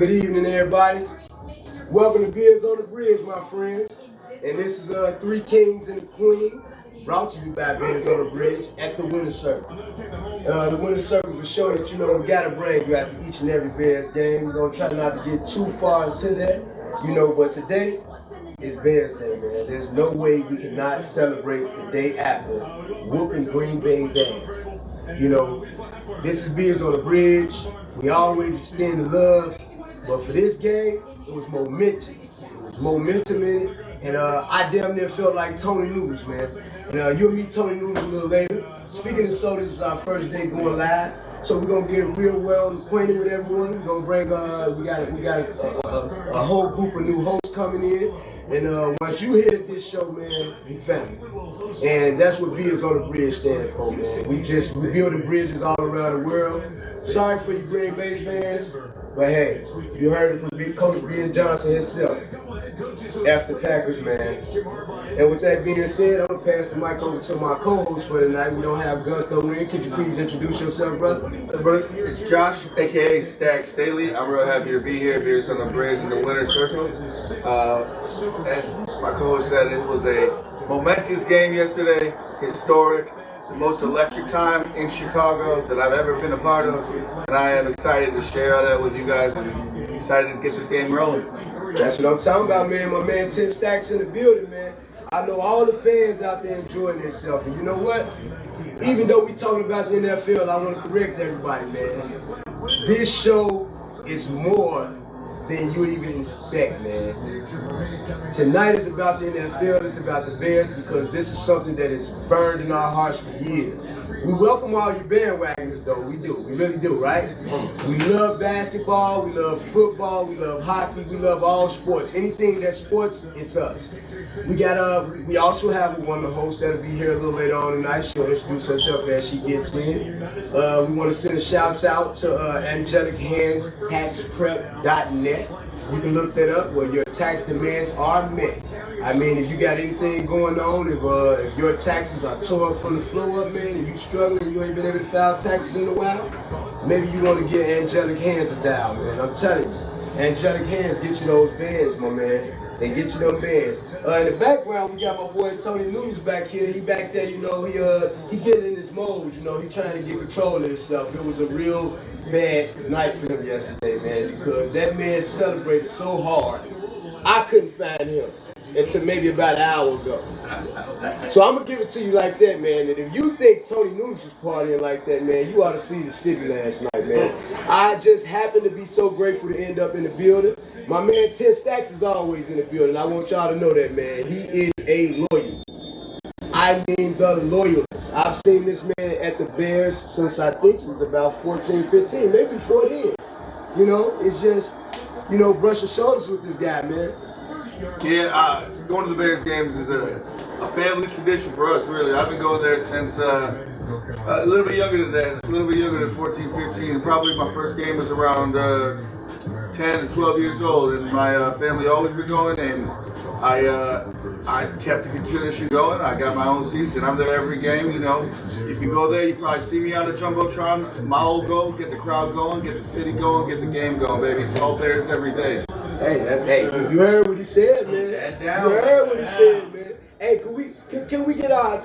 Good evening, everybody. Welcome to Beers on the Bridge, my friends. And this is Three Kings and a Queen, brought to you by Beers on the Bridge at the Winter Circle. The Winter Circle is a show that we gotta bring you after each and every Bears game. We're gonna try not to get too far into that, but today is Bears Day, man. There's no way we cannot celebrate the day after whooping Green Bay's ass. This is Beers on the Bridge. We always extend the love. But for this game, it was momentum. It was momentum in it. And I damn near felt like Tony News, man. And you'll meet Tony News a little later. Speaking of so, this is our first day going live. So we're going to get real well acquainted with everyone. We're going to bring, we got a whole group of new hosts coming in. And once you hit this show, man, you family. And that's what Beers on the Bridge stands for, man. We building bridges all around the world. Sorry for you Green Bay fans, but hey, you heard it from Big Coach Ben Johnson himself. After Packers, man. And with that being said, I'm going to pass the mic over to my co-host for tonight. We don't have Gus no in. Could you please introduce yourself, brother? It's Josh, a.k.a. Stack Staley. I'm real happy to be here. Beers on the Bridge in the Winter Circle. As my co-host said, it was a momentous game yesterday. Historic. The most electric time in Chicago that I've ever been a part of. And I am excited to share all that with you guys and excited to get this game rolling. That's what I'm talking about, man. My man 10 Stacks in the building, man. I know all the fans out there enjoying themselves. And you know what? Even though we talking about the NFL, I want to correct everybody, man. This show is more than you even expect, man. Tonight is about the NFL, it's about the Bears, because this is something that is burned in our hearts for years. We welcome all you bandwagoners, though. We do. We really do, right? We love basketball, we love football, we love hockey, we love all sports. Anything that's sports, it's us. We also have one of the hosts that'll be here a little later on tonight. She'll introduce herself as she gets in. We want to send a shouts out to AngelicHandsTaxPrep.net. You can look that up where your tax demands are met. I mean, if you got anything going on, if your taxes are tore up from the floor up, man, and you struggling, you ain't been able to file taxes in a while, maybe you want to get Angelic Hands a dial, man. I'm telling you, Angelic Hands get you those bands, my man. They get you them bands. In the background, we got my boy Tony News back here. He back there, he getting in his mode, he trying to get control of himself. It was a real bad night for him yesterday, man, because that man celebrated so hard. I couldn't find him until maybe about an hour ago. So I'm going to give it to you like that, man. And if you think Tony News was partying like that, man, you ought to see the city last night, man. I just happened to be so grateful to end up in the building. My man 10 Stacks is always in the building. I want y'all to know that, man. He is a loyal. I mean the loyalist. I've seen this man at the Bears since I think he was about 14, 15, maybe before then. It's just, brush your shoulders with this guy, man. Yeah, going to the Bears games is a family tradition for us, really. I've been going there since a little bit younger than that, a little bit younger than 14, 15. Probably my first game was around 10 and 12 years old, and my family always been going, and I kept the tradition going. I got my own seats, and I'm there every game. If you go there, you probably see me on the Jumbotron. My old goal, get the crowd going, get the city going, get the game going, baby. It's all Bears every day. Hey, you heard what he said, man. You heard what he said, man. Hey, can we get our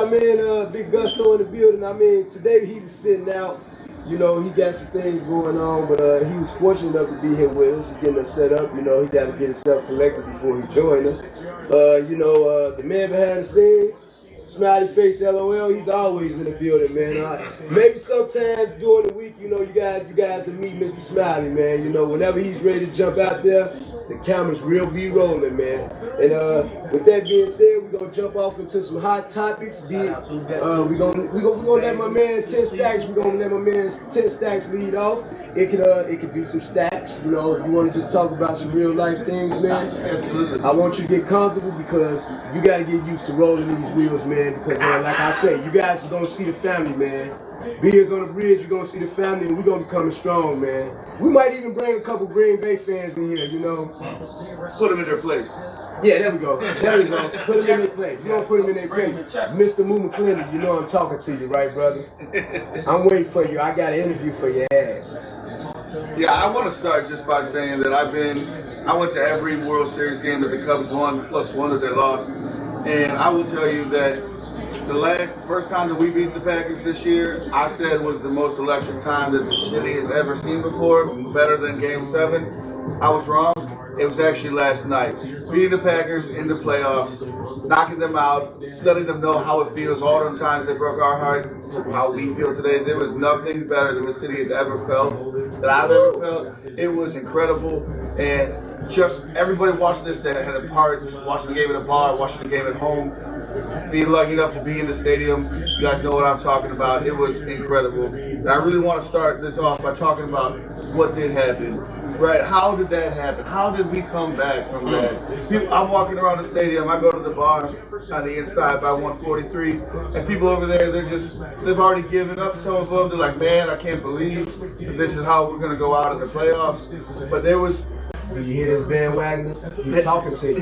man Big Gusto in the building? I mean, today he was sitting out. He got some things going on, but he was fortunate enough to be here with us, getting us set up. He got to get himself collected before he joined us. The man behind the scenes, smiley face LOL, he's always in the building, man. Maybe sometime during the week, you guys will meet Mr. Smiley, man. Whenever he's ready to jump out there, the cameras will be rolling, man. And with that being said, we're gonna jump off into some hot topics. We're gonna let my man 10 Stacks. We're gonna let my man 10 Stacks lead off. It could be some stacks. If you want to just talk about some real life things, man. Absolutely. I want you to get comfortable because you got to get used to rolling these wheels, man. Because like I say, you guys are gonna see the family, man. Beers on the Bridge, you're going to see the family, and we're going to be coming strong, man. We might even bring a couple Green Bay fans in here, Put them in their place. Yeah, there we go. There we go. Put them in their place. We're going to put them in their place. Mr. Moo McClendon, I'm talking to you, right, brother? I'm waiting for you. I got an interview for your ass. Yeah, I want to start just by saying that I went to every World Series game that the Cubs won, plus one that they lost. And I will tell you that the first time that we beat the Packers this year, I said was the most electric time that the city has ever seen before, better than Game 7. I was wrong. It was actually last night. Beating the Packers in the playoffs, knocking them out, letting them know how it feels. All them times they broke our heart, how we feel today. There was nothing better than the city has ever felt, that I've ever felt. It was incredible. And just everybody watching this that had a part, just watching the game at a bar, watching the game at home, being lucky enough to be in the stadium. You guys know what I'm talking about. It was incredible. And I really want to start this off by talking about what did happen. Right, how did that happen? How did we come back from that? I'm walking around the stadium, I go to the bar on the inside by 143, and people over there, they've already given up, some of them. They're like, man, I can't believe that this is how we're going to go out in the playoffs. But there was... Do you hear this bandwagoners? He's talking to you.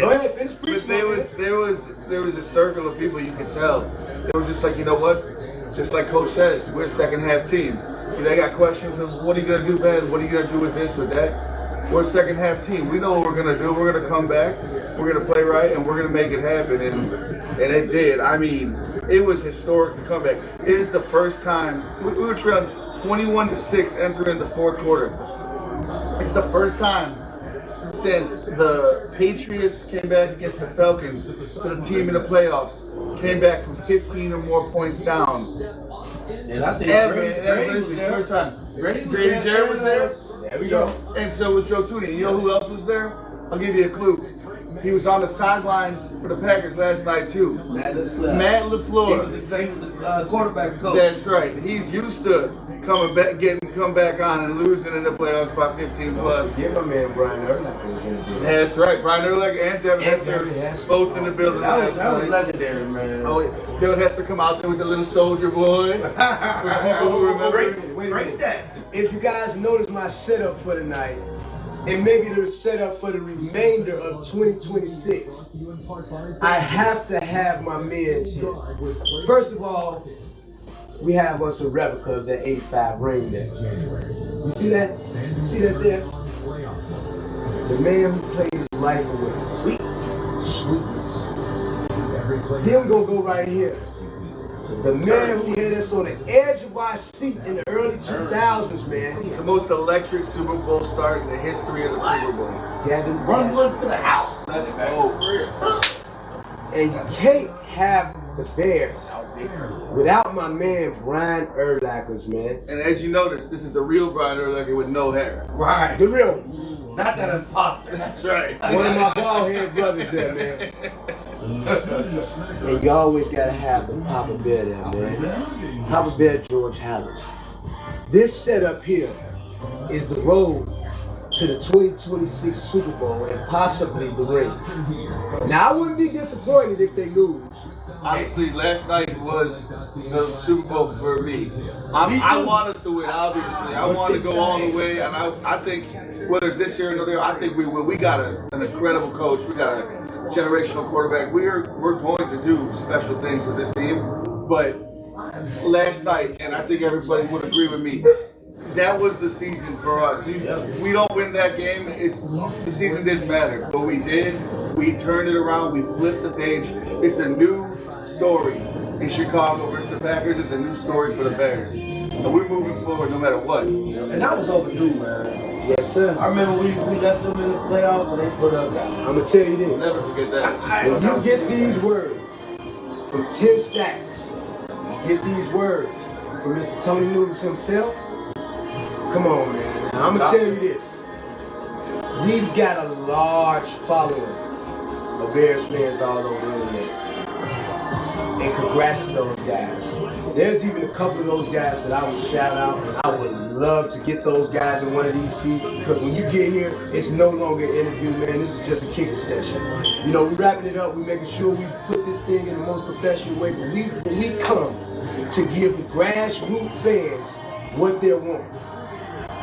Go ahead, finish preaching. There was a circle of people you could tell. They were just like, you know what? Just like Coach says, we're a second half team. They got questions of what are you going to do, man? What are you going to do with this, with that? We're a second half team. We know what we're going to do. We're going to come back. We're going to play right, and we're going to make it happen. And it did. I mean, it was historic to come back. It is the first time. We were trailing 21-6 entering the fourth quarter. It's the first time since the Patriots came back against the Falcons, the team in the playoffs came back from 15 or more points down. And I think Grady was the first time. Grady Jarrett was there. There we go. And so was Joe Tooney. You know who else was there? I'll give you a clue. He was on the sideline for the Packers last night too. Matt LaFleur. Matt LaFleur. He was the quarterback's coach. That's right. He's used to come back on and losing in the playoffs by 15 plus. Give my man Brian Urlacher was in the building. That's right. Brian Urlacher and Devin Hester both in the building. That was legendary, man. Oh, Devin Hester come out there with the little soldier boy. For people who remember. Wait a minute. If you guys notice my setup for tonight, and maybe the setup for the remainder of 2026, I have to have my men's here. First of all, we have us a replica of that 85 ring there. You see that? You see that there? The man who played his life away. Sweetness. Then we're going to go right here. The man who had us on the edge of our seat in the early 2000s, man. The most electric Super Bowl start in the history of the Super Bowl. Devin Run Hester. to the house. Let's go. And you can't have the Bears without my man Brian Urlacher, man. And as you notice, this is the real Brian Urlacher with no hair. Right. The real one. Not that imposter. That's right. One of my bald-headed brothers there, man. And you always gotta have the Papa Bear there, man. Papa Bear George Hallis. This setup here is the road to the 2026 Super Bowl and possibly the ring. Now, I wouldn't be disappointed if they lose. Honestly, last night was the Super Bowl for me. I want us to win, obviously. I want to go all the way, and I think whether it's this year or another year, I think we will. We got an incredible coach. We got a generational quarterback. We're going to do special things with this team. But last night, and I think everybody would agree with me, that was the season for us. If we don't win that game, the season didn't matter. But we did. We turned it around. We flipped the page. It's a new story in Chicago versus the Packers. It's a new story for the Bears. And we're moving forward no matter what. And that was overdue, man. Yes, sir. I remember we left them in the playoffs and they put us out. I'm going to tell you I'll this. never forget that. When you get these words from Tim Stacks, you get these words from Mr. Tony Noodles himself, come on, man. Now, I'm going to tell you this. We've got a large following of Bears fans all over the internet. And congrats to those guys. There's even a couple of those guys that I would shout out, and I would love to get those guys in one of these seats, because when you get here, it's no longer an interview, man. This is just a kicking session. You know, we wrapping it up. We making sure we put this thing in the most professional way. But we come to give the grassroots fans what they want.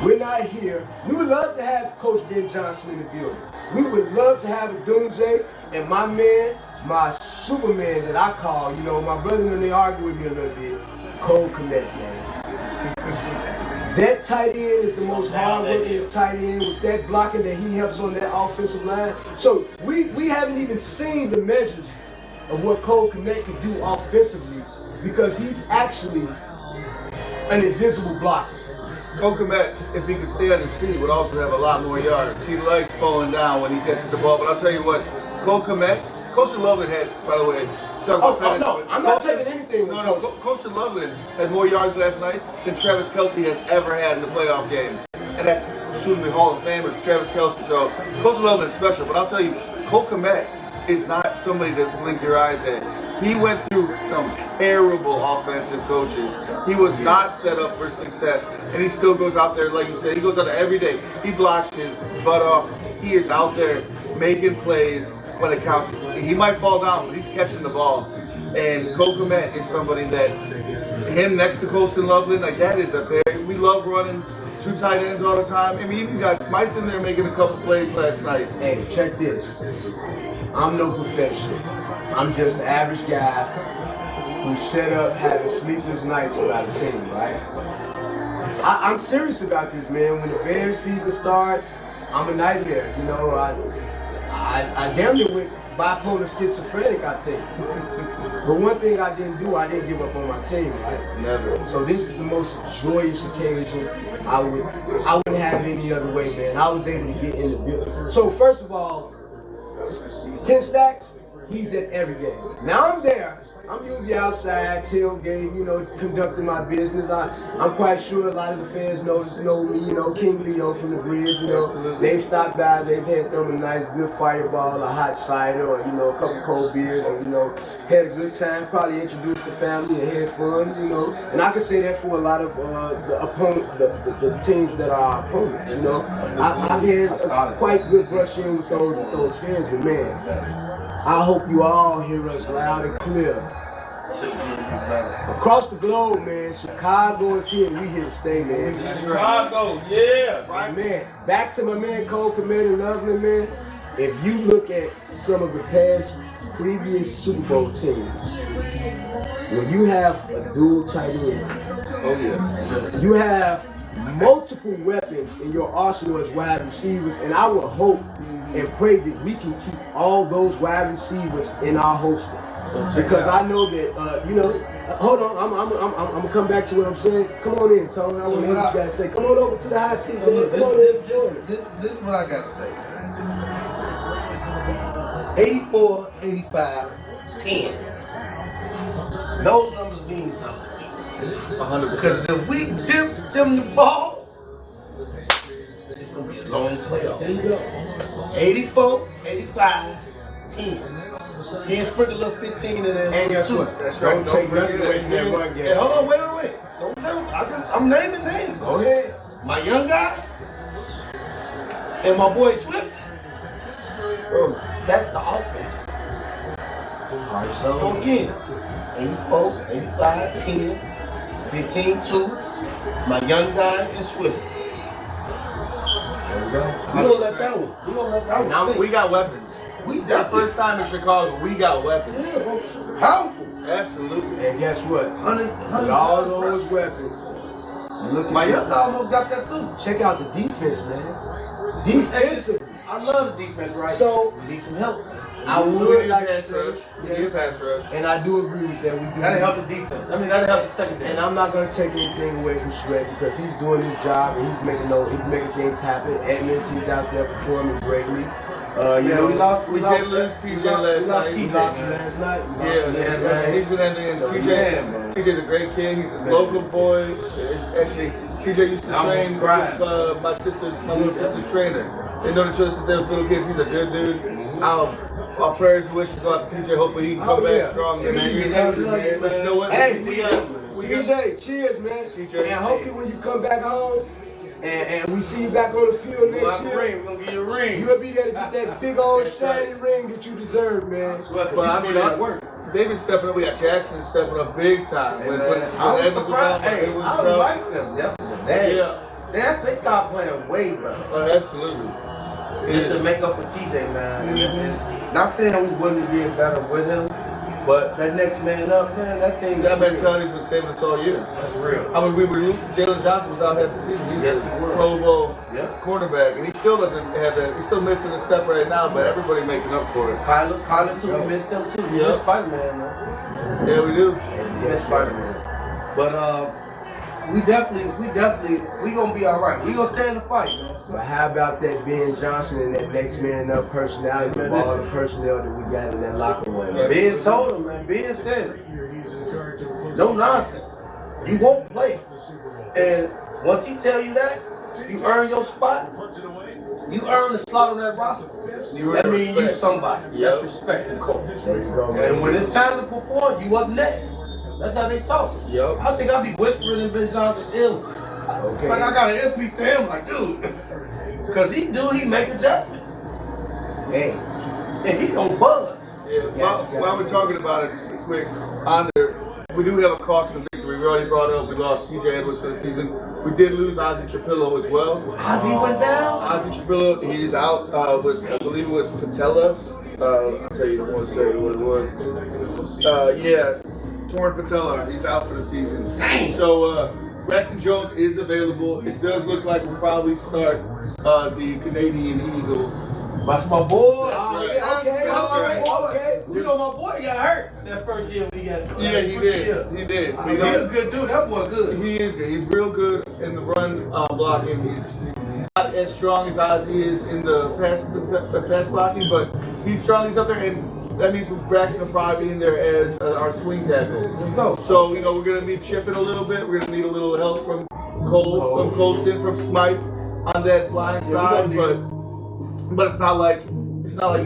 We're not here. We would love to have Coach Ben Johnson in the building. We would love to have a Doomsday and my man, my Superman that I call, you know, my brother and they argue with me a little bit, Cole Connect, man. That tight end is the most hard-working tight end with that blocking that he helps on that offensive line. So we haven't even seen the measures of what Cole Kmet could do offensively because he's actually an invisible blocker. Cole Kmet, if he could stay on his feet, would also have a lot more yards. He likes falling down when he catches the ball. But I'll tell you what, Cole Kmet, Coach Loveland had, by the way, no, I'm not taking anything with Coach Loveland had more yards last night than Travis Kelce has ever had in the playoff game. And that's soon to be Hall of Famer Travis Kelce. So Coach Loveland is special. But I'll tell you, Cole Kmet is not somebody to blink your eyes at. He went through some terrible offensive coaches. He was not set up for success, and he still goes out there, like you said, he goes out there every day. He blocks his butt off. He is out there making plays when it counts. He might fall down, but he's catching the ball. And Cole Kmet is somebody that, him next to Colston Loveland, like that is a pair. We love running two tight ends all the time. I mean, even got Smythe in there making a couple plays last night. Hey, check this. I'm no professional. I'm just an average guy who set up having sleepless nights about a team, right? I'm serious about this, man. When the Bears season starts, I'm a nightmare. You know, I damn near went bipolar schizophrenic, I think. But one thing I didn't do, I didn't give up on my team, right? Never. So this is the most joyous occasion. I wouldn't have it any other way, man. I was able to get in the building. So first of all, 10 stacks, he's at every game. Now I'm there. I'm usually outside, tailgate, you know, conducting my business. I'm quite sure a lot of the fans know me, you know, King Leo from the bridge, you know. Absolutely. They've stopped by, they've had them a nice good fireball, a hot cider, or, you know, a couple cold beers, and, you know, had a good time, probably introduced the family and had fun, you know. And I can say that for a lot of the teams that are our opponents, you know. I've had quite good brush in with those fans, but man, I hope you all hear us loud and clear. Across the globe, man, Chicago is here and we here to stay, man. Chicago, yeah. Right, man. Back to my man Cole Kmet and Loveland, man. If you look at some of the previous Super Bowl teams, when you have a dual tight end, Oh, yeah. you have multiple weapons in your arsenal as wide receivers, and I would hope and pray that we can keep all those wide receivers in our holster. Because I know that, you know, hold on, I'm gonna come back to what I'm saying. Come on in, Tony. I want to hear what you guys say. Come on over to the high seat, man. Come on in, join us. This is what I gotta say. 84, 85, 10. Those numbers mean something. 100%. Because if we dip them the ball, it's gonna be a long playoff. There you go. 84, 85, 10. He ain't sprinkle a little 15 in there. And guess what? That's right. Don't take nothing away from that run Hey, game. hold on, wait. I'm naming names. Go ahead. My young guy and my boy Swift. Bro, that's the offense. All right, So again, 84, 85, 10, 15, 2, my young guy and Swift. there we go. We gonna let that one. We gonna let that one. Now sink. we got weapons. We That definitely first time in Chicago, we got weapons. Yeah, bro, powerful. Absolutely. And guess what? 100 With all those weapons, look at My this. young guy almost got that too. Check out the defense, man. Defensively. I love the defense, right? So, we need some help. I We would need like to pass say, rush. We need a pass rush. and I do agree with that. We do. That'll help the defense. I mean, that'll help the secondary. And I'm not gonna take anything away from Shrek because he's doing his job and he's making things happen. Edmonds, he's out there performing greatly. You know, we lost. We did lose TJ last night. he lost him last night. Yeah, man. season ending. And So, TJ, man, bro. TJ's a great kid. He's a local boy. Actually, TJ used to I almost train cried. with my little sister's trainer. They know each other since they was little kids. He's a good dude. Our prayers and wishes go out to TJ. Hopefully he can come back strong next Easy, year. man. But you know what? Hey, we got TJ, cheers, man. TJ. And hopefully when you come back home and we see you back on the field next year, We're gonna get you a ring. you'll be there to get that big old shiny ring that you deserve, man. But I mean, they've been stepping up. We got Jackson stepping up big time. Hey, When man, when I was Evans was surprised. on, Hey, it was I tough. like them yesterday. Yeah. They stopped playing way better. Absolutely. Just to make up for TJ, man. Not saying we wouldn't be better with him, But that next man up, man, that thing. That mentality's been saving us all year. That's real. I mean, Jalen Johnson was out half the season. He's a Pro Bowl quarterback, and he still doesn't have that. He's still missing a step right now, but everybody making up for it. Kyler too. We missed him too. We missed Spider-Man though. Yeah, we do. We missed Spider-Man. But we gonna be all right. We gonna stay in the fight, man. But how about that Ben Johnson and that next man up personality of all the personnel that we got in that locker room? Ben told him, man. Ben said it. No nonsense. You won't play. And once he tell you that, you earn your spot. You earn the slot on that roster. That means you somebody. That's respect from coach. There you go, man. And when it's time to perform, you up next. That's how they talk. Yep. I think I'll be whispering in Ben Johnson's ear. Okay. Like I got an earpiece to him, like, dude. Because he make adjustments. Hey. And he don't buzz. Yeah, while we're talking about it, just a quick on there, we do have a cost for victory. We already brought up, we lost TJ Edwards for the season. We did lose Ozzie Trapillo as well. Ozzie went down? Ozzie Trapillo, he's out with, I believe it was patella. I'll tell you, I want to say what it was. Torn patella. He's out for the season. Dang. So, Braxton Jones is available. It does look like we'll probably start the Canadian Eagle. That's my boy. Okay. You know my boy got hurt that first year when he got. Yeah, he did. He did. He's a good dude. That boy good. He is good. He's real good in the run blocking. He's not as strong as Ozzie is in the pass blocking, but he's strong. He's up there, and that means Braxton will probably be in there as our swing tackle. Let's go. So we're gonna need chipping a little bit. We're gonna need a little help from Cole, from Colston, from Smythe on that blind side, but it's not like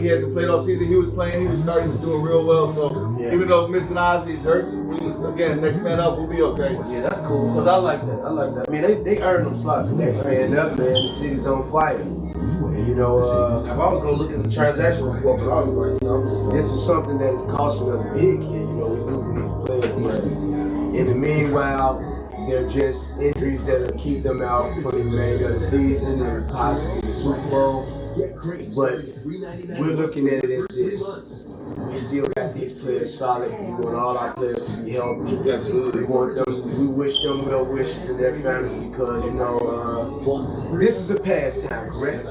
he hasn't played all season. He was playing, he was starting, he was doing real well. So even though missing Ozzie's hurts, again, next man up, we'll be okay. Yeah, that's cool. Cause I like that. I mean, they earn them slots. Next man up, man. The city's on fire. And if I was gonna look at the transaction report, but I was like, this is something that is costing us big here. We losing these players, but in the meanwhile, they're just injuries that'll keep them out for the remainder of the season and possibly the Super Bowl. But we're looking at it as this. We still got these players solid. We want all our players to be healthy. Absolutely. We wish them well wishes to their families because, this is a pastime, correct?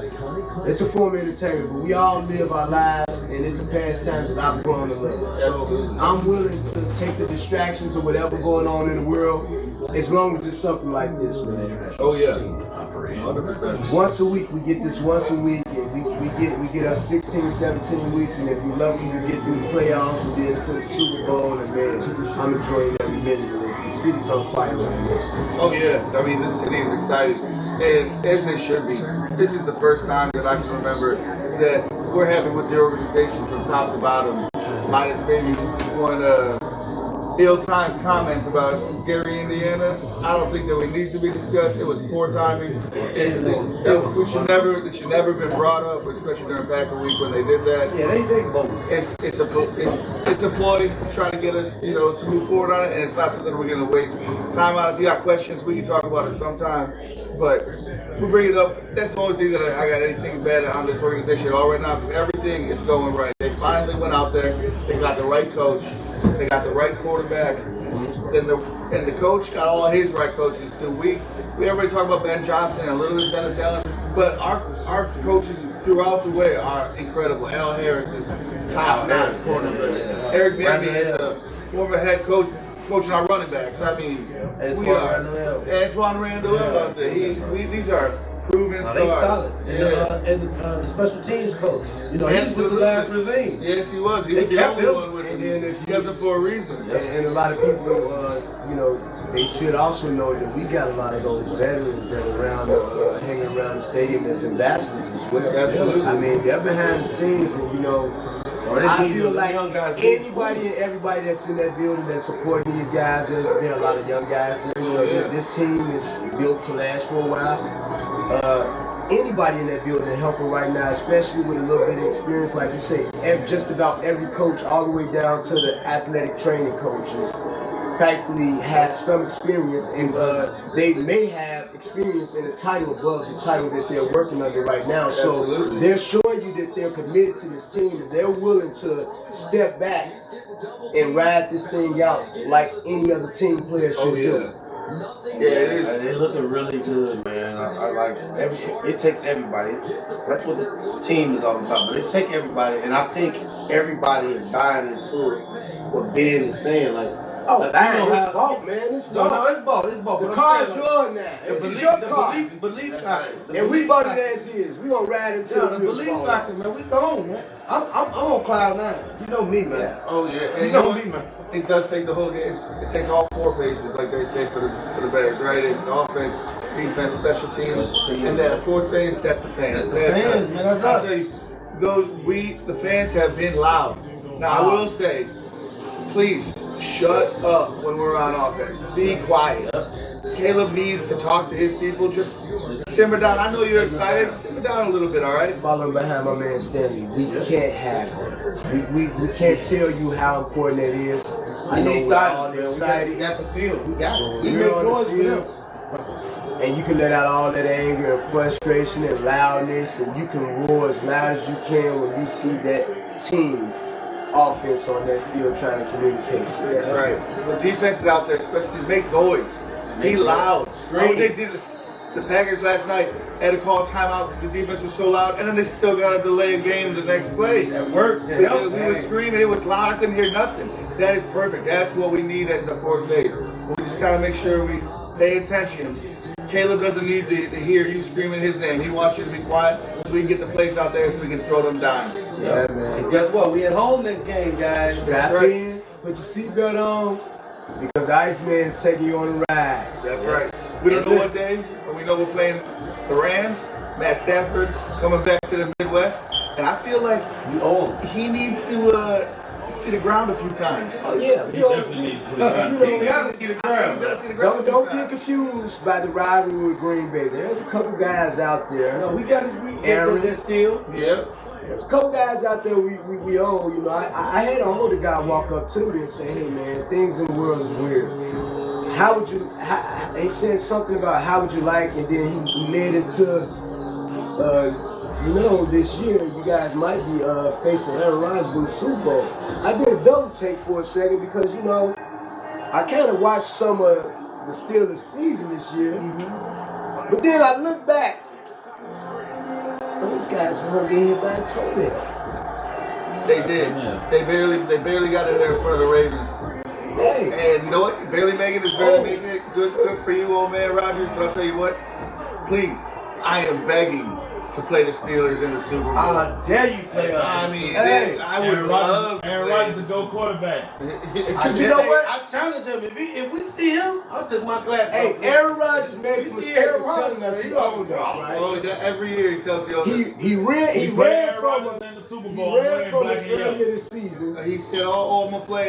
It's a form of entertainment, but we all live our lives, and it's a pastime that I've grown to love. So I'm willing to take the distractions of whatever going on in the world, as long as it's something like this, man. Oh yeah, 100%. Once a week, we get this once a week, and we get us 16, 17 weeks, and if you're lucky, you get through the playoffs and then to the Super Bowl, and man, I'm enjoying every minute of this. The city's on fire right now. Oh yeah, I mean this city is excited, and as they should be. This is the first time that I can remember that we're having with the organization from top to bottom, minus maybe one ill-timed comment about Gary, Indiana. I don't think that it needs to be discussed. It was poor timing. It should never have been brought up, especially during Packer Week when they did that. Yeah, they both. It's a ploy to try to get us, to move forward on it, and it's not something we're going to waste time on. If you got questions, we can talk about it sometime. But we bring it up. That's the only thing that I got anything bad on this organization at all right now, because everything is going right. They finally went out there. They got the right coach. They got the right quarterback. And the coach got all his right coaches too. We everybody talk about Ben Johnson and a little bit of Dennis Allen, but our coaches throughout the way are incredible. Al Harris is top-notch quarterback. Eric Bieniemy is a former head coach coaching our running backs. I mean, Antoine Randall out there. These are proven stars. They solid. And the special teams coach. He was with the last regime. Yes, he was. He was the only one with him. And if kept him for a reason. And a lot of people, they should also know that we got a lot of those veterans that are around, hanging around the stadium as ambassadors as well. Absolutely. I mean, they're behind the scenes, and I feel like anybody and everybody that's in that building that's supporting these guys, there are a lot of young guys there. This team is built to last for a while. Anybody in that building helping right now, especially with a little bit of experience, like you say, just about every coach, all the way down to the athletic training coaches, practically has some experience, and they may have experience in a title above the title that they're working under right now. So Absolutely. they're showing you that they're committed to this team, and they're willing to step back and ride this thing out like any other team player should do. Yeah, it is. They're looking really good, man. I like it takes everybody. That's what the team is all about. But it takes everybody, and I think everybody is buying into what Ben is saying. Like, It's bought, man. It's bought. No, it's bought. It's bought. The But car's I'm saying, yours now. It's your car. Belief factor. And we voted as is. We gonna ride until the the wheels belief fall factor, off. man. We gone, man. I'm on cloud nine. You know me, man. Yeah. Oh yeah, and You know me, man. it does take the whole game. It takes all four phases, like they say for the Bears, right? It's offense, defense, special teams, and that fourth phase, that's the fans. That's the fans, man. That's I'll us. tell you, the fans have been loud. Now I will say, please shut up when we're on offense. Be quiet. Caleb needs to talk to his people. Just simmer down. I know you're excited. Simmer down a little bit, all right? Following behind my man Stanley, we can't have that. We can't tell you how important it is. I know we're all excited. We got the field. We got it. We We're make on the noise for field. them. And you can let out all that anger and frustration and loudness, and you can roar as loud as you can when you see that team's offense on that field trying to communicate. That's right. The defense is out there, especially to make noise. Be loud. Scream. They did. The Packers last night had to call timeout because the defense was so loud, and then they still got to delay a game the next play. That works. It We helps. were screaming. It was loud. I couldn't hear nothing. That is perfect. That's what we need as the fourth phase. We just got to make sure we pay attention. Caleb doesn't need to hear you screaming his name. He wants you to be quiet so we can get the plays out there so we can throw them dimes. Yeah, man. Because guess what? We at home next game, guys. Strap right. in, put your seatbelt on, because the Iceman's taking you on a ride. That's right. We don't know what day, but we know we're playing the Rams. Matt Stafford coming back to the Midwest. And I feel like We own. he needs to see the ground a few times. Oh yeah, He definitely needs to. You gotta see the ground. Gotta see the ground a few Don't get times. confused by the rivalry with Green Bay. There's a couple guys out there. No, we got to Aaron. that still. Yep. There's a couple guys out there we own. You know, I had an older guy walk up to me and say, "Hey man, things in the world is weird. How would you?" He said something about how would you like, and then he led into, this year you guys might be facing Aaron Rodgers in the Super Bowl. I did a double take for a second because I kind of watched some of the Steelers season this year, but then I look back. Those guys hung in here by a toenail. They did. They barely got in there in front of the Ravens. Hey, And you know what? Barely making is barely making it. Good for you, old man Rodgers. But I'll tell you what, please, I am begging to play the Steelers in the Super Bowl. How dare you play us? I mean, Hey, I would love to Aaron play. Rodgers to go quarterback. because you know what? I challenge him. If we see him, I'll take my glass Hey, off. Aaron Rodgers made You a see mistake Aaron of Rodgers, telling us man, he you know owned us, right? Oh, yeah, every year he tells you all this. He ran He put from Aaron Rodgers us. in the Super He Bowl ran wearing from black us and yellow. earlier this season. He said, I'm going to play.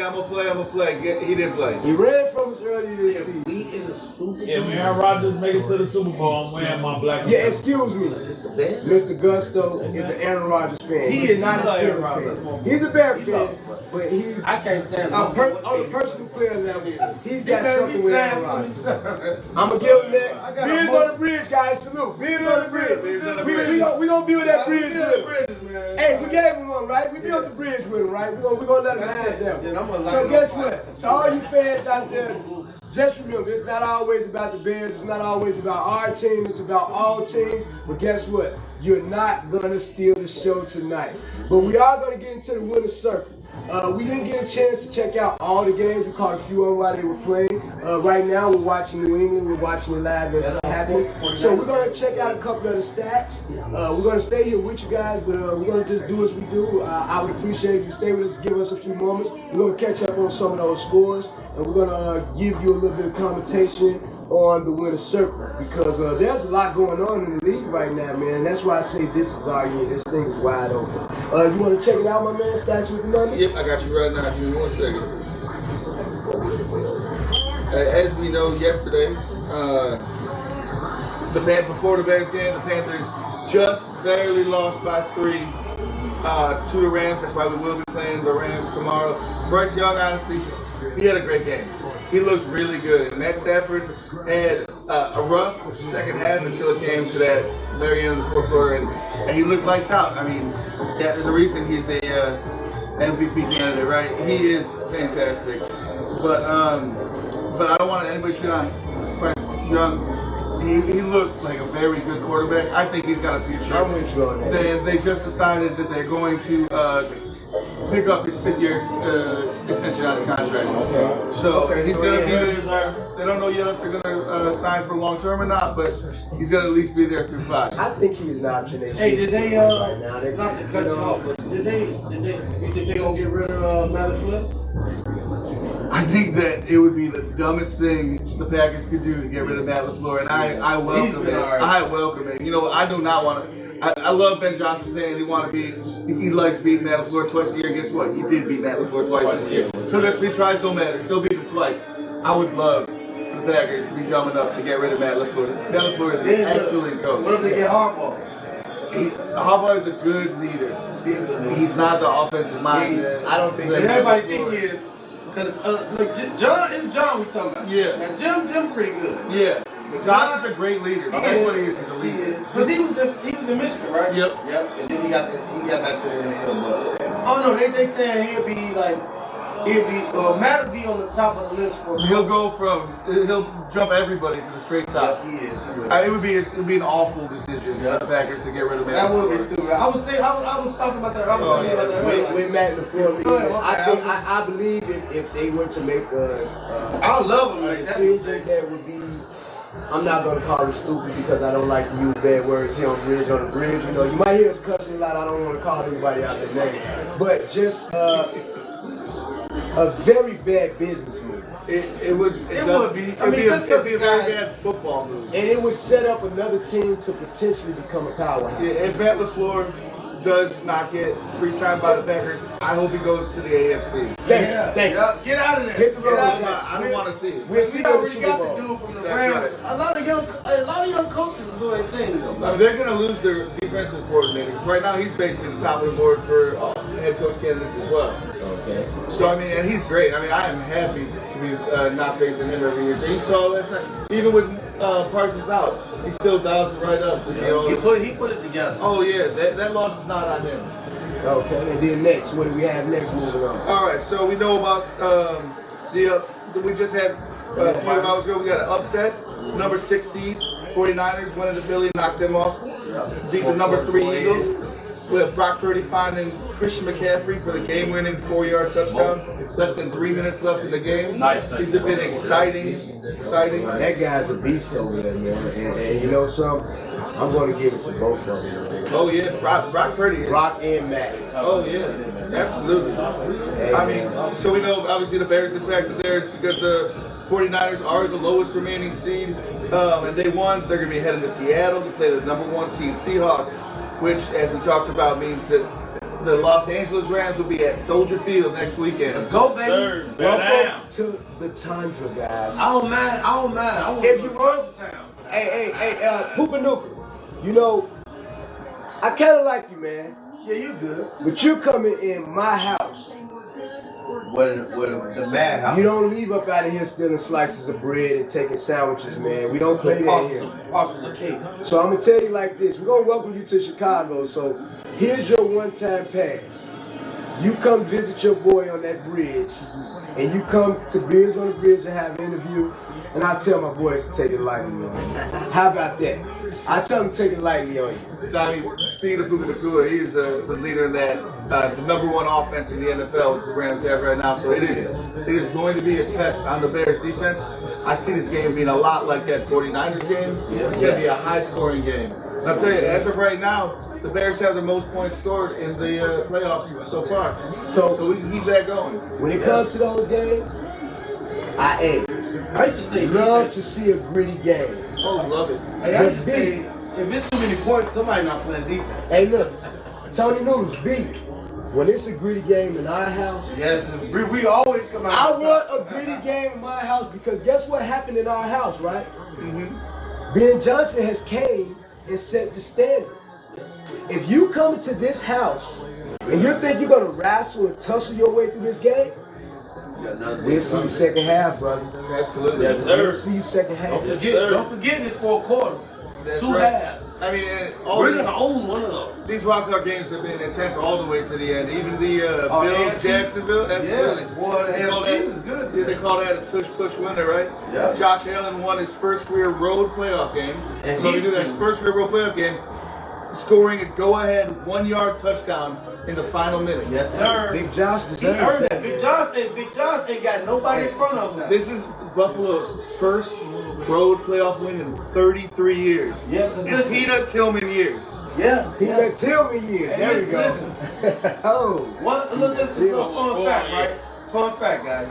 He didn't play. He ran from us earlier this season. We in the Super Bowl. If Aaron Rodgers make it to the Super Bowl, I'm wearing my black and Yeah, yellow. excuse me. It's the best. Mr. Gusto is an Aaron Rodgers fan. He He's is not a not Aaron Steelers Rodgers. fan. He's a Bear He fan, love him. but he's I can't stand him. on the personal player level. He's got something with Aaron Rodgers. Rodgers. I'm gonna give him I that. got a Beers mo- on the bridge, guys. Salute. Beers on the bridge. Beers on the We bridge. gonna build that bridge with him. man. Hey, we gave him one, right? We built the bridge with him, right? We gonna let him That's have it. that Then I'm one. gonna So light guess him on what? To all you fans out there, just remember, it's not always about the Bears. It's not always about our team. It's about all teams. But guess what? You're not gonna steal the show tonight. But we are gonna get into the winner's circle. We didn't get a chance to check out all the games. We caught a few of them while they were playing. Right now, we're watching New England. We're watching it live as it's happening. So we're going to check out a couple of the stats. We're going to stay here with you guys, but we're going to just do as we do. I would appreciate if you stay with us, give us a few moments. We're going to catch up on some of those scores, and we're going to give you a little bit of commentation on the winner's circle, because there's a lot going on in the league right now, man. That's why I say this is our year. This thing is wide open. You want to check it out, my man? Stats with the numbers? Yep, I got you right now. Give me 1 second. As we know, yesterday, before the Bears game, the Panthers just barely lost by 3 to the Rams. That's why we will be playing the Rams tomorrow. Bryce Young, honestly, he had a great game. he looks really good. And Matt Stafford had a rough second half until it came to that very end of the fourth quarter, and he looked lights out. I mean, there's a reason he's a MVP candidate, right? He is fantastic. But I don't want anybody to shoot on Bryce Young. He looked like a very good quarterback. I think he's got a future. I'm with you on that. They just decided that they're going to pick up his 5th-year extension on his contract. Okay. So he's so going to be yeah, there. They don't know yet if they're going to sign for long term or not, but he's going to at least be there through 5. I think he's an option. Hey, did they right now? not to cut you off, but you think they gonna get rid of Matt LaFleur? I think that it would be the dumbest thing the Packers could do to get rid of Matt LaFleur, and I welcome it. Right. I welcome it. You know, I do not want to. I love Ben Johnson saying he likes beating Matt LaFleur twice a year. Guess what? He did beat Matt LaFleur twice a year. So there's 3 tries don't matter. Still beat him twice. I would love for the Packers to be dumb enough to get rid of Matt LaFleur. Matt LaFleur is an excellent coach. What if they get Harbaugh? Harbaugh is a good leader. He's not the offensive mind. I don't think And everybody think he is. Because look, John we talking about. Yeah. Now Jim pretty good. Yeah. John is a great leader. That's what he is. He's a leader. Because he was in Michigan, right? Yep. And then he got back to the NFL. But oh no, they saying he'll be Matt will be on the top of the list for. He'll jump everybody to the straight top. Yeah, he is. It would be an awful decision for the Packers to get rid of Matt. That would be stupid. I was talking about that. With Matt LaFleur, I believe if they were to make I love him. a decision that would be. I'm not gonna call him stupid because I don't like to use bad words here on the bridge. You know, you might hear us cussing a lot. I don't want to call anybody out their name, but just a very bad business move. It would be. I mean, just it'd be a very bad football move. And it would set up another team to potentially become a powerhouse. Yeah, if Matt LaFleur does not get re-signed by the Packers, I hope he goes to the AFC. Thank you. Get out of there. Hit the road. I don't want to see it. We'll see We you in the already Super got Bowl. the dude from the That's Rams. A lot of young coaches is doing their thing though. I mean, they're going to lose their defensive coordinator. Right now, he's basically the top of the board for head coach candidates as well. Okay. So, I mean, and he's great. I mean, I am happy to be not facing him every year. You saw last night, even with Parsons out, he still dials it right up. He put it together. Oh, yeah, that loss is not on him. Okay, and then next, what do we have next moving on? All right, so we know about we just had a few hours ago, we got an upset. Number 6 seed, 49ers went into Philly, knocked them off. Beat the number 3 Eagles. With Brock Purdy finding Christian McCaffrey for the game-winning 4-yard touchdown. Less than 3 minutes left in the game. Nice. He's been exciting. That guy's a beast over there, man. And you know something? I'm going to give it to both of them. Oh, yeah. Brock Purdy is. Brock and Matt. Oh, yeah. Absolutely. I mean, so we know, obviously, the Bears impacted theirs because the 49ers are the lowest remaining seed. And they won. They're going to be heading to Seattle to play the number 1 seed Seahawks, which, as we talked about, means that the Los Angeles Rams will be at Soldier Field next weekend. Let's go, baby. Sir, Welcome to the Tundra, guys. I don't mind. I want If you to run- town. Hey, Poopanuka, you know, I kind of like you, man, Yeah, you good. but you're coming in my house. What the madhouse? You don't leave up out of here stealing slices of bread and taking sandwiches, man. We don't play that here. Parcels of cake. So I'm going to tell you like this. We're going to welcome you to Chicago. So here's your one-time pass. You come visit your boy on that bridge, and you come to Beers on the Bridge and have an interview, and I tell my boys to take it lightly on you. How about that? I tell them to take it lightly on you. I mean, speaking of Puka Nacua, he's the leader in that, the number 1 offense in the NFL, which the Rams have right now. So it is going to be a test on the Bears defense. I see this game being a lot like that 49ers game. It's going to be a high-scoring game. And I'll tell you, as of right now, the Bears have the most points scored in the playoffs so far. So we can keep that going. When it comes to those games, I used to say love to see a gritty game. Oh, love it. Hey, I used to say if it's too many points, somebody not playing defense. Hey, look, Tony Noodles, B. When it's a gritty game in our house, Yes, we always come out. I want a gritty game in my house because guess what happened in our house, right? Ben Johnson has came and set the standard. If you come to this house and you think you're gonna wrestle and tussle your way through this game, We'll see you second half, brother. Absolutely. Yes, sir. We'll see you second half. Yes, sir. Don't forget it's 4 quarters. That's 2 right. halves. I mean, We're going to own one of those. these wild card games have been intense all the way to the end. Even the Bills, AFC? Jacksonville, absolutely. Yeah, boy, the They call AFC that- was good. Yeah, they call that a push winner, right? Yeah. Josh Allen won his first career road playoff game. And So he- he did that, his first career road playoff game, scoring a go-ahead 1-yard touchdown in the final minute. Yes, sir. Big Josh He deserves earned that. that. Big Josh ain't got nobody in front of him now. This is Buffalo's first road playoff win in 33 years. Yeah, because In listen. Peter Tillman years. Yeah. He let Tillman years. Hey, There we listen, go. Oh. Look, this is a little fun fact, right? Fun fact, guys.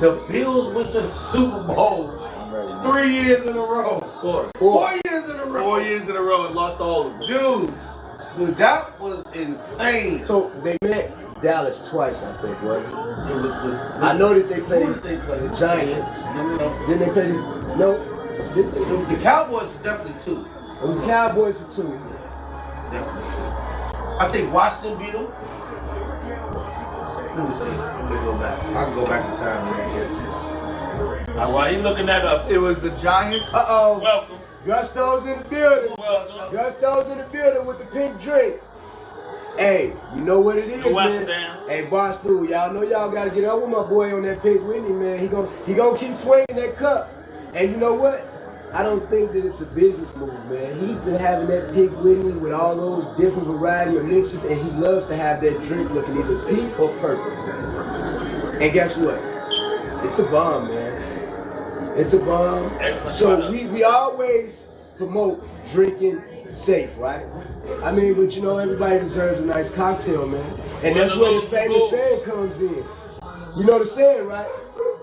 The Bills went to the Super Bowl 3 years in a row. 4 years in a row. 4 years in a row and lost all of them. Dude, that was insane. So they met Dallas twice, I think, was it? It was this, I know that they played Who did they play? the Giants. No. Then they played Did they? The Cowboys is definitely 2. It was Cowboys for 2. Definitely 2. I think Washington beat them. Let me see. Let me go back. I can go back in time real quick. While he looking that up, It was the Giants. Uh-oh. welcome. Gusto's in the building. Welcome. Gusto's in the building with the pink drink. Hey, you know what it is, The West man. down. Hey, Barstool, y'all know y'all gotta get up with my boy on that pink Whitney, man. He gonna keep swinging that cup. And you know what? I don't think that it's a business move, man. He's been having that pink Whitney with all those different variety of mixes, and he loves to have that drink looking either pink or purple. And guess what? It's a bomb, man. It's a bomb. Excellent So product. we always promote drinking safe, right? I mean, but you know, everybody deserves a nice cocktail, man. And that's where the famous saying comes in. You know the saying, right?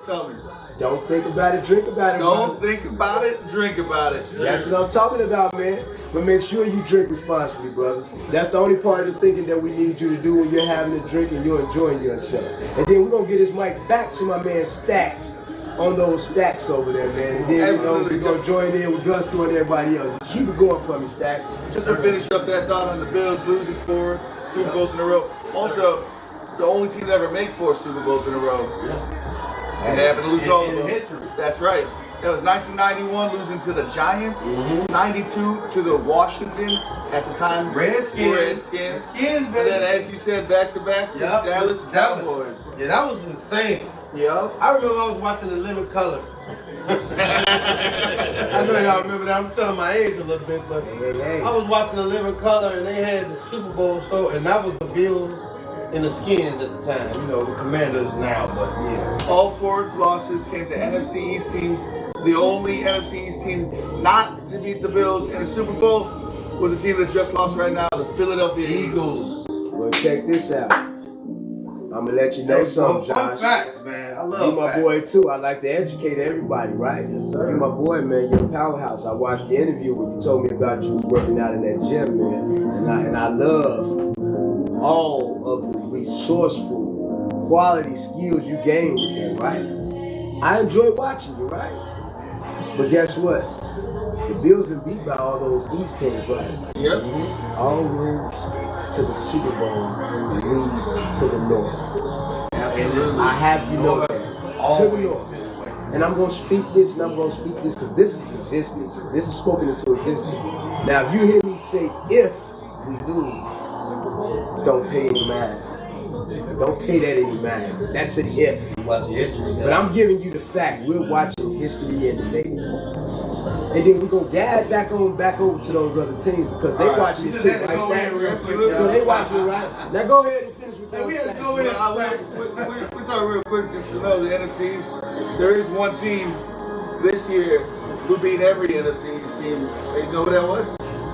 Tell me. Don't think about it, drink about it. Don't brother. think about it, drink about it. That's what I'm talking about, man. But make sure you drink responsibly, brothers. That's the only part of the thinking that we need you to do when you're having a drink and you're enjoying yourself. And then we're gonna get this mic back to my man Stacks on those stacks over there, man. And then Absolutely. we're gonna join in with Gusto and everybody else. Keep it going for me, Stacks. Just to finish up that thought on the Bills losing 4 Super Bowls in a row. Also, the only team to ever make 4 Super Bowls in a row. And they happen to lose all of In them. history. That's right. That was 1991 losing to the Giants, 92 to the Washington at the time Redskins. Skins, Skins, and baby. then as you said, back to back, the Yep. Dallas Cowboys. Yeah, that was insane. Yep. I remember I was watching The Living Color. I know y'all remember that. I'm telling my age a little bit, but Hey. I was watching The Living Color and they had the Super Bowl show, and that was the Bills and the Skins at the time. You know, the Commanders now, but Yeah. All 4 losses came to NFC East teams. The only NFC East team not to beat the Bills in a Super Bowl was a team that just lost right now, the Philadelphia Eagles. Well, check this out. I'm gonna let you know something, fun Josh. facts, man. I love You my facts. boy too. I like to educate everybody, right? Yes, sir. You my boy, man. You're a powerhouse. I watched the interview when you told me about you working out in that gym, man. And I love all of the resourceful quality skills you gain with that, right? I enjoy watching you, right? But guess what? The Bills been beat by all those East teams, right? Yep. All roads to the Super Bowl leads to the North. Absolutely. I have you know that. To the Always North. been the way. And I'm going to speak this and I'm going to speak this because this is existence. This is spoken into existence. Now, if you hear me say, if we lose, don't pay any mind. Don't pay that any mind. That's an if. Watch history. But I'm giving you the fact. We're watching history in the making. And then we're going to dive back over to those other teams because they All right, watching we it just too, had to right, go in Stacks? real quick, So they watching it, right? Now go ahead and finish with Hey, we those had to stats. go in. We talk real quick just to know the NFC East. There is one team this year who beat every NFC East team. You know who that was?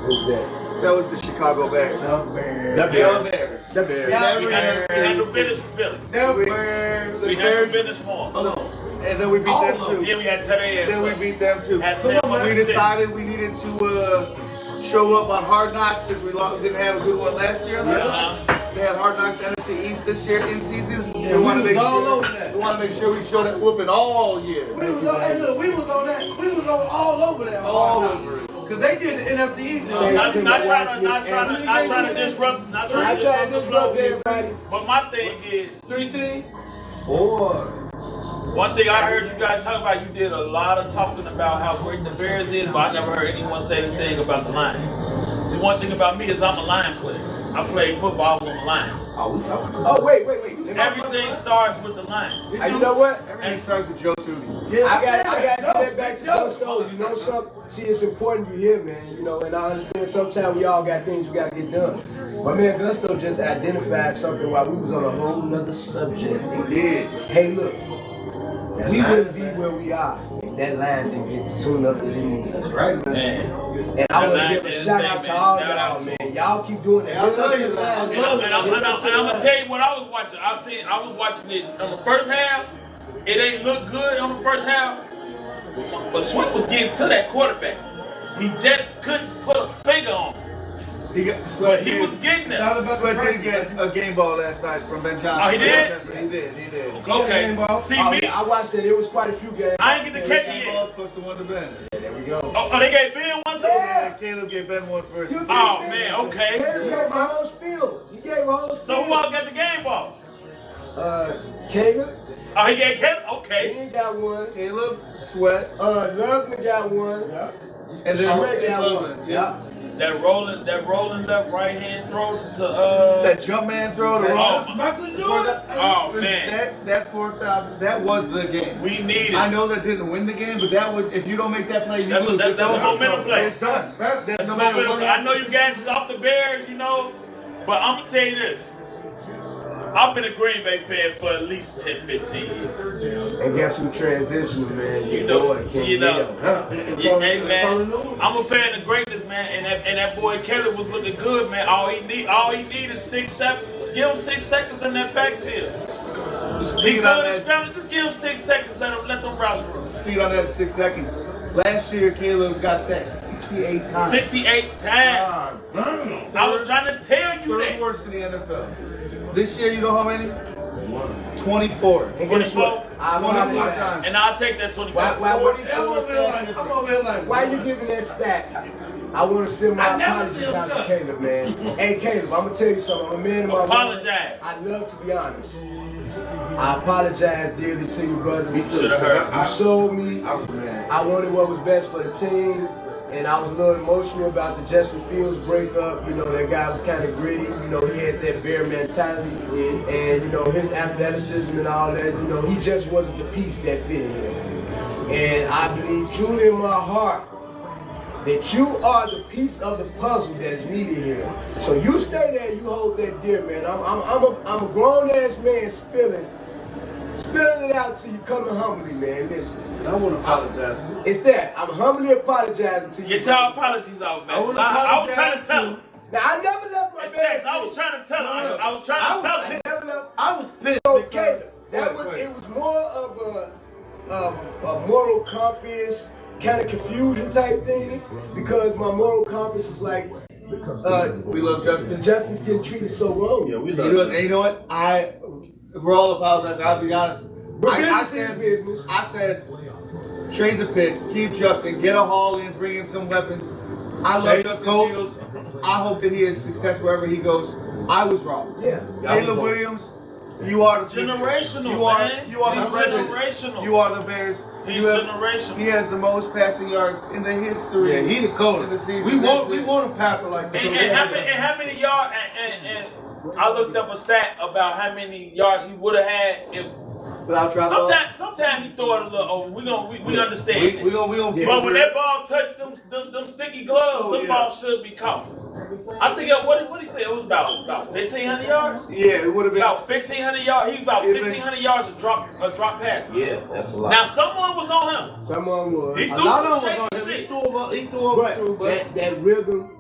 Who's that? That was the Chicago Bears. The The Bears. Bears. The Bears. Yeah. We had no business for Philly. The We had no Bears. business for them. Hold on. And then we beat All them of too. Yeah, we had 10 a.m. Then we beat them too. Had So 10 we on decided we needed to show up on Hard Knocks since we didn't have a good one last year. They had Hard Knocks NFC East this year in season. Yeah, we want to we make was all sure. over that. We want to make sure we show that whooping all year. We was on, hey, look, we was on that. We was on all over that. All over it. Because they did the NFC East. Not Thanks to my trying wife, to disrupt I try to disrupt everybody. But my thing is, 3 teams. One thing I heard you guys talk about, you did a lot of talking about how great the Bears is, but I never heard anyone say anything about the Lions. See, one thing about me is I'm a line player. I played football on the line. Oh, we talking about? Oh, wait. Everything starts with the line. You know what? Everything starts with Joe Tooney. Yeah, I got to get back to Gusto. You know something? See, it's important you hear, man. You know, and I understand sometimes we all got things we got to get done. My man Gusto just identified something while we was on a whole nother subject. Yes, he did. Hey, look. We wouldn't be where we are if that line didn't get the tune up that it needs. That's right, man. And I want to give a shout out to all y'all, man. Y'all keep doing that. I love you, man. I love And I'm gonna tell you what I was watching. I was watching it on the first half. It ain't look good on the first half. But Sweat was getting to that quarterback. He just couldn't put a finger on him. But he was getting there. Sweat did get a game ball last night from Ben Johnson. Oh, he did? He did. Okay. See me? I watched it. It was quite a few games. I ain't get to catch it Game yet. balls plus the one to Ben. Yeah, there we go. Oh, they gave Ben one too? Yeah, Caleb gave Ben one first. You Oh, did. man, okay. Caleb gave my whole spiel. He gave my whole spiel. So who all got the game balls? Caleb. Oh, he gave Kevin? He Okay. ain't got one. Caleb, Sweat, Lovely got one. Yeah. and then Sweat got Loveland. one. Yeah. That rolling left right hand throw to That jump man throw to Michael Jordan. Oh, man. That fourth down, that was the game. We need I it. know that didn't win the game, but that was, if you don't make that play, you That's a- lose. that's It's a over. momentum play. It's done. That's no a matter moment. what I know you guys is off the Bears, you know, but I'm gonna tell you this. I've been a Green Bay fan for at least 10, 15 years. And guess who transitioned, man? You know, boy, King you know. Leo. Yeah, hey, man, I'm a fan of greatness, man, and that boy Caleb was looking good, man. All he need is 6 seconds. Give him 6 seconds in that backfield. He Speed good on at that, scrambling. Just give him 6 seconds. Let them routes run. speed on that 6 seconds. Last year, Caleb got sacked 68 times. 68 times. Damn. I was trying to tell you Third that. worst in the NFL. This year, you know how many? 24. And guess 24? what? I 24 wanna- times. And I'll take that 24. Why- I'm over here like, Why you giving that stat? I want to send my I never apologies feel out to tough. Caleb, man. Hey, Caleb, I'm going to tell you something. I'm a man of my word. Apologize. I love to be honest. I apologize dearly to you, brother. Me too. Should've heard. You sold me. I was mad. I wanted what was best for the team, and I was a little emotional about the Justin Fields breakup. You know, that guy was kind of gritty. You know, he had that bear mentality, and you know his athleticism and all that. You know, he just wasn't the piece that fitted him. And I believe truly in my heart that you are the piece of the puzzle that is needed here. So you stay there, you hold that dear, man. I'm a grown ass man spilling it out to you, coming humbly, man. Listen. And I want to apologize too. It's that. I'm humbly apologizing to you. Get your apologies off, man. I wanna I was apologize trying to tell too. him. Now, I never left my bed. I was trying to tell him. No, no. I was trying to tell him. I never left. I was pissed. So, because- Caleb, Go ahead. it was more of a moral compass, kind of confusion type thing, because my moral compass is like, We love Justin. Justin's getting treated so wrong. Yeah, we You love know, you. and you know what? We're all apologizing. I'll be honest. But business is business. I said, trade the pick, keep Justin, get a haul in, bring in some weapons. I love Change the Justin coach. Fields. I hope that he has success wherever he goes. I was wrong. Yeah. Caleb Williams, you are the future. Generational, You are, man. you are the He's president. generational. You are the Bears. He's You have- generational. He has the most passing yards in the history. Yeah, he the coach. of the season. We want to pass it like that. And how many yards? And I looked up a stat about how many yards he would have had if. Without drop off. Sometimes he throw it a little over. We understand. We gonna get But when that ball touched them sticky gloves, them balls should be caught. I think what did he say? It was about 1,500 yards. Yeah, it would have been. About 1,500 yards. He was about It'd been- 1,500 yards of drop pass. Yeah, that's a lot. Now someone was on him. Someone was. He a threw lot some of them was on shaky him. shit. He threw over But through, but that rhythm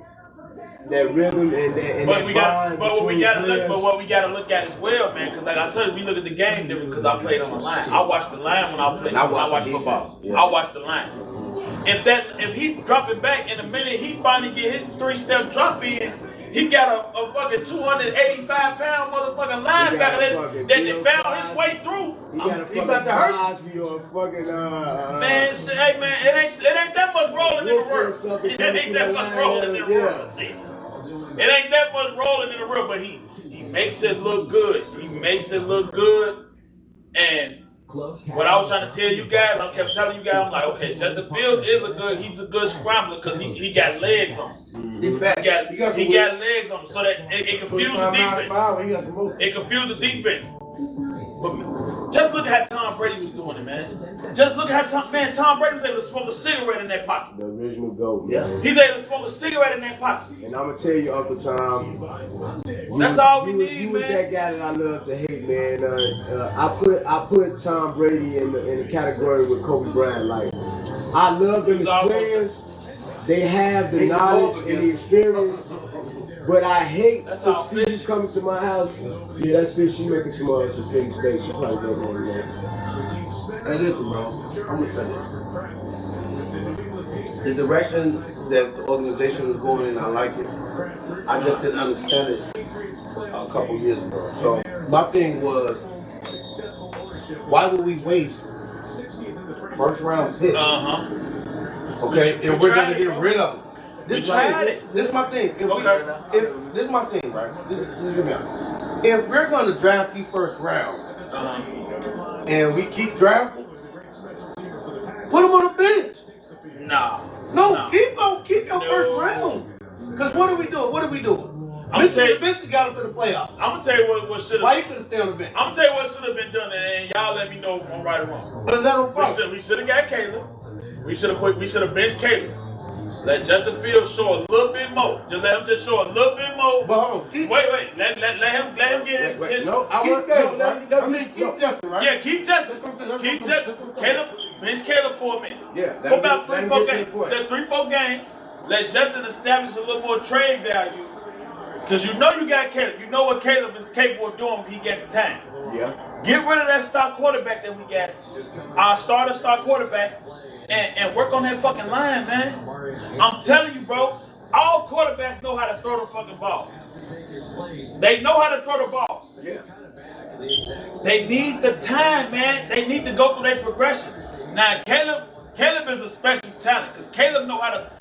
and that But we got, bond but what we between got to look, players. but what we got to look at as well, man. Because like I told you, we look at the game different. Because I played on the line. I watched the line when I played. And I When I watched watched the football. defense, yeah. I watched the line. If he drop it back in a minute, he finally get his 3-step drop in. He got a fucking 285-pound motherfucking linebacker that found his way through. He got a fucking about to hurt you. Cosby or a fucking Man, shit, hey man, it ain't that much rolling in the Wolf or world. something It ain't that much coming rolling through in the the line, world. Shit. It ain't that much rolling in the world, but he makes it look good. He makes it look good. And what I was trying to tell you guys, I kept telling you guys, I'm like, okay, Justin Fields he's a good scrambler because he got legs on him. He's fast. He got legs on him so that it confused the defense. It confused the defense. But just look at how Tom Brady was doing it, man. Just look at how Tom Brady was able to smoke a cigarette in that pocket. The original GOAT. Yeah. He's able to smoke a cigarette in that pocket. And I'm gonna tell you, Uncle Tom. That's all we need, You was man. that guy that I love to hate, man. I put Tom Brady in the category with Kobe Bryant. Like, I love them as players. They have the knowledge and the experience. But I hate to see you coming to my house. Yeah, that's fish. She making some Philly steak. She probably don't want that. Hey, listen, bro. I'm gonna say this. The direction that the organization was going in, I like it. I just didn't understand it a couple years ago. So my thing was, why would we waste first round picks? Okay, if we're gonna get rid of them. This is my thing. This is my thing, right? This is me. If we're gonna draft you first round, and we keep drafting, put them on the bench. No, keep your first round. Cause what are we doing? Michigan Bench got them to the playoffs. I'm gonna tell you what should have. Why you couldn't stay on the bench? I'm gonna tell you what should have been done, and y'all let me know if I'm right or wrong. But let them We should have got Caleb. We should have benched Caleb. Let Justin Fields show a little bit more. Just let him show a little bit more. But hold on, wait. Let him get his. Keep Justin, right? Yeah, keep Justin. Caleb, bench Caleb for a minute. Yeah. For about 3-4 games. Just 3-4 games. Let Justin establish a little more trade value. Because you know you got Caleb. You know what Caleb is capable of doing if he get the time. Yeah. Get rid of that star quarterback that we got. Our star quarterback. And work on that fucking line, man. I'm telling you, bro. All quarterbacks know how to throw the fucking ball. They know how to throw the ball. Yeah. They need the time, man. They need to go through their progression. Now, Caleb is a special talent because Caleb know how to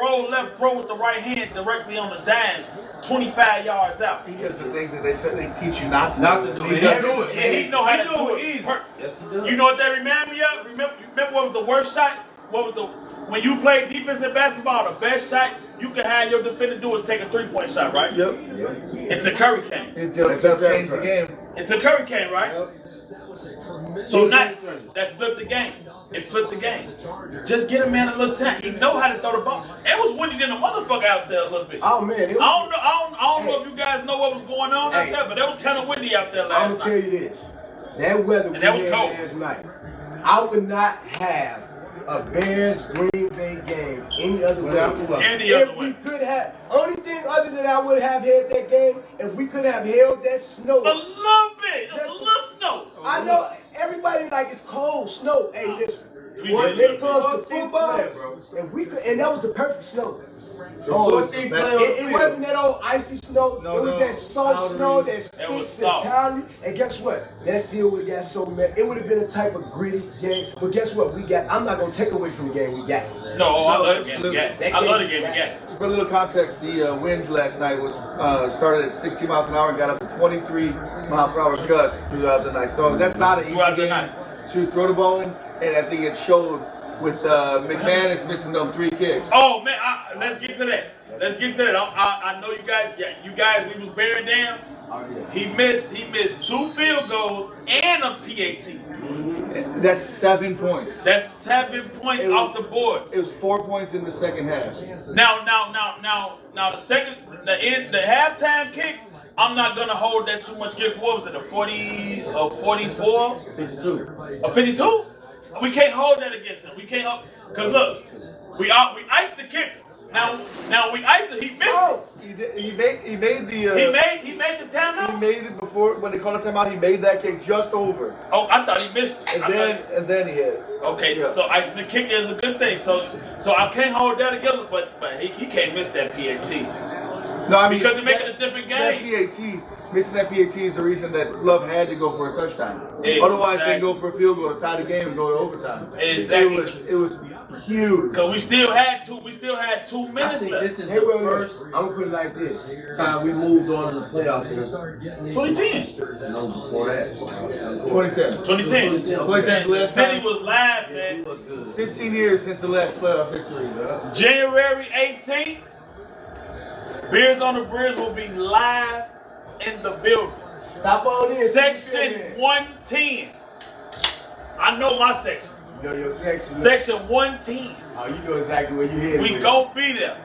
roll left, throw with the right hand directly on the dime, 25 yards out. He does the things that they teach you not to do. He does do it. And he know how to do it. Yes, he does. You know what that remind me of? Remember what was the worst shot? When you play defensive basketball, the best shot you can have your defender do is take a 3-point shot, right? Yep. It's a Curry came. Until stuff changed the game. It's a Curry came, right? Yep. So now that flipped the game. It flipped the game. Just get a man a little time. He know how to throw the ball. It was windy than a motherfucker out there a little bit. Oh man. I don't know if you guys know what was going on out there, but it was kind of windy out there last night. I'm gonna tell you this. That weather we had last night, I would not have a Bears Green Bay game any other way. If we could have, only thing other than I would have had that game, if we could have held that snow. A little bit, just a little snow. I know everybody like it's cold snow. Hey, listen, when it comes to football, if we could, and that was the perfect snow. It wasn't that old icy snow. It was that soft snow that sticks and powdery. And guess what? That field would have got so mad. It would have been a type of gritty game. But guess what? I'm not gonna take away from the game we got. No, I love the game we got. I love the game we got. For a little context, the wind last night was started at 60 miles an hour and got up to 23 mile per hour gusts throughout the night. So that's not an easy game to throw the ball in. And I think it showed with McManus missing them 3 kicks. Oh man, let's get to that. I know you guys, we was bearing down. Oh, yeah. He missed 2 field goals and a PAT. That's 7 points. That's 7 points off the board. It was 4 points in the second half. Now the halftime kick, I'm not gonna hold that too much kick. What was it? A 40, a 44? 52. A 52? We can't hold that against him. We can't hold, cause look, we iced the kicker. Now we iced it. He missed it. He made the He made the timeout. He made it before when they called a timeout. He made that kick just over. Oh, I thought he missed it. And then he hit. Okay, yeah. So icing the kicker is a good thing. So I can't hold that together, but he can't miss that PAT. No, I mean because it makes it a different game. That PAT missing that PAT is the reason that Love had to go for a touchdown. Exactly. Otherwise, they go for a field goal to tie the game and go to overtime. Exactly. It was huge. Cause we still had 2 I minutes think left. this is Hey, the well, first I'm gonna put it like this. time we moved on in the playoffs. 2010. No, before that. 2010. 2010. 2010 's The last city time. was live, It man. was good. 15 years since the last playoff victory. January 18th, Beers on the Bridge will be live in the building. Stop on in. Section 110. I know my section. You know your section. Section 110. Oh, you know exactly where you headed. We with. gon' be there.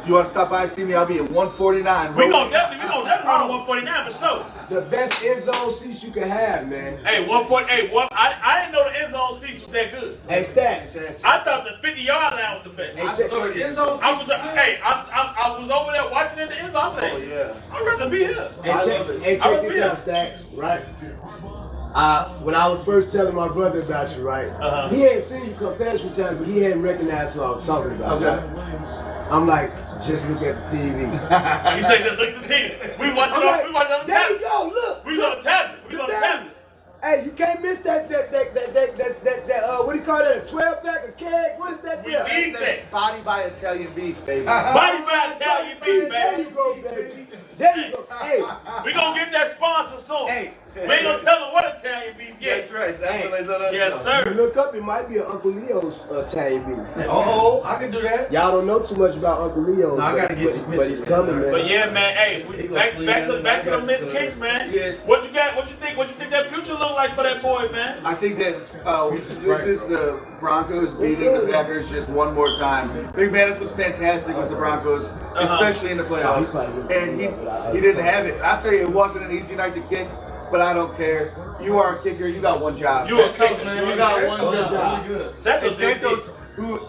If you want to stop by and see me, I'll be at 149. We gon' definitely run 149 for sure. The best end zone seats you can have, man. Hey, 140. Hey, I didn't know the end zone seats was that good. Hey, Stacks. I thought the 50-yard line was the best. Hey, check, So the end zone I was over there watching at the end zone. I said, Oh, yeah. I'd rather be here. hey, I check, love it. hey, I check would this be out, there. Stacks. Right. When I was first telling my brother about you, right? Uh-huh. He hadn't seen you come past few times, but he hadn't recognized who I was talking about. Okay. Right? I'm like, just look at the TV. He said, just look at the TV. We watching I'm on like, we watching on the there you tablet. go. Look. We was on the tablet. We was on the tablet. Hey, you can't miss that what do you call that? A 12-pack, a keg? What is that? We there? need that. Body by Italian beef, baby. Body by Italian beef, There baby. you go, baby. There you go. Hey, We gonna get that sponsor soon. Hey. We ain't gonna tell them what Italian beef is. That's right. That's what they let us Yes, know. you sir. look up, it might be an Uncle Leo's Italian beef. Oh, I can do that. Y'all don't know too much about Uncle Leo's, No, I gotta get some but he's pictures, coming, man. But yeah, man. Hey, He gonna back sleep to in back to the the Miss back. Kicks, man. Yeah. What you got? What you think that future look like for that boy, man? I think that this is the Broncos beating the Packers just one more time. Big Manis was fantastic with the Broncos, especially in the playoffs, and he didn't have it. I'll tell you, it wasn't an easy night to kick, but I don't care. You are a kicker. You got one job. You a Santos, kicker. man, You got one Santos job. is really good. Santos, Santos, who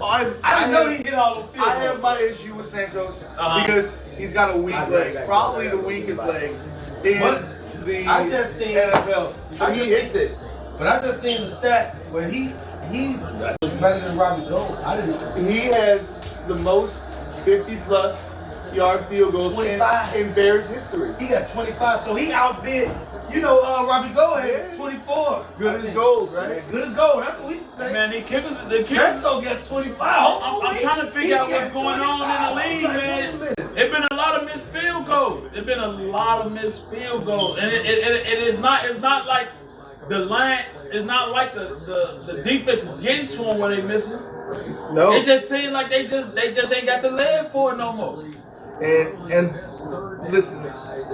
I didn't know he get all the field. I have my issue with Santos Uh-huh. because he's got a weak leg, probably the weakest leg in What? the I just seen- NFL. So I he just hits seen- it. But I just seen the stat where he was better than Robbie Gold. I didn't. He has the most 50-plus yard field goals 25. in Bears history. He got 25, so he outbid. You know, Robbie Gold had Yeah. 24. Good as gold, right? Yeah, good as gold. That's what we say. Man, the kickers. Santos got 25. I'm trying to figure out what's going on in the league, man. It's been a lot of missed field goals. It's been a lot of missed field goals, and it is not. It's not like the line. It's not like the defense is getting to them where they missing. No. It just seems like they just ain't got the leg for it no more. And listen,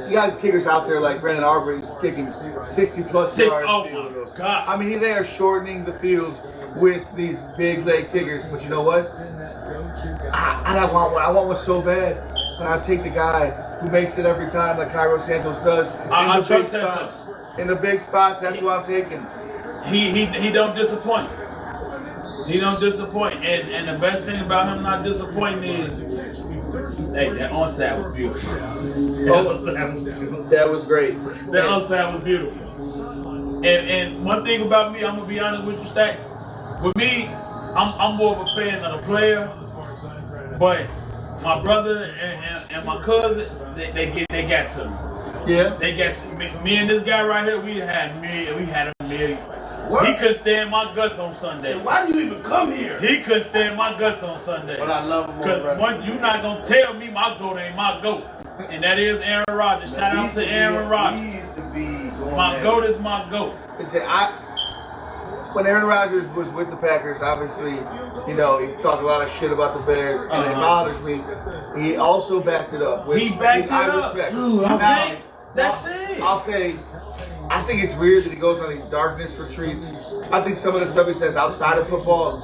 you got kickers out there like Brandon Arbery's kicking 60-plus yard Oh field goals. my God! I mean, they are shortening the field with these big leg kickers. But you know what? I want one. I want one so bad. But I take the guy who makes it every time, like Cairo Santos does. I in the big trust spots. Santos. In the big spots, that's who I'm taking. He don't disappoint. He don't disappoint, and the best thing about him not disappointing is, hey, that onside was beautiful. That was great. That onside was beautiful. And one thing about me, I'm gonna be honest with you, Stacks. With me, I'm more of a fan of the player, but my brother and my cousin, they got to me. Yeah. They got to me. Me and this guy right here, we had a million. What? He couldn't stand my guts on Sunday. Said, why do you even come here? He couldn't stand my guts on Sunday. But I love him more. Because one, you not gonna tell me my goat ain't my goat, and that is Aaron Rodgers. Shout out to Aaron He Rodgers. used to be going My there. goat is my goat. Listen, when Aaron Rodgers was with the Packers, obviously, you know, he talked a lot of shit about the Bears, and it bothers me. He also backed it up. Which He backed it I up. respect. Dude, Okay, that's it. I'll say, I think it's weird that he goes on these darkness retreats. I think some of the stuff he says outside of football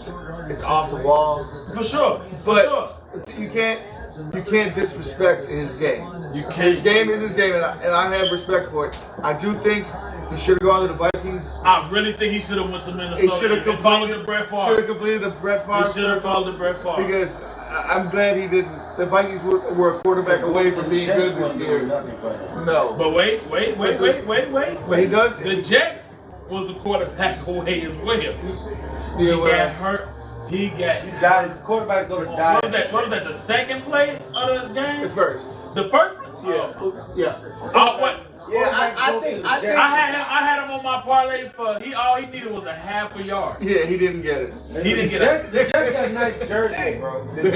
is off the wall. For sure. For But sure. you can't disrespect his game. You His can't. game is his game, and I have respect for it. I do think he should have gone to the Vikings. I really think he should have went to He Minnesota. should have and followed the Brett Should have Favre. completed the Brett Favre He should have circle followed the Brett Favre. because I'm glad he didn't. The Vikings were a quarterback away from being good this year. No, But wait. but he does. The Jets was a quarterback away as well. He Yeah, well, got hurt. He got. Quarterbacks go to die. What was that? The second play of the game? The first. The first? Yeah. What? Yeah, I think I had him on my parlay for all he needed was a half a yard. Yeah, he didn't get it. He didn't get it. The Jets got a nice jersey, Hey, bro. The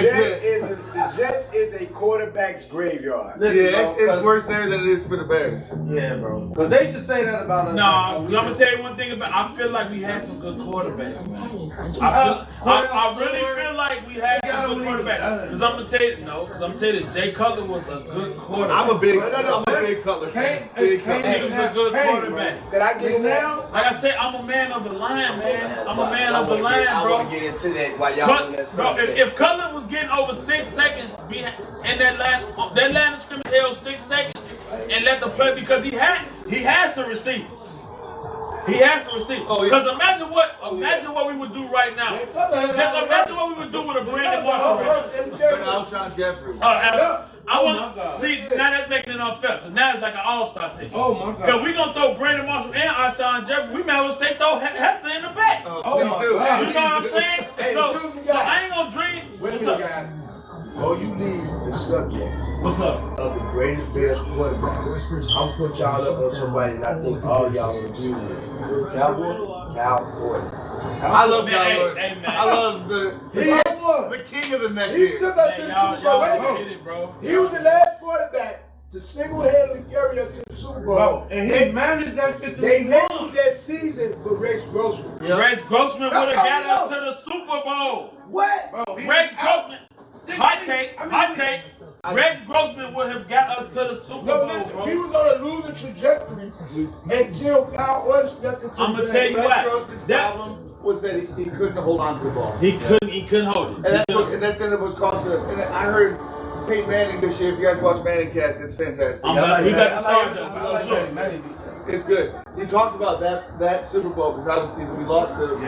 Jets is a quarterback's graveyard. Listen, Yeah, bro, it's worse there than it is for the Bears. Yeah, bro. Because they should say that about us. No, I'm gonna tell you one thing about. I feel like we had some good quarterbacks, man. I really feel like we had some good quarterbacks. Because I'm gonna tell you this. Jay Cutler was a good quarterback. I'm a big Cutler fan. He was a good quarterback. Could I get in now? Like I said, I'm a man of the line, man. I'm a man of the line, I bro. want to get into that while y'all on that Bro, subject. if Cutler was getting over 6 seconds in that line of scrimmage held 6 seconds and let the play because he has some receivers. He has to receive. Because imagine what we would do right now. Just imagine what we would do with a Brandon Marshall. Alshon Jeffrey. See, now that's making it unfair. Because now it's like an all-star team. Oh my God. Because we're going to throw Brandon Marshall and Alshon Jeffrey. We might as well say throw Hester in the back. Oh, you know what I'm saying? Hey, so I ain't going to dream. Wait a What's minute, up? guys. Before you leave the subject What's up? of the greatest Bears quarterback, I'm put y'all up on somebody and I think all y'all will agree with. Cal Gordon. I love Cal Hey, Gordon. hey, man. I love the king of the next He year. took us to the Super Bowl. Wait a Y'all minute. get it, bro. He was the last quarterback to single-handedly carry us to the Super Bowl. And he managed that shit to They named that season for Rex Grossman. Yep. Rex Grossman would have got us to the Super Bowl. What? Rex Grossman. Hot take. Rex Grossman would have got us to the Super No, Bowl, listen, bro. he was on a losing trajectory until Kyle Gordon stepped into I'm gonna the tell you game. Rex what. Grossman's problem was that he couldn't hold on to the ball. He couldn't hold it. And that's ended up what's costing us. And I heard Peyton Manning this year. If you guys watch Manning Cast, it's fantastic. We got to start though. It's good. He talked about that Super Bowl because obviously we lost to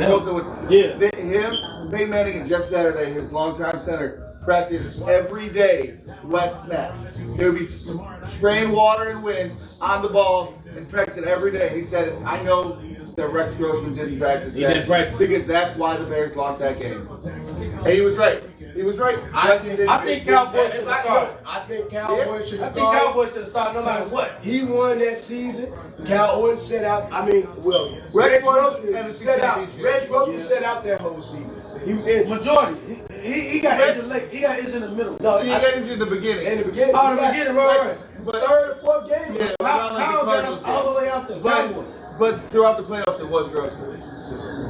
Tulsa with him, Peyton Manning, and Jeff Saturday, his longtime center, practiced every day wet snaps. There would be spraying water and wind on the ball and practicing every day. He said, I know that Rex Grossman didn't practice that. He didn't practice. Because that's why the Bears lost that game. And he was right. He was right. I think Cal Gordon should If start. I think Cal Gordon should I start. think Cal Gordon should start no matter what. He won that season. Cal Gordon set out. Rex Grossman and the set out. championship. Rex Grossman set out that whole season. He was in Majority. He got injured late. He got injured in the middle. No, He got injured in the beginning. in the beginning. Oh, in the beginning, right. Like third or fourth game. Yeah. Kyle got us all the way out there. But throughout the playoffs, it was Grossman.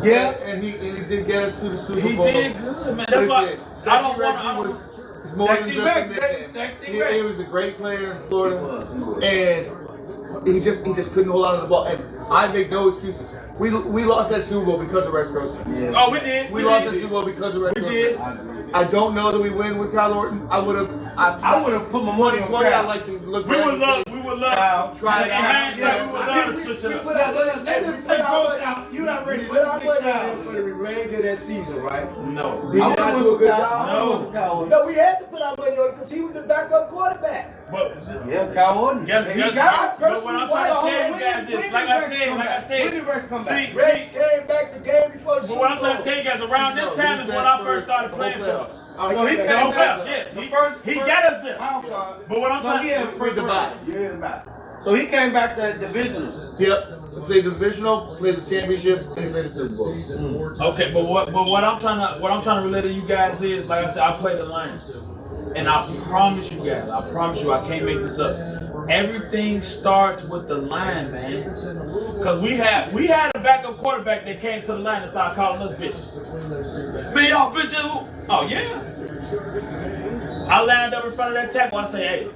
Yeah. And he did get us to the Super He Bowl. did good, man. That's why I don't want to. It's more Sexy than just Rex, a nickname. baby, Sexy He Rex. was a great player in Florida, and he just couldn't hold on to the ball. And I make no excuses. We lost that Super Bowl because of Rex Grossman. Yeah. Oh, we did. We lost that Super Bowl because of Rex We Grossman. did. I don't know that we win with Kyle Orton. I would have put my money on 2020. I'd Cal. like to look We back would and love. say, We would love. Try In it hindsight, we would love to We switch it put up. our money. Let's take Gross out. You not ready. We put our money in for the remainder of that season, right? No. Did he not do a good job? No. No, we had to put our money on it because he was the backup quarterback. But Yeah, Kyle Orton. guess He what? got But what I'm trying to When tell you guys did is, like Rex I come back? said. When did Rex come back? Rex came back the game before the But Super what I'm trying Bowl. to tell you guys, around this time is when I first started playing for us. So he came came No, back. yeah, he got us there. Wild card. But what I'm No, trying he to had first round. You heard about it. So he came back to divisional. Yep. Played the divisional, played the championship, and he played the Super Bowl. Okay, but what I'm trying to relay to you guys is, like I said, I play the Lions, and I promise you guys, I can't make this up. Everything starts with the line, man. Cause we had a backup quarterback that came to the line and started calling us bitches. Man, y'all bitches. Oh yeah. I lined up in front of that tackle. I say, hey,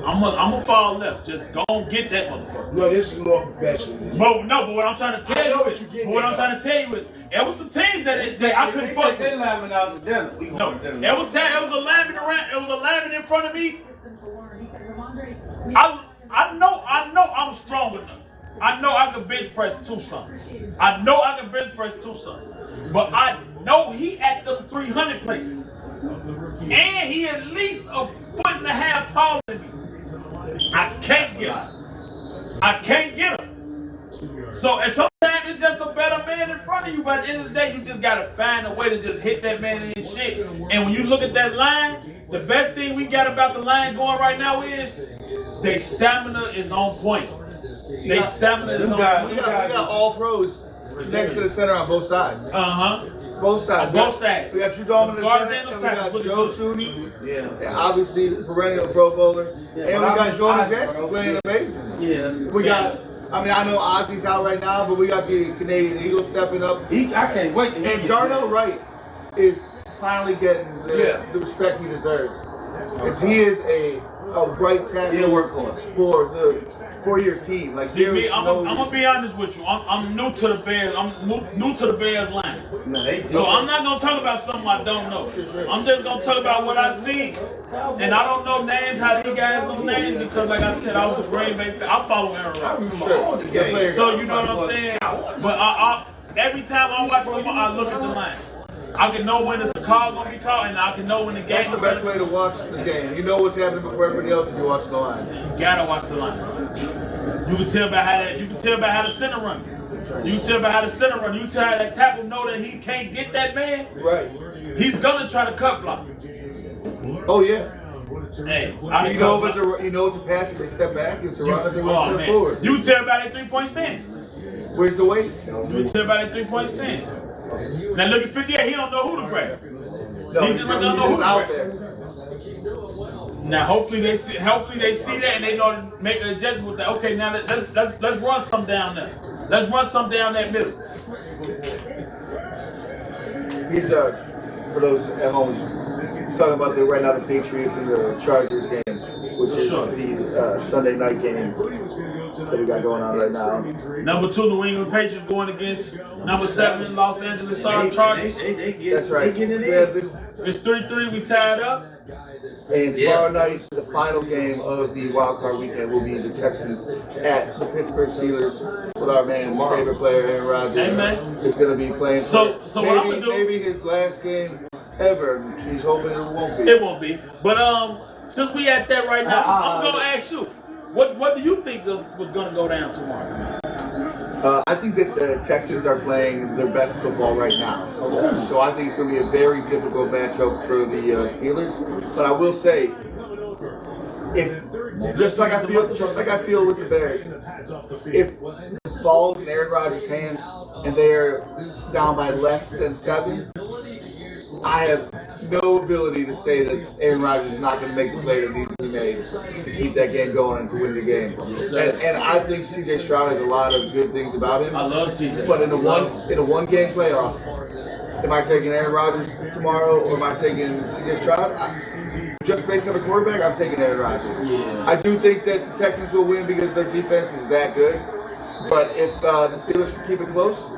I'm gonna fall left. Just go and get that motherfucker. No, this is more professional. But what I'm trying to tell you is, there was some teams that I couldn't fuck They with. linemen out to dinner. We No, going to dinner. there was a lineman around. There was a lineman in front of me. I know I'm strong enough. I know I can bench press 2-something. But I know he at them 300 plates. And he at least a foot and a half taller than me. I can't get him. So and sometimes is just a better man in front of you. But at the end of the day, you just gotta find a way to just hit that man in his shit. And when you look at that line, the best thing we got about the line going right now is their stamina is on point. Their stamina is on point. We got all pros next to the center on both sides. Both sides. Both sides. We got Drew Dalman in the Guards center, and and we tackles got looking Joe good. Tooney. Yeah. Obviously, perennial Pro Bowler. Yeah, And we but got Jordan Ozzy, Jackson bro. playing amazing. Yeah. We got, I mean, I know Ozzy's out right now, but we got the Canadian Eagles stepping up. I can't wait to hear And Darnell Wright is finally getting the respect he deserves. Because he is a right tackle workhorse for your team. Like, See me, I'm gonna be honest with you. I'm new to the Bears. I'm new to the Bears line. So I'm not gonna talk about something I don't know. I'm just gonna talk about what I see. And I don't know names, how these guys know names, because like I said, I was a Green Bay fan. I follow Aaron Rodgers. So you know what I'm saying? But every time I watch football, I look at the line. I can know when it's a call gonna be called, and I can know when the game. That's the best way to watch the game. You know what's happening before everybody else if you watch the line. You gotta watch the line. You can tell by how the center run. You can tell by how the center run. You can tell how that tackle know that he can't get that man. Right. He's gonna try to cut block. Oh yeah. Hey, You know it's a pass if they step back, it's a run if they step forward. You can tell by that 3-point stance. Where's the weight? You can tell by that 3-point stance. Now look at 58. He don't know who to grab. No, He just don't know who to out grab. there. Now hopefully they see that and they know to make an adjustment with that. Okay, now let's run some down there. Let's run some down that middle. He's for those at home, he's talking about right now the Patriots and the Chargers game, which is the Sunday night game that we got going on right now. Number 2, New England Patriots going against number 7, Los Angeles Chargers. That's right. They getting Yeah, in. It's 3-3. We tied up. And tomorrow night, the final game of the wild card weekend will be the Texans at the Pittsburgh Steelers with our man's favorite player, Aaron Rodgers. Amen. Is going to be playing. So what I'm gonna do? Maybe his last game ever. He's hoping it won't be. It won't be. But since we at that right now, I'm gonna ask you, what do you think was gonna go down tomorrow? I think that the Texans are playing their best football right now. So I think it's going to be a very difficult matchup for the Steelers. But I will say, just like I feel with the Bears, if the ball's in Aaron Rodgers' hands and they're down by less than 7, I have no ability to say that Aaron Rodgers is not going to make the play that needs to be made to keep that game going and to win the game. And I think C.J. Stroud has a lot of good things about him. I love CJ. But in a one game playoff, am I taking Aaron Rodgers tomorrow or am I taking C.J. Stroud? Just based on the quarterback, I'm taking Aaron Rodgers. Yeah. I do think that the Texans will win because their defense is that good. But if the Steelers keep it close,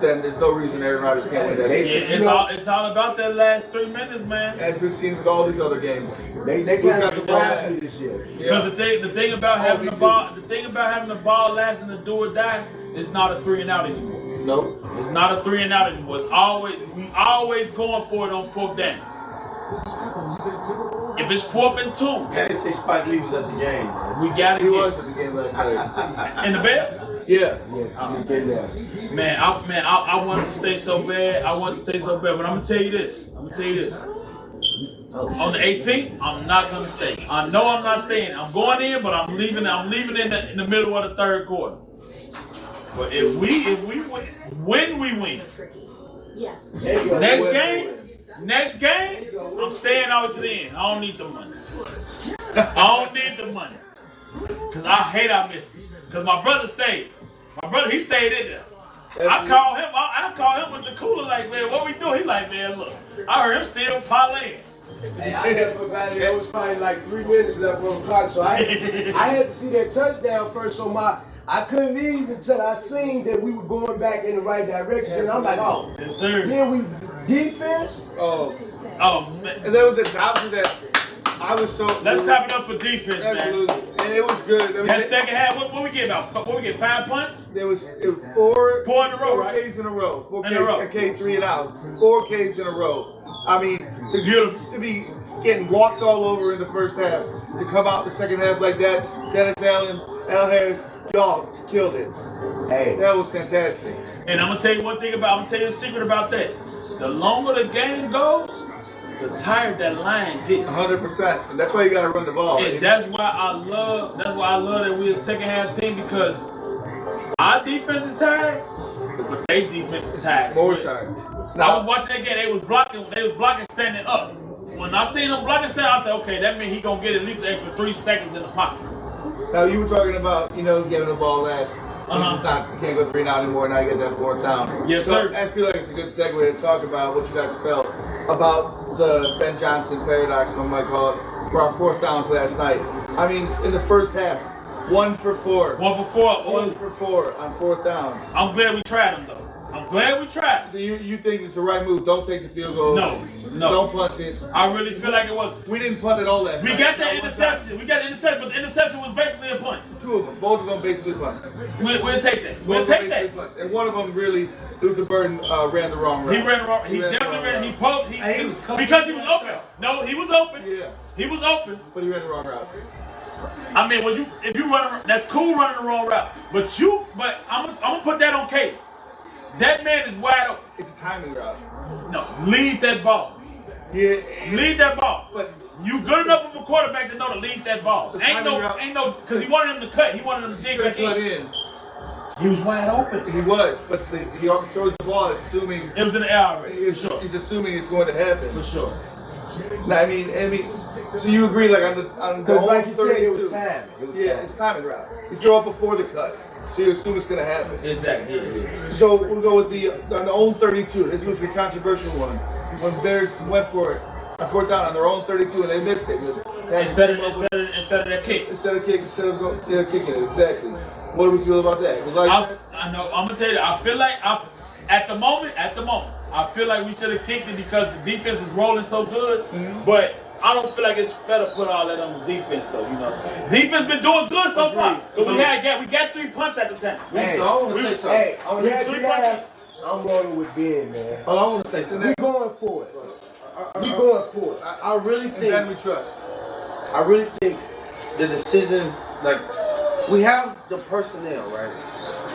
then there's no reason Aaron Rodgers can't win that game. It's all about that last 3 minutes, man. As we've seen with all these other games. They kind of surprised me this year. Because the thing about having the ball lasting to do or die, it's not a 3 and out anymore. Nope. It's not a 3 and out anymore. We always going for it on 4th down. If it's 4th and 2, Yeah, they say Spike Lee was at the game. we gotta He get was at the game last night. in the Bears. Yeah. Yeah, sneak in there. Man, I wanted to stay so bad. But I'm gonna tell you this. On the 18th, I'm not gonna stay. I know I'm not staying. I'm going in, but I'm leaving. I'm leaving in the middle of the 3rd quarter. But if we win, when we win, Yes. next game, I'm staying out to the end. I don't need the money. Cause I hate I missed it. Cause my brother stayed. He stayed in there. I called him with the cooler like, man, what we doing? He like, man, look, I heard him still parlaying. Hey, I never forgot it. There was probably like 3 minutes left on the clock, so I had to see that touchdown first. So I couldn't leave until I seen that we were going back in the right direction. And I'm like, oh, Yes, sir. then we defense. Oh man. And then with the option that I was so. Let's clap it up for defense, man. Absolutely. And it was good. I mean, That second half, what we get about? What we get? 5 punts? it was 4 4 in a row, right? Ks in a row. 4 Ks, In a row. a K 3 and out. 4 Ks in a row. I mean, Beautiful. to be getting walked all over in the first half, to come out the second half like that, Dennis Allen, Al Harris, y'all killed it. Hey. That was fantastic. And I'm gonna tell you one thing about. I'm gonna tell you a secret about that. The longer the game goes, the tired that line gets. 100%. And that's why you got to run the ball. And that's why I love that we're a second half team, because our defense is tired, but their defense is tired. More tired. I was watching that game. They was blocking standing up. When I seen them blocking standing, I said, okay, that means he gonna get at least an extra 3 seconds in the pocket. Now you were talking about, giving the ball last. You can't go 3 now anymore. Now you get that 4th down. Yes, so sir. I feel like it's a good segue to talk about what you guys felt about the Ben Johnson paradox, what I might call it, for our 4th downs last night. I mean, in the first half, 1 for 4. 1 for 4. 1 for 4 on 4th downs. I'm glad we tried them though. I'm glad we tried. So you think it's the right move? Don't take the field goal. No. Don't punt it. I really feel like it was. We didn't punt it all last night. We got that interception. We got the interception, but the interception was basically a punt. 2 of them. Both of them basically punts. We'll take that. We'll Both of take them that. basically punts. And one of them really, Luther Burden ran the wrong route. He ran the wrong. He definitely ran. He poked. He was because he was open. No, he was open. Yeah. He was open. But he ran the wrong route. I mean, if you run, that's cool running the wrong route. But I'm gonna put that on cable. That man is wide open. It's a timing route. No, lead that ball. Yeah. Lead that ball. But you good enough of a quarterback to know to lead that ball. Ain't no, because he wanted him to cut. He wanted him to dig back in. He was wide open. He was, but he throws the ball assuming it was in the air already. For sure. He's assuming it's going to happen. For sure. No, I mean, so you agree, like on the Because like you 32, said, it was time. It's timing route. You throw it before the cut, so you assume it's going to happen. Exactly. Yeah. So we'll go with on the own 32. This was the controversial one when Bears went for it on 4th down on their own 32 and they missed it. Instead of that kick. Instead of kicking it, exactly. What do we feel about that? I know. I'm gonna tell you. I feel like at the moment, I feel like we should have kicked it because the defense was rolling so good. Mm-hmm. But I don't feel like it's fair to put all that on the defense, though. Defense been doing good so far. But we got 3 punts at the time. Hey, so I want to say something. Hey, on that behalf, I'm rolling with Ben, man. Oh, I want to say something. We going for it. We going for it. I really think. And then we trust. I really think the decisions, like, we have the personnel, right?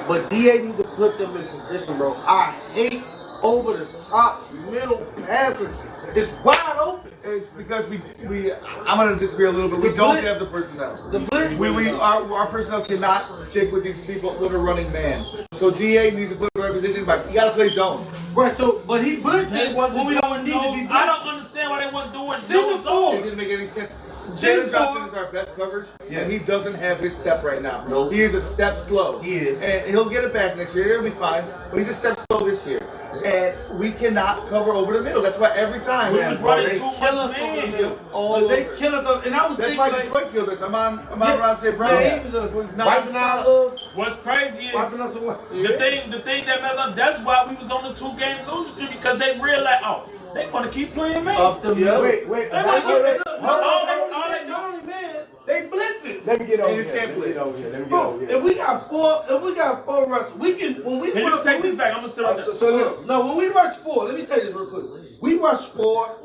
But DA need to put them in position, bro. I hate over the top middle passes. It's wide open. It's because I'm going to disagree a little bit. We don't have the personnel. The blitz. Our personnel cannot stick with these people with a running man. So DA needs to put the right position back. You got to play zone. Right, so, but he blitzing when we don't need to be blitzing. I don't understand why they want to do it. Send the ball. It didn't make any sense. Jalen Johnson is our best coverage, and he doesn't have his step right now. Nope. He is a step slow. He is. And he'll get it back next year. He'll be fine. But he's a step slow this year. And we cannot cover over the middle. That's why every time we was running they too kill much us over the man. middle. But they kill us, and I was That's thinking, why like, Detroit killed us. I'm on Ron St. Brown. he was just wiping our love, What's crazy is wiping us away. the thing that messed up. That's why we was on the 2-game losing streak, because they realized, they want to keep playing man. Up the middle. Wait. Not only man, they blitzing. Let me get over You here. can't Let me get blitz. over here. Bro, if we got four rushes, we can. When we Can you take this back? I'm gonna sit on So, this. so look. No, when we rush 4, let me say this real quick. We rush 4.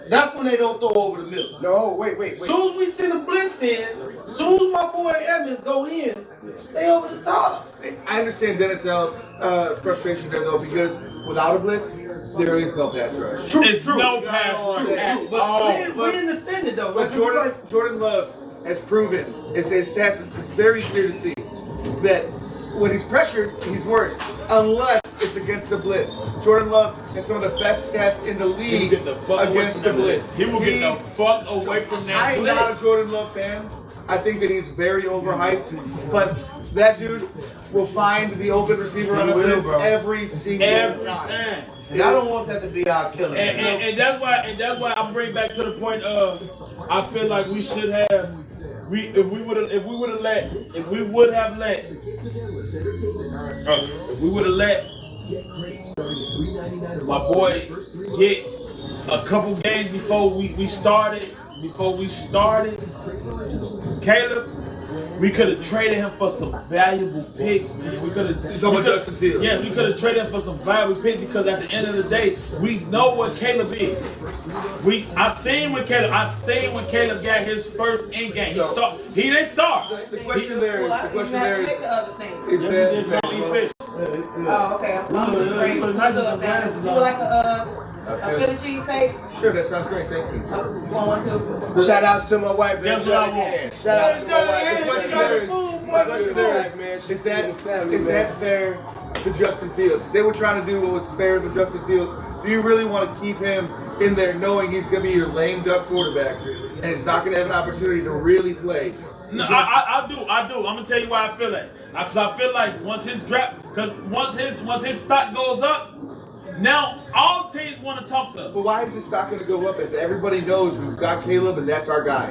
That's when they don't throw over the middle. No, wait. Soon as we send a blitz in, soon as my boy Evans go in, they over the top. I understand Dennis L's frustration there, though, because without a blitz, there is no pass rush. It's no pass True. at But all. we in the center though. But Jordan Love has proven, his stats, it's very clear to see that when he's pressured, he's worse, unless it's against the blitz. Jordan Love has some of the best stats in the He will league get the fuck away against from the that blitz. He will get the fuck away from that I'm not a blitz. Jordan Love fan. I think that he's very overhyped, but that dude will find the open receiver on the will, blitz bro. every single time. And I don't want that to be our killer. And that's why I bring back to the point of I feel like we should have if we would have let my boy get a couple games before we started, Caleb, We could have traded him for some valuable picks, man. We could have. He's talking about Justin Fields. Yeah, we could have traded him for some valuable picks because at the end of the day, we know what Caleb is. I seen when Caleb got his first in game. He didn't start. The question there is Yes, he did. Fish. Oh, okay. I'm great. You like a Philly cheesesteak? Sure, that sounds great. Thank you. Want one too? Shout outs to my wife, man. That's what I want. Shout out to my wife. My question there is, is that fair to Justin Fields? They were trying to do what was fair to Justin Fields. Do you really want to keep him in there knowing he's going to be your lame duck quarterback and he's not going to have an opportunity to really play? No, I do. I'm gonna tell you why I feel that. Because I feel like once his stock goes up, now all teams want to talk to him. But why is his stock going to go up if everybody knows we've got Caleb and that's our guy?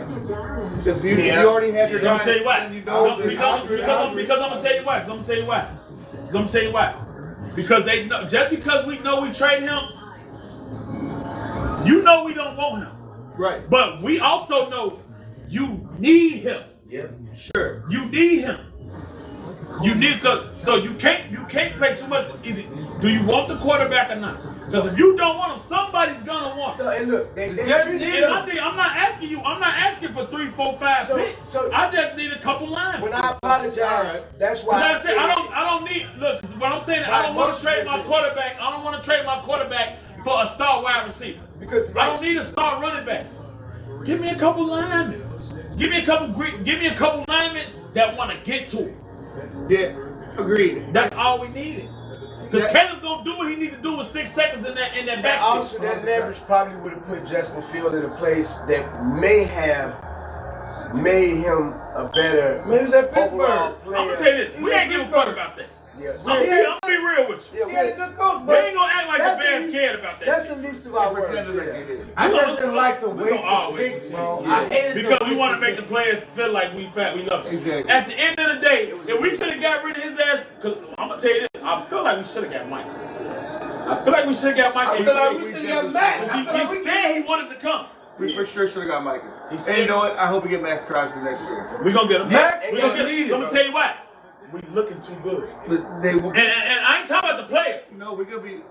If you already have your guy, I'm gonna tell you why. then you know Because I'm gonna tell you why. I'm gonna tell you why. Because they know, just because we know we trade him, you know we don't want him. Right. But we also know you need him. Yeah. Sure. You need him. You need so you can't play too much. Either, do you want the quarterback or not? Because if you don't want him, somebody's gonna want him. So, and look, they just need him. I'm not asking you. I'm not asking for 3, 4, 5 picks. So I just need a couple lines. When I apologize, that's why I said I don't need. Look, what I'm saying, I don't want to trade my quarterback. I don't want to trade my quarterback for a star wide receiver. Because I don't need a star running back. Give me a couple linemen. Give me a couple linemen that want to get to him. Yeah, agreed. That's all we needed. Because Caleb's gonna do what he needs to do with 6 seconds in that backfield. Also, that leverage probably would have put Justin Fields in a place that may have made him a better overall player. I'm gonna tell you this: we ain't give a fuck about that. Yeah. I'm gonna be real with you. He had a good coach, We but ain't gonna act like the Bears cared about that That's shit. the least of our worries. I just didn't like the waste of picks, bro. I hated because the we want to make waste the of players feel like we love them. Exactly. At the end of the day, if we could have got rid of his ass, because I'm gonna tell you this, I feel like we should have got Mike. I feel like we should have got Mike. I feel like we should have got Max. He said he wanted to come. We for sure should have got Micah. And you know what? I hope we get Max Crosby next year. We're gonna get him. Max We is gonna get him. needed, So I'm gonna bro. tell you what. We looking too good. But they will. And I ain't talking about the players. No, we're gonna be.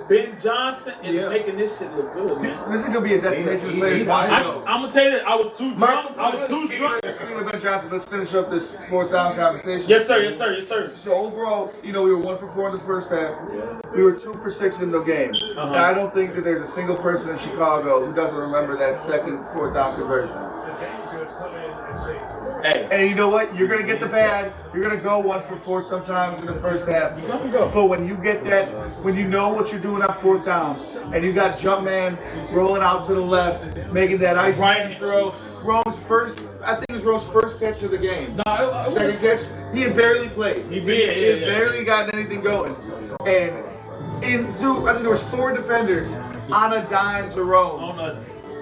Ben Johnson is making this shit look good, man. This is gonna be a destination He- players he- want to I'm go. gonna tell you this. I was too drunk. Speaking of Ben Johnson, let's finish up this 4th down conversation. Yes, sir. Yes, sir. Yes, sir. So overall, we were 1 for 4 in the first half. We were 2 for 6 in the game. Uh-huh. Now, I don't think that there's a single person in Chicago who doesn't remember that second 4th down conversion. Hey. And you know what? You're gonna get the bad. You're gonna go 1 for 4 sometimes in the first half. You're gonna go. But when you get that, when you know what you're doing on 4th down, and you got Jumpman rolling out to the left, making that ice Right. throw. Rome's first, I think it was Rome's first catch of the game. No, Second catch, he had barely played. He had barely gotten anything going. And I think there was 4 defenders on a dime to Rome. On a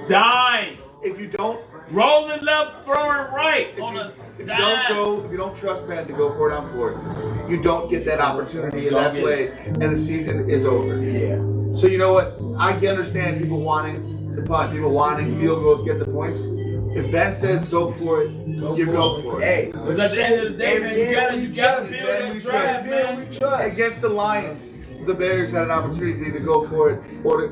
dime. If you don't Rolling left, throwing right. if you don't trust Ben to go for it on 4th, you don't get that opportunity in that play, and the season is over. Yeah. So you know what? I can understand people wanting to punt, people wanting field goals, get the points. If Ben says go for it, you go for it. Hey, Because at the end of the day, man, you gotta build that drive, man. Against the Lions, the Bears had an opportunity to go for it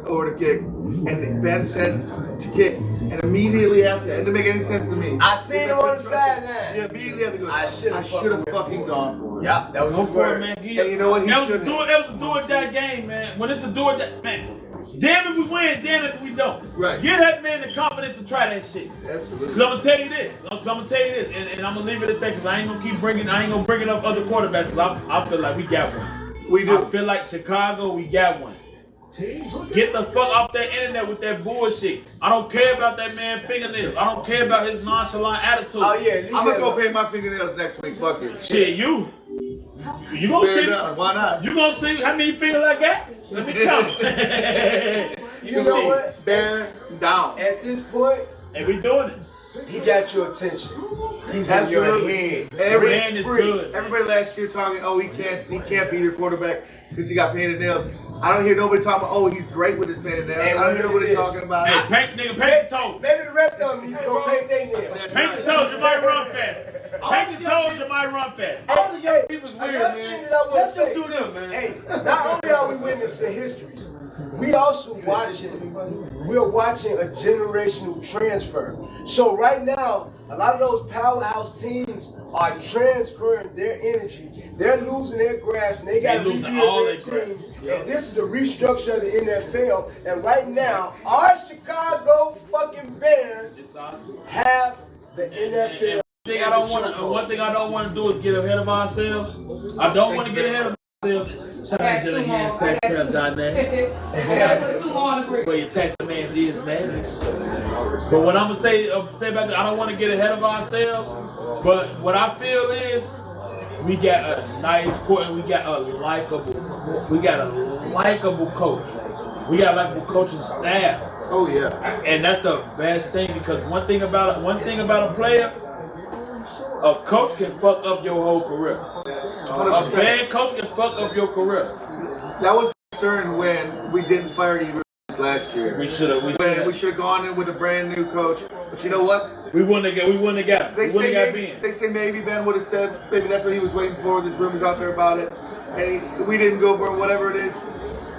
or to kick, and Ben said to kick, and immediately after, it didn't make any sense to me. I seen him on the sideline. You immediately had to go. I should have fucking gone for it. Yep, that was Go his for it, word. man. And you know what? He That was shouldn't. it was a do or die game, man. When it's a do or die, man. Damn if we win, damn if we don't. Right. Give that man the confidence to try that shit. Absolutely. Because I'm gonna tell you this. And I'm gonna leave it at that because I ain't gonna bring it up other quarterbacks because I feel like we got one. We do. I feel like Chicago, we got one. Get the fuck off that internet with that bullshit. I don't care about that man's fingernails. I don't care about his nonchalant attitude. Oh yeah, I'm gonna go paint my fingernails next week. Fuck it. Shit, you gonna Bear see? down. Why not? You gonna see how many fingers I got? Let me count. You know what? Bear down. At this point, And we doing it. he got your attention. He's Absolutely. in your head. Every Man is free. good. Everybody last year talking, oh, he can't be your quarterback because he got painted nails. I don't hear nobody talking about, oh, he's great with his painted nails. Hey, I don't hear nobody this. talking about. Hey, paint your toes. Maybe the rest of them need to go paint their nails. That's Paint your toes. You might run fast. Paint your toes, you might run fast. All the young people's weird, another man. thing that I wanna Let them say- do them, man. Hey, not only are we witnessing history, we also we're watching a generational transfer. So right now, a lot of those powerhouse teams are transferring their energy. They're losing their grasp, and they got to losing rebuild all their their teams. grasp. Yep. And this is a restructure of the NFL. And right now, our Chicago fucking Bears It's awesome. have the NFL. One thing I don't want to do is get ahead of ourselves. I don't want to get ahead of ourselves. Shout out to the hands taxpayer.net. I gotta put 2 more on the grid. Where your tax the man's is, man. But what I'm gonna say about that, I don't want to get ahead of ourselves. But what I feel is we got a nice court and we got a likable coach. We got a likable coaching staff. Oh yeah. And that's the best thing because one thing about a player, a coach can fuck up your whole career. 100%. A bad coach can fuck up your career. That was a concern when we didn't fire Ebert last year. We should have gone in with a brand new coach. But you know what? We wouldn't have got Ben. They say maybe Ben would have said maybe that's what he was waiting for. There's rumors out there about it, and we didn't go for it. Whatever it is,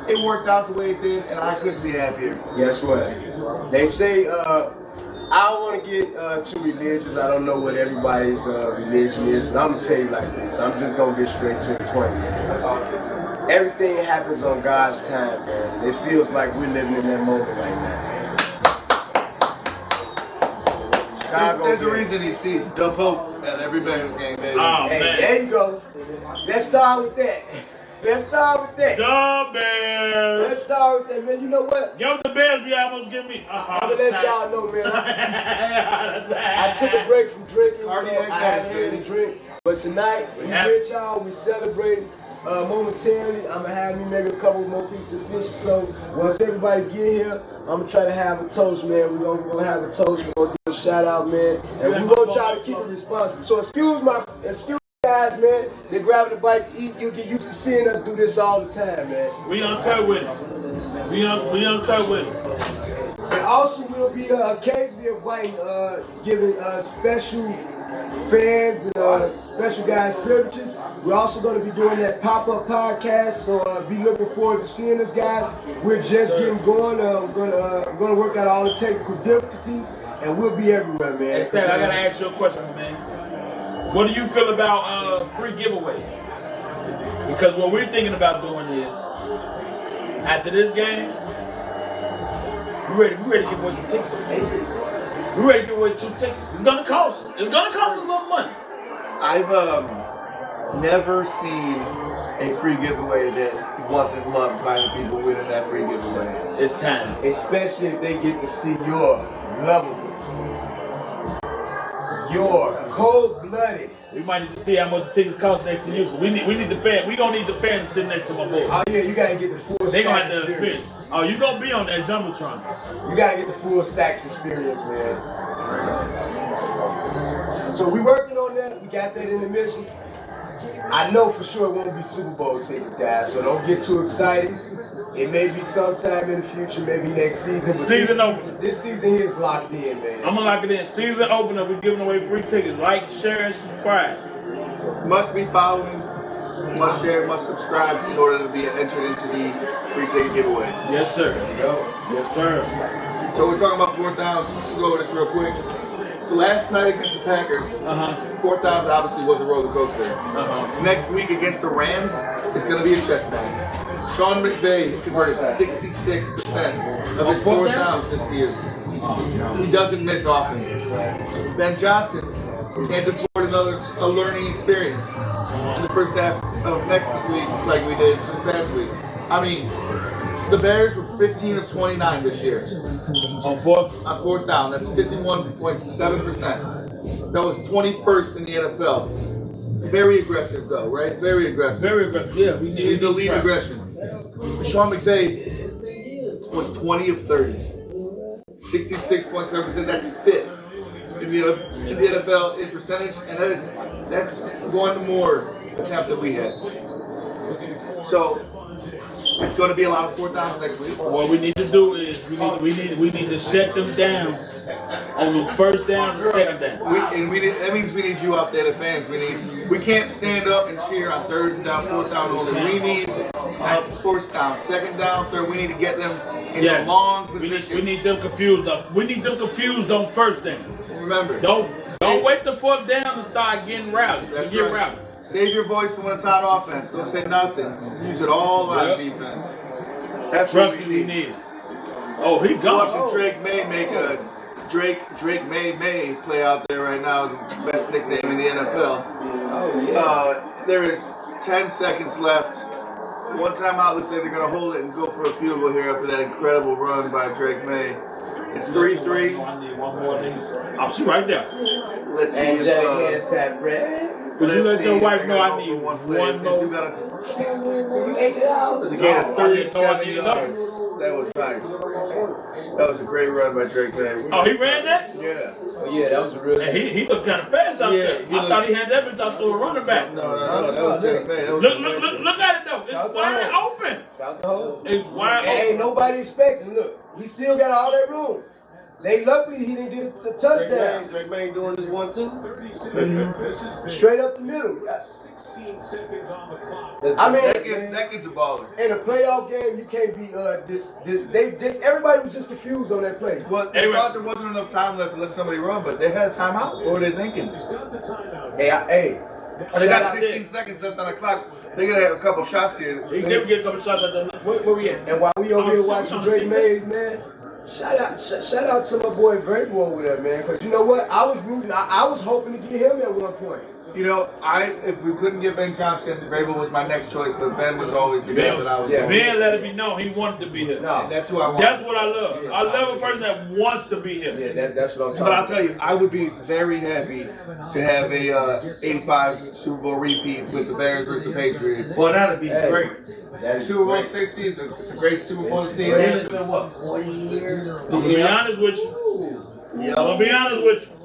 it worked out the way it did, and I couldn't be happier. Guess what? They say, I don't want to get too religious. I don't know what everybody's religion is, but I'm going to tell you like this. I'm just going to get straight to the point, man. Everything happens on God's time, man. It feels like we're living in that moment right now. Chicago There's a Bears. reason you see the Pope at every Bears game, baby. Oh, Hey, man. there you go. Let's start with that. Let's start with that. The Bears. Let's start with that, man. You know what? Yo, the Bears be almost giving me. I'm going to let y'all know, man. I took a break from drinking. You know, Cardiac I haven't death, had baby. a drink. But tonight, we with y'all. We celebrating momentarily. I'm going to have me make a couple more pieces of fish. So once everybody get here, I'm going to try to have a toast, man. We're going to have a toast. We're going to do a shout out, man. And we want y'all to keep it responsible. So excuse guys, man. They're grabbing a bite to eat. You get used to seeing us do this all the time, man. We uncut with it. We uncut with it. And also, we'll be occasionally inviting, giving special fans and special guys privileges. We're also going to be doing that pop-up podcast, so be looking forward to seeing us, guys. We're just getting going. We're going to work out all the technical difficulties, and we'll be everywhere, man. Hey, Stan, I got to ask you a question, man. What do you feel about free giveaways? Because what we're thinking about doing is, after this game, we're ready to give away some tickets. We're ready to give away 2 tickets. It's gonna cost a little money. I've never seen a free giveaway that wasn't loved by the people winning that free giveaway. It's time. Especially if they get to see your lovable, your cold-blooded. We might need to see how much the tickets cost next to you. We need the fan. We gonna need the fan to sit next to my boy. Oh yeah, you gotta get the full They gonna stacks have to experience. Oh, you gonna be on that jumbotron? You gotta get the full stacks experience, man. So we working on that. We got that in the missions. I know for sure it won't be Super Bowl tickets, guys. So don't get too excited. It may be sometime in the future, maybe next season. But Season opener. This season here is locked in, man. I'm gonna lock it in. Season opener. We're giving away free tickets. Like, share, and subscribe. Must be following, must share, must subscribe in order to be entered into the free ticket giveaway. Yes, sir. Yes, sir. So we're talking about 4th downs. We'll go over this real quick. So last night against the Packers, 4th downs obviously was a roller coaster. Next week against the Rams, it's going to be a chess match. Sean McVay converted 66% of his 4th downs this season. He doesn't miss often. Ben Johnson can't afford a learning experience in the first half of next week like we did this past week. I mean, the Bears were 15 of 29 this year. On 4th? On 4th down, that's 51.7%. That was 21st in the NFL. Very aggressive though, right? Very aggressive. Very aggressive. Yeah, we need to lead aggression. Sean McVay was 20 of 30. 66.7%. That's 5th in the NFL in percentage, and that's one more attempt that we had. So It's going to be a lot of 4th downs next week. What we need to do is we need to shut them down on the 1st down and 2nd down. That means we need you out there, the fans. We can't stand up and cheer on 3rd down, 4th down only. We need 4th down, 2nd down, 3rd. We need to get them in a long position. We need them confused. We need them confused on 1st down. Remember, Don't wait the 4th down and start getting rowdy. That's Get right. rowdy. Save your voice to win a tight offense. Don't say nothing. Use it all on defense. That's Trust what me, we need it. Oh, he gone. Watching Drake May make a Drake May play out there right now, the best nickname in the NFL. There is 10 seconds left. One timeout. Looks like they're going to hold it and go for a field goal here after that incredible run by Drake May. It's 3-3. I need one more thing. Oh, she right there. Let's see. Hands tap, Brett. Could you let your wife know I need one one more? It's a gain of 37 yards. That was nice. That was a great run by Drake May. Oh, he ran that? Yeah. Oh, yeah, that was a real. And he looked kind of fast out there. I thought he had that bitch out to a running back. No, that was Drake May. Look at it though. It's wide open. Found the hole. It's wide open. Ain't nobody expecting. Look, he still got all that room. Luckily he didn't get a touchdown. Drake May doing this 1-2. Straight up the middle. I mean, that kid's a baller. In a playoff game, you can't be everybody was just confused on that play. Well, they thought there wasn't enough time left to let somebody run, but they had a timeout. What were they thinking? Hey. They got 16 seconds left on the clock. They're gonna have a couple shots here. He did get a couple shots at the. Where we at? And while we over here watching Drake Mays, man, shout out to my boy Vrabel over there, man. Because you know what? I was rooting. I was hoping to get him at one point. You know, if we couldn't get Ben Johnson, Vrabel was my next choice, but Ben was always the guy that I was going. Ben let it be known he wanted to be here. No, that's who I want. That's what I love. I love a person that wants to be here. Yeah, that's what I'm talking about. But I'll tell you, I would be very happy to have a 85 Super Bowl repeat with the Bears versus the Patriots. Well, that'd be great. That is Super Bowl 60 it's a great Super Bowl to see. It's been what, 40 years? I'm gonna be honest with you. I'm gonna be honest with you.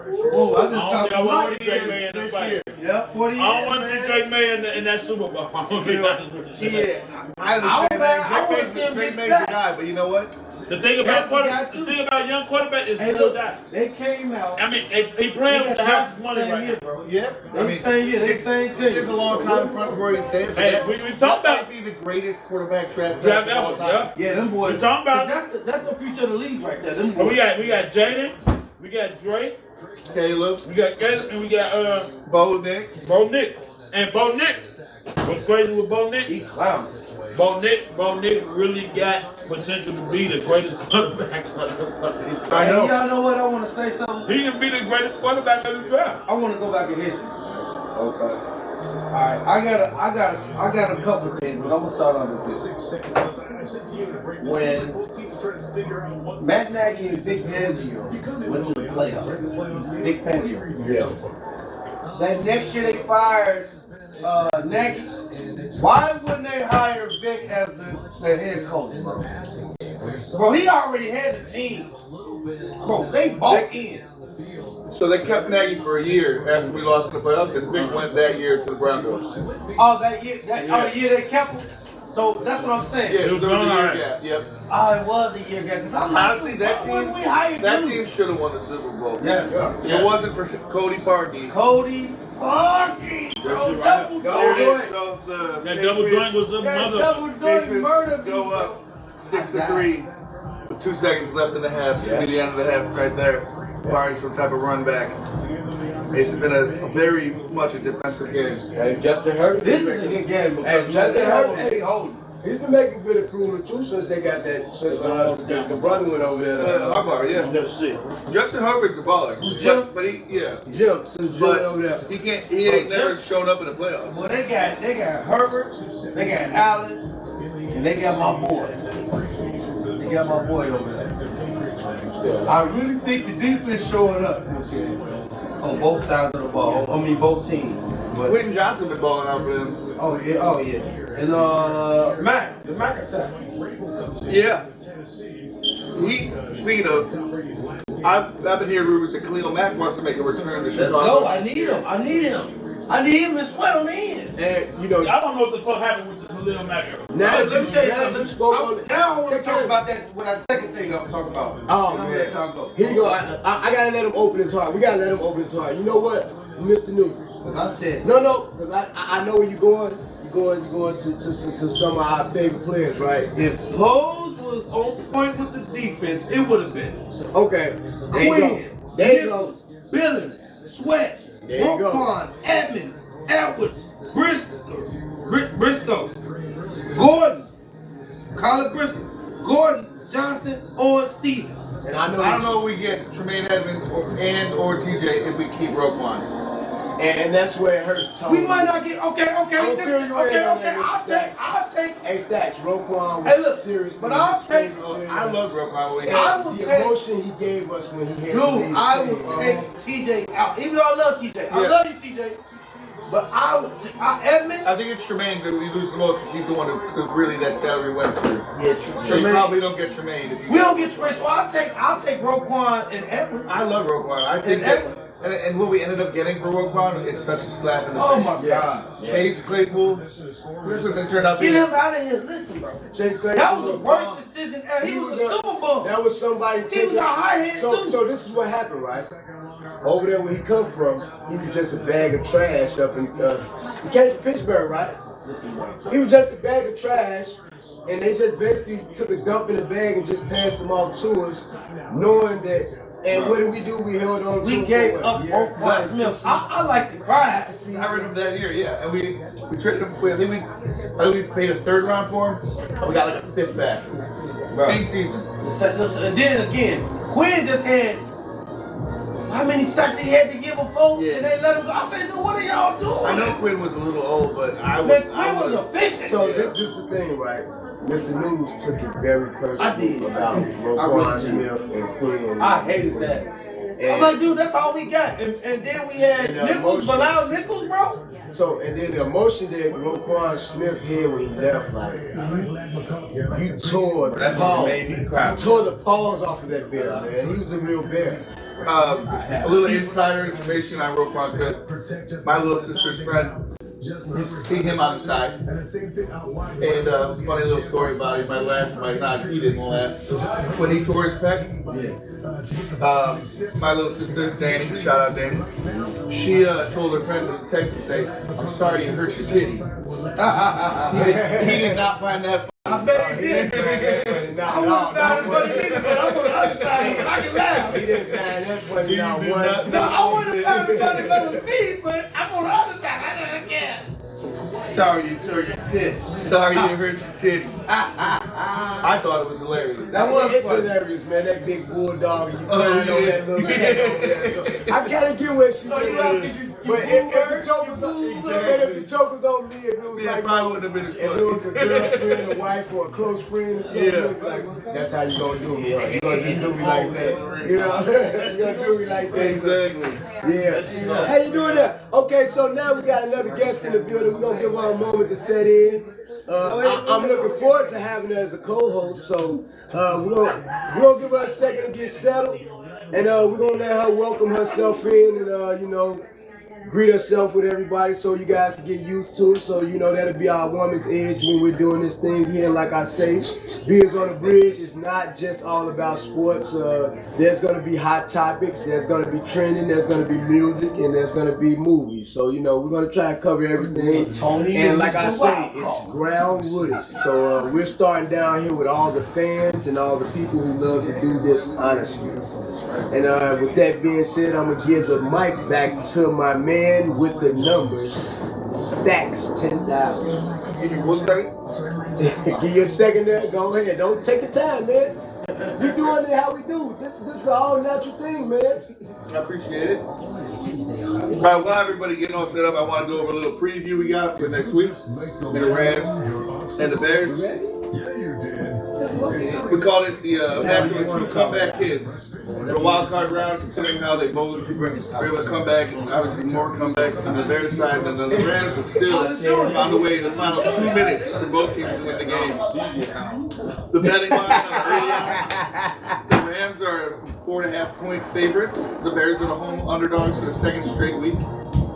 Ooh, I just talked about 40 years this year. Yeah, 40 years. I don't want to see Drake May in that Super Bowl. I'm gonna be honest with you. Yeah, I understand that. Drake May's the guy, but you know what? The thing about young quarterback is he will die. They came out. I mean, he playing with the house money right now. Bro. Yep. They same year. They same team. There's a long time in front before you can say it. Hey, we talking about might be the greatest quarterback draft draft of all ever. time. Yeah, them boys. We talking about that's the future of the league right there. Them But boys. we got Jaden, we got Drake, Caleb, we got Caleb, and we got Bo Nix. Bo Nick. And Bo Nick, what's crazy with Bo Nick? He clowning. Bo Nick really got potential to be the greatest quarterback of the I know. Y'all know what? I want to say something. He can be the greatest quarterback of the draft. I want to go back in history. Okay. All right. I got a couple of things, but I'm gonna start off with this. When Matt Nagy and Vic Fangio went to the playoffs, Vic Fangio. Yeah. That next year they fired Nagy. Why wouldn't they hire Vic as the head coach, bro? Bro, he already had the team. Bro, they bought in. So they kept Nagy for a year after we lost the playoffs, and Vic went that year to the Broncos. Oh, the year they kept him. So that's what I'm saying. Yeah, so there was a year gap. Yep. Oh, it was a year gap. Because I'm Honestly, that team team should have won the Super Bowl. Yes. If it wasn't for Cody Parkey. Cody Parkey. Double That double doink was a mother. Double doink murder. Go up 6-3 with 2 seconds left in the half. Should be the end of the half right there. Barring some type of run back. It's been a very much a defensive game. And Justin Herbert. This is a good game because Justin Herbert, they hold. he's been making good improvement too since they got that the brother went over there. Harbaugh, yeah. Let's see. Justin Herbert's a baller. Jim? But he, yeah. Jim since Jim went over there. He ain't never shown up in the playoffs. Well, they got Herbert, they got Allen, and they got my boy. They got my boy over there. I really think the defense showing up this game on both sides of the ball. I mean, both teams. But Quentin Johnson been balling out for them. oh yeah. And the Mac attack. Yeah. Speaking of, I've been hearing rumors that Khalil Mack wants to make a return to Let's Chicago. go. I need him. I need him to sweat on the end. And you know, I don't know what the fuck happened with the Khalil Mack. now Let me tell you you something. spoke on it. Now I want to talk about that. With that second thing I was talking about. Oh I'm gonna man, let y'all go. here you go. I gotta let him open his heart. We gotta let him open his heart. You know what, Mr. News? Because I said No, because I know where you're going. You're going to some of our favorite players, right? if Pose was on point with the defense, it would have been Okay, there you Quinn, go. There you go. Nichols, Billings, Sweat, There you go. Roquan, Edmonds, Edwards, Briscoe, Gordon, Colin Briscoe, Gordon, Johnson, Owen Stevens. And I I don't know if we get Tremaine Edmonds or TJ if we keep Roquan. And that's where it hurts. Tony. We might not get okay. I'll fill you in on that, Mr. I'll take. Hey, Stacks, Roquan was Hey, look, seriously. but I'll his take- favorite player. I love Roquan. And I will the take- emotion he gave us when he had Dude, to leave I the will team. take TJ out. Even though I love TJ, I Yeah. love you, TJ. But I would. Edmonds. I think it's Tremaine that we lose the most because he's the one who really that salary went to. Yeah, So you probably don't get Tremaine. If you We don't get Tremaine, so I'll take Roquan and Edmonds. I love Roquan. I think And that, and what we ended up getting for Roquan is such a slap in the Oh face. my God. Chase Claypool. That's what they turned out to Get be. him out of here. Listen, bro. Chase Claypool. That was the worst decision ever. He was a super bum. That was somebody He was a high-head too. So this is what happened, right? Over there where he come from, he was just a bag of trash up in he came from Pittsburgh, right? Listen, bro. He was just a bag of trash, and they just basically took a dump in the bag and just passed him off to us, knowing that. And what did we do? We held on. We to gave for up what? Roquan Smith. I like to cry. I heard him that year, yeah. And we traded him. I think we paid a third round for him. We got like a fifth back. Same season. Listen, and then again, Quinn just had how many sacks he had to give before, Yeah. and they let him go. I said, dude, what are y'all doing? I know Quinn was a little old, but Man, Quinn was efficient. So this is the thing, right? Mr. News took it very I personal did. about I Roquan really did. Smith and Quinn. I hated that. I'm like, dude, that's all we got. And then we had And, Nichols, emotion. Bilal Nichols, bro. So, and then the emotion that Roquan Smith had when he left, like, you tore the That paws. made me cry. You tore the paws off of that bear, man. He was a real bear. A little insider information on Roquan Smith. My little sister's friend. You see him on the side. And funny little story about him. He didn't laugh. When he tore his pec, my little sister, Danny, shout out Danny, she told her friend to text and say, I'm sorry you hurt your titty. He did not find that I bet he did. I wouldn't have found it funny either, but I'm on the other side and I can laugh. He didn't find that funny not did one. not. No, I wouldn't have found it funny if it was me, but I'm on the other side. I don't care. Sorry you tore your tit. Sorry you hurt your titty. I thought it was hilarious. That was It's funny. hilarious, man. That big bulldog, and you Oh, crying on yeah. that little shit over there. So I gotta get where she So you is. out 'cause you But if booed her? the joke was on, You booed and her? if the joke was on me, if it was Yeah, like, it probably wouldn't have been as if funny. it was a girlfriend, a wife, or a close friend or something, Yeah. like, that's how you gonna do me. Huh? You gonna just do me like that. You know, you gonna do me like that. Exactly. Yeah. How you doing there? Okay, so now we got another guest in the building. We're gonna give her a moment to set in. I'm looking forward to having her as a co-host. So we're gonna give her a second to get settled, and we're gonna let her welcome herself in, and greet herself with everybody so you guys can get used to it. So, that'll be our woman's edge when we're doing this thing here. Like I say, Beers on the Bridge is not just all about sports. There's going to be hot topics, there's going to be trending, there's going to be music, and there's going to be movies. So, we're going to try and cover everything. And like I say, it's ground rooted. So, we're starting down here with all the fans and all the people who love to do this honestly. And with that being said, I'm going to give the mic back to my man with the numbers, Stacks 10,000. Give me 1 second. Give you a second there. Go ahead. Don't take your time, man. You doing it how we do. This is an all natural thing, man. I appreciate it. All right, while everybody getting all set up, I want to go over a little preview we got for next week. The Rams and the Bears. We call this the matchup of two comeback kids. The wild card round, considering how they both were able to come back, and obviously more comeback on the Bears side than the Rams, but still found a way in the final 2 minutes for both teams to win the game. The betting line on the Rams are 4.5 point favorites. The Bears are the home underdogs for the second straight week.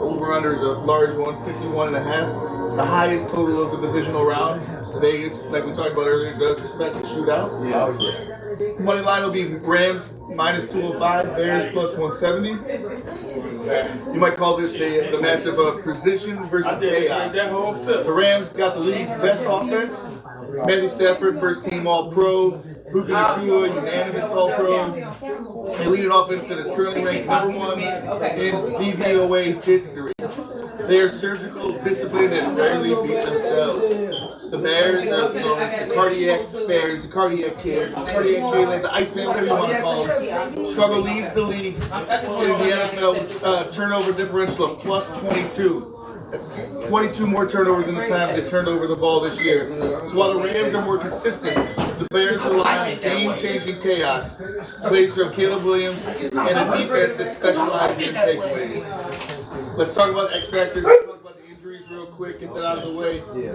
Over-under is a large one, 51.5. It's the highest total of the divisional round. Vegas, like we talked about earlier, does expect a shootout. Yeah. Oh, yeah. Money line will be Rams minus 205, Bears plus 170. You might call this the matchup of precision versus chaos. The Rams got the league's best offense. Matthew Stafford, first team All-Pro. Puka Nacua, unanimous All-Pro. They lead an offense that is currently ranked #1 in DVOA history. They are surgical, disciplined, and rarely beat themselves. The Bears are known as the cardiac Bears, the cardiac kid, the cardiac Caleb, the Iceman, whatever you want to call him. Chicago leads the league in the NFL with turnover differential of plus 22. That's 22 more turnovers in the time they turned over the ball this year. So while the Rams are more consistent, the Bears rely on game-changing chaos. Plays from Caleb Williams and a defense that specializes in takeaways. Let's talk about X factors. Let's talk about the injuries real quick. Get that out of the way. Yeah.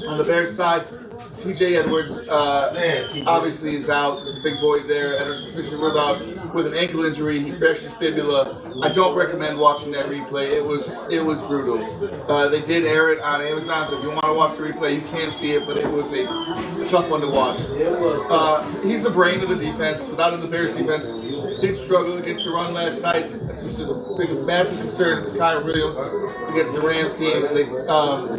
On the Bears side, T.J. Edwards obviously is out. There's a big void there. Edwards officially ruled out with an ankle injury. He fractured his fibula. I don't recommend watching that replay. It was brutal. They did air it on Amazon, so if you want to watch the replay, you can see it. But it was a tough one to watch. He's the brain of the defense. Without him, the Bears defense did struggle against the run last night. This is a massive concern with Kyle Williams against the Rams team. They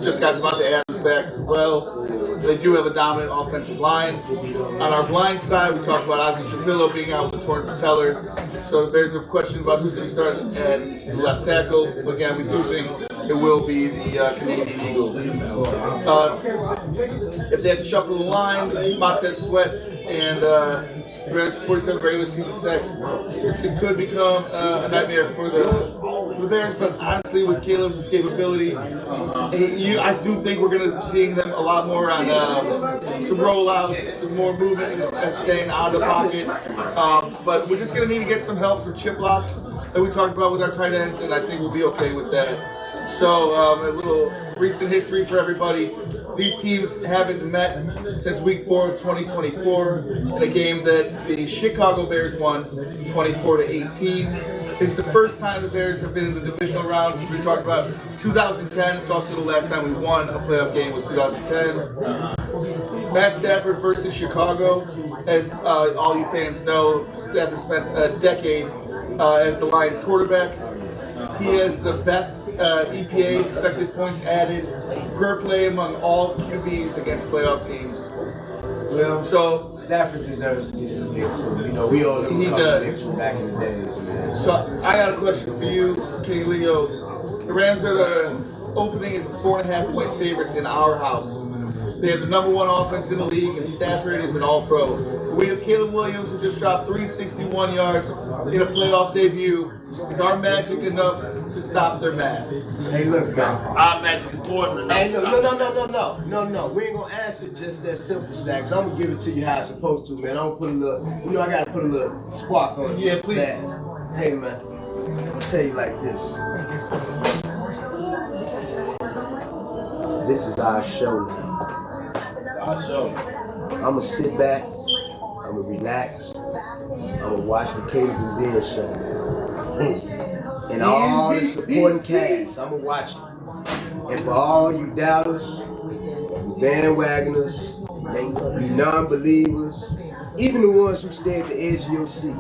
just got Devontae Adams back as well. They do have a dominant offensive line. On our blind side, we talked about Ozzie Trapillo being out with a torn patellar. So the Bears have a question about who's going to start at the left tackle. Again, we do think it will be the Canadian Eagle. If they have to shuffle the line, Montez Sweat and Bears 47 regular season sacks, it could become a nightmare for the Bears. But honestly, with Caleb's escapability, I do think we're going to be seeing them a lot more on some rollouts, some more movement and staying out of the pocket. But we're just going to need to get some help from chip blocks that we talked about with our tight ends, and I think we'll be okay with that. So a little recent history for everybody. These teams haven't met since week 4 of 2024 in a game that the Chicago Bears won 24-18. It's the first time the Bears have been in the divisional round since we talked about 2010. It's also the last time we won a playoff game was 2010. Matt Stafford versus Chicago. As all you fans know, Stafford spent a decade as the Lions quarterback. He has the best EPA, expected points added, per play among all QBs against playoff teams. Well, so Stafford deserves to get his licks. You know, we all know the licks from back in the days, man. So I got a question for you, King Leo. The Rams are the opening as 4.5-point favorites in our house. They have the #1 offense in the league, and Stafford is an All-Pro. We have Caleb Williams, who just dropped 361 yards in a playoff debut. Is our magic enough to stop their math? Hey, look, man. Our magic is more than enough. Hey, no. We ain't gonna answer just that simple, Stacks. I'm gonna give it to you how it's supposed to, man. I'm gonna put a little, I gotta put a little spark on it. Yeah, please. Hey, man. I'll tell you like this. This is our show now. Our show. I'ma sit back, I'ma relax, I'ma watch the Caleb and Beer show, man. And all the supporting cast, I'ma watch it. And for all you doubters, you bandwagoners, you non-believers, even the ones who stay at the edge of your seat,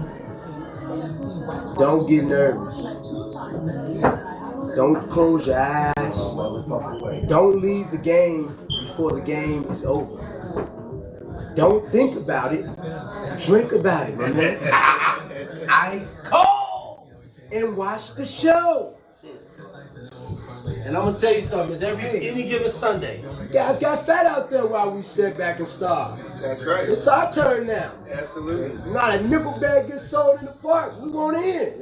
don't get nervous. Don't close your eyes. Don't leave the game before the game is over. Don't think about it. Drink about it, man. Ice cold. And watch the show. And I'm gonna tell you something. It's any given Sunday. You guys got fat out there while we sit back and starve. That's right. It's our turn now. Absolutely. Not a nickel bag gets sold in the park. We want in.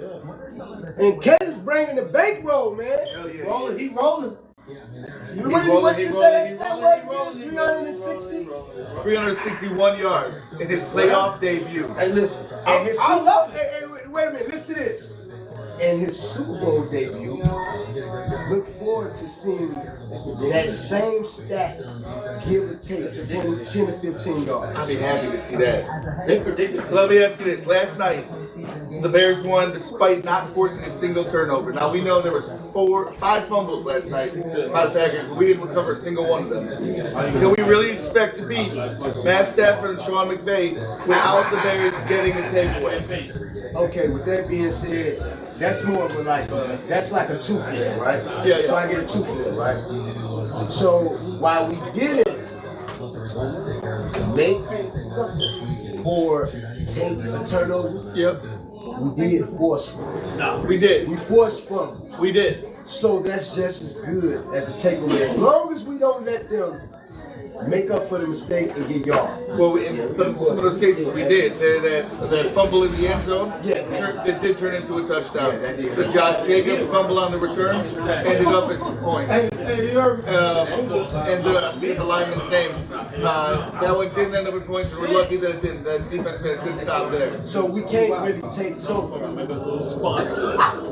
And Caleb's bringing the bankroll, man. Hell yeah. Rolling, he's rolling. What did you say that was? 360? 361 yards in his playoff debut. Hey, listen. And his I love it. Hey, wait a minute, listen to this. And his Super Bowl debut, look forward to seeing that same stat, give or take 10 to 15 yards. I'd be happy to see that. They predicted. Let me ask you this. Last night, the Bears won despite not forcing a single turnover. Now we know there was 5 fumbles last night by the Packers. We didn't recover a single one of them. Can we really expect to beat Matt Stafford and Sean McVay without the Bears getting a takeaway? Okay, with that being said, that's more of a that's like a two flip, right? Yeah. So I get a two flip, right? So while we didn't make or take a turnover, Yep. we did force one. No. We did. We forced fumbles. We did. So that's just as good as a takeaway. As long as we don't let them make up for the mistake and get yards. Well, in some of those cases we did. That fumble in the end zone, Yeah. it did turn into a touchdown. Yeah, that did. The Josh Jacobs fumble on the return ended up as some points. And the lineman's name, that one didn't end up with points, and we're lucky that it didn't. That defense made a good stop there. So we can't really take. So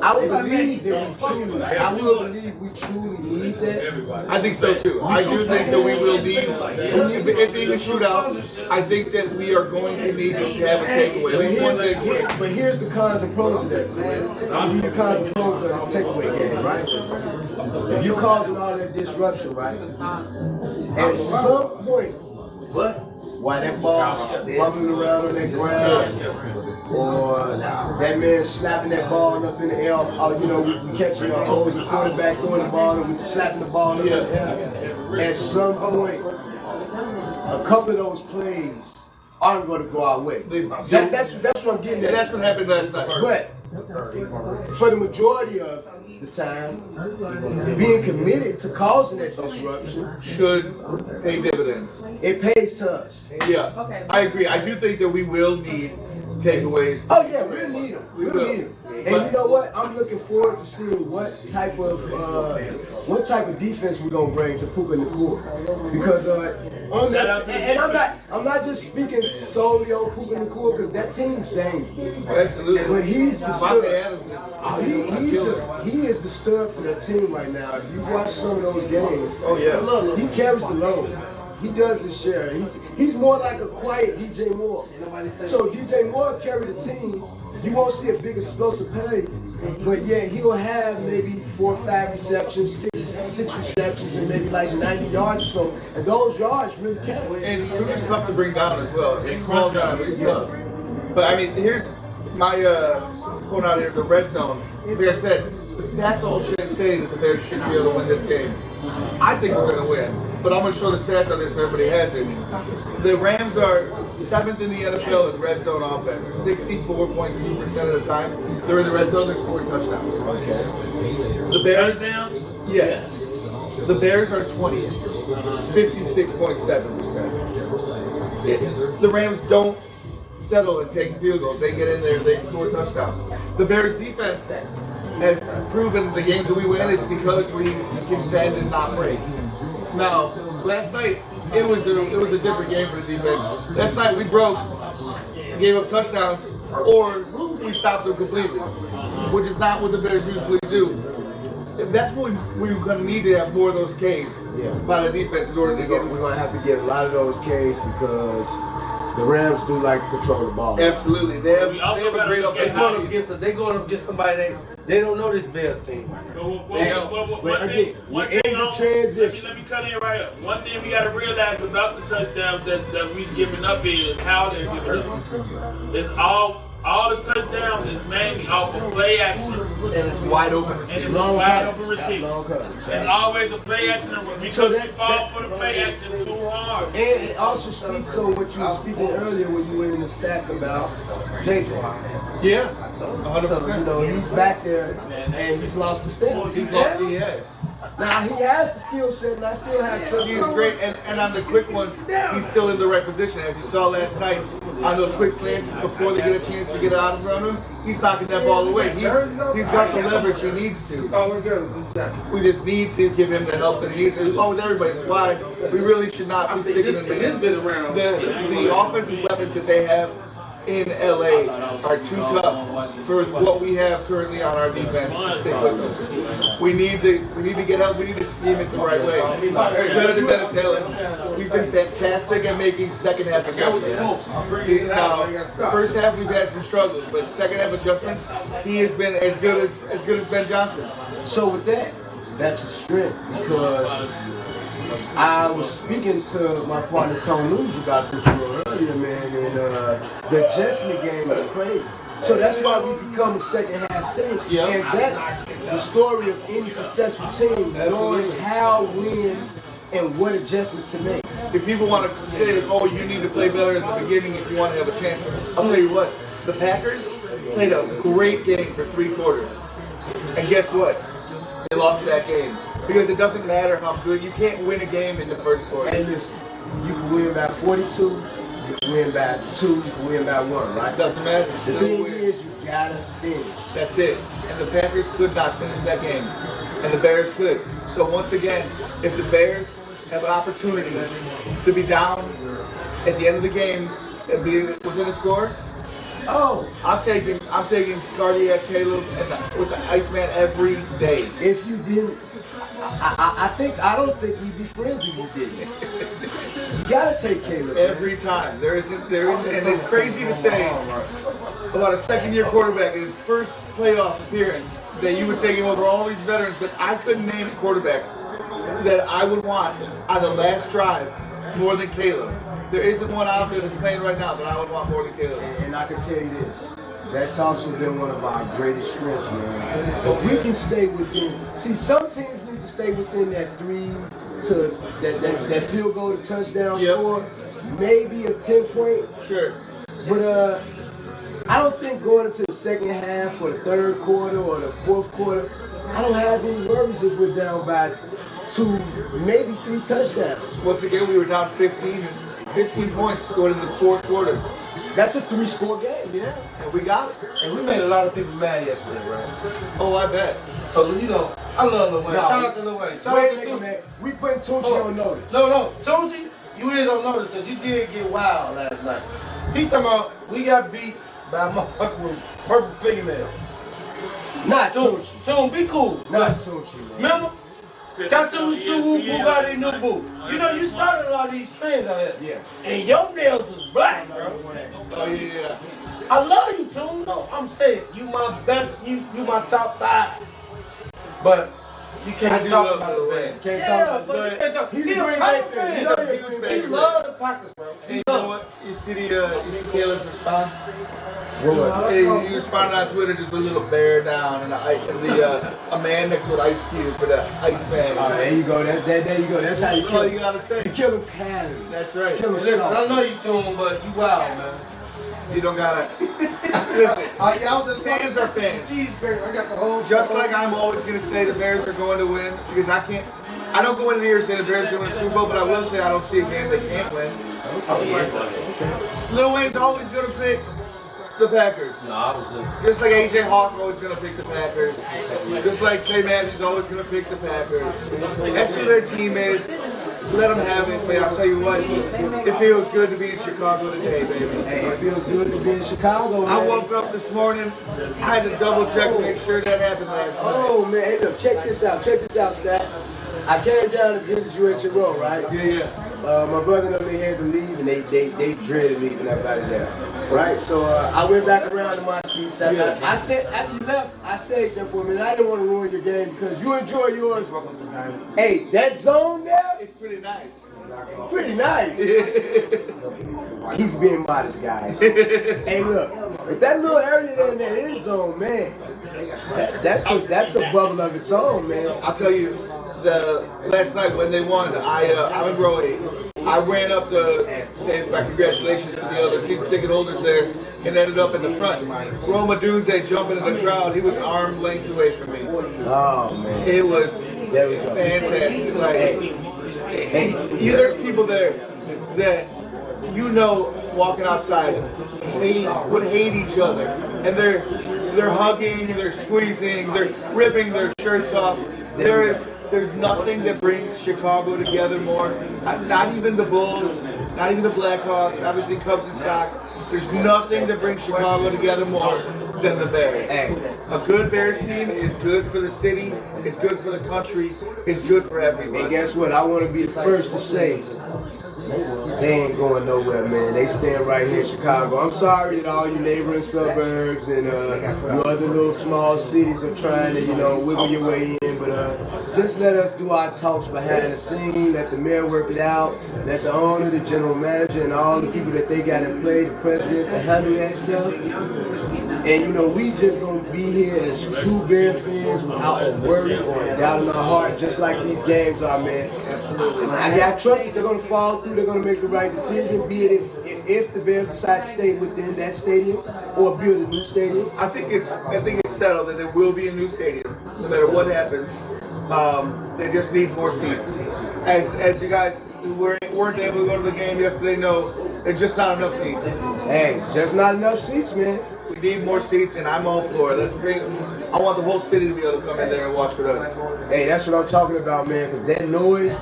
I would believe that we truly need that. I think so too. I do think that we will need, it being a shootout, I think that we are going to need to have a takeaway. At least one takeaway. But here's the cons and pros of that. I'm gonna give you the cons and pros of the takeaway game, right? If you're causing all that disruption, right? At some point, while that ball's bubbling around on that ground, or that man slapping that ball up in the air, or we can catch it, or always the quarterback throwing the ball and we slapping the ball up in the air. At some point, a couple of those plays aren't going to go our way. That's what I'm getting at. That's what happened last night. But for the majority of the time, being committed to causing that disruption Should pay dividends. it pays to us. Yeah, Okay. I agree. I do think that we will need takeaways. Oh yeah, we'll need them. We'll need them. And you know what? I'm looking forward to seeing what type of defense we're gonna bring to Puka Nacua. Because on that, and I'm not just speaking solely on Puka Nacua because that team's dangerous. Absolutely. But he's the stud. Devontae Adams He is the stud for that team right now. If you watch some of those games, Oh yeah. he carries the load. He does his share. He's more like a quiet DJ Moore. So DJ Moore carry the team. You won't see a big explosive play, but yeah, he'll have maybe 4 or 5 receptions, six receptions, and maybe like 90 yards or so. And those yards really count. And Puka's tough to bring down as well. He's small down, but he's tough. But I mean, here's my quote out here: the red zone. Like I said, the stats all should say that the Bears should be able to win this game. I think we're going to win, but I'm going to show the stats on this so everybody has it. The Rams are 7th in the NFL in red zone offense. 64.2% of the time they're in the red zone, they're scoring touchdowns. Okay. The Bears, Touchdowns? yes. The Bears are 20th, 56.7%. The Rams don't settle and take field goals. They get in there, they score touchdowns. The Bears defense has proven the games that we win is because we can bend and not break. Now, last night it was a different game for the defense. Last night we broke, gave up touchdowns, or we stopped them completely, which is not what the Bears usually do. That's what we're going to need to have more of those Ks by the defense in order to get. We're going to have to get a lot of those Ks because the Rams do like to control the ball. Absolutely, they have We also a gotta great look at offense. how- They going up against somebody they don't know this Bears team. We're in the transition. Let me cut in right up. One thing we got to realize about the touchdowns that we giving up is how they're giving up. It's all the touchdowns is mainly off of play action. And it's wide open. And it's a Long wide cut. open receiver. Long cut. It's always a play action because So we that- fall for the play action too hard. And it also speaks on what you were speaking earlier when you were in the stack about JJ. Yeah, So, 100%. he's back there and he's lost the step. He has. Now, he has the skill set and I still have trust. He's great, and on the quick ones, he's still in the right position. As you saw last night, on those quick slants, before they get a chance to get out in front of him, he's knocking that ball away. He's got the leverage he needs to. We just need to give him the help that he needs to. Along with everybody, that's why we really should not be sticking in the offensive weapons that they have in LA are too tough for what we have currently on our defense to stick with them. We need to get help. We need to scheme it the right way. Better than Dennis Halen. He's been fantastic at making second half adjustments. First half we've had some struggles, but second half adjustments he has been as good as Ben Johnson. So with that, that's a strength because I was speaking to my partner Tone News about this a little earlier, man, and the adjustment game is crazy. So that's why we become a second half team. Yep. And that's the story of any successful team, knowing how, when, and what adjustments to make. If people want to say, oh, you need to play better at the beginning if you want to have a chance, I'll tell you what, the Packers played a great game for 3 quarters. And guess what? They lost that game. Because it doesn't matter how good, you can't win a game in the first quarter. Hey, listen, you can win by 42, you can win by 2, you can win by 1, right? Doesn't matter. The thing is, you gotta finish. That's it. And the Packers could not finish that game. And the Bears could. So once again, if the Bears have an opportunity to be down at the end of the game and be within a score, I'm taking Cardiac Caleb and with the Iceman every day. If you didn't, I don't think we'd be friends if you didn't. You gotta take Caleb Every time. There isn't, and it's crazy to say about a second-year quarterback in his first playoff appearance that you would take him over all these veterans, but I couldn't name a quarterback that I would want on the last drive more than Caleb. There isn't one out there that's playing right now that I would want more than Caleb. And I can tell you this, that's also been one of our greatest strengths, man. If we can stay within, see, some teams need to stay within that 3 to that field goal to touchdown score, maybe a 10-point. Sure. But I don't think going into the second half or the third quarter or the fourth quarter, I don't have any worries if we're down by 2, maybe 3 touchdowns. Once again, we were down 15 points going into the fourth quarter. That's a 3-score game. Yeah, and we got it. And we made a lot of people mad yesterday, right? Oh, I bet. So, you know, I love Lil Wayne. No. Shout out to Lil Wayne. Shout Wait out a to minute, Tucci. man. We putting Tucci on notice. No, Tucci, you is on notice because you did get wild last night. He talking about we got beat by a motherfucker with purple fingernails. Not Tucci. Tune, be cool. Not Tucci, man. Remember? Tattoo, Suwu, Bugatti, New Boo. You know, you started a lot of these trends out here. Yeah. And your nails was black, bro. Oh, yeah. I love you, Tune. No, I'm saying you my best, you my top 5. But you can't talk about the band. Can't talk about but you can't talk. He's He a Green Bay Packers fan. He's fan. a huge Bay He fan. love the Packers, bro. Hey, you know what? You see Caleb's response? What? He responded on Twitter just with a little bear down and a man next to an ice cube for the Iceman. Oh, there you go. There you go. That's how you That's all kill you gotta say. You kill him calorie. That's right. Kill him Listen, I soft. know you Tune, but you wild, man. You don't gotta. Listen, fans are fans. Cheeseburger, I got the whole. Just like I'm always gonna say the Bears are going to win because I don't go into the year saying the Bears are going to win the Super Bowl, but I will say I don't see a game they can't win. Oh, yeah. Lil Wayne's always gonna pick the Packers. No, I was Just like AJ Hawk always gonna pick the Packers. Just like Clay Matthews always gonna pick the Packers. That's who their team is. Let them have it, but I'll tell you what, it feels good to be in Chicago today, baby. Hey, it feels good to be in Chicago, man. I woke up this morning, I had to double check to make sure that happened last night. Oh, man. Hey, look, check this out. Check this out, Stat. I came down to visit you at your row, right? Yeah. My brother and them, they had to leave, and they dreaded leaving everybody there, right? So I went back around to my seats. I stayed, after you left, I stayed there for a minute. I didn't want to ruin your game because you enjoy yours. Hey, that zone there, It's pretty nice. pretty nice. He's being modest, guys. Hey, look, but that little area there in that end zone, man, that's a bubble of its own, man. I'll tell you, last night when they won, I'm in row 8. I ran up to say my congratulations to the other season ticket holders there and ended up in the front. Roma Dunze jumping in the crowd. He was arm length away from me. Oh, man. It was There we go. fantastic. Like, there's people there that you know walking outside would hate each other, and they're hugging, they're squeezing, they're ripping their shirts off. There's nothing that brings Chicago together more. Not even the Bulls, not even the Blackhawks, obviously Cubs and Sox. There's nothing that brings Chicago together more than the Bears. Hey. A good Bears team is good for the city, it's good for the country, it's good for everybody. And guess what? I want to be the first to say they ain't going nowhere, man. They stand right here in Chicago. I'm sorry that all you neighboring suburbs and you other little small cities are trying to, wiggle your way in. But just let us do our talks behind the scene. Let the mayor work it out. Let the owner, the general manager, and all the people that they got in play, the president, to handle that stuff. And we just gonna be here as true Bear fans without a worry or a doubt in our heart, just like these games are, man. Absolutely. I got trust that they're gonna follow through. They're gonna make the right decision, be it if the Bears decide to stay within that stadium or build a new stadium. I think it's settled that there will be a new stadium, no matter what happens. They just need more seats. As you guys who weren't able to go to the game yesterday know, there's just not enough seats. Hey, just not enough seats, man. We need more seats, and I'm all for it. I want the whole city to be able to come in there and watch with us. Hey, that's what I'm talking about, man. Because that noise,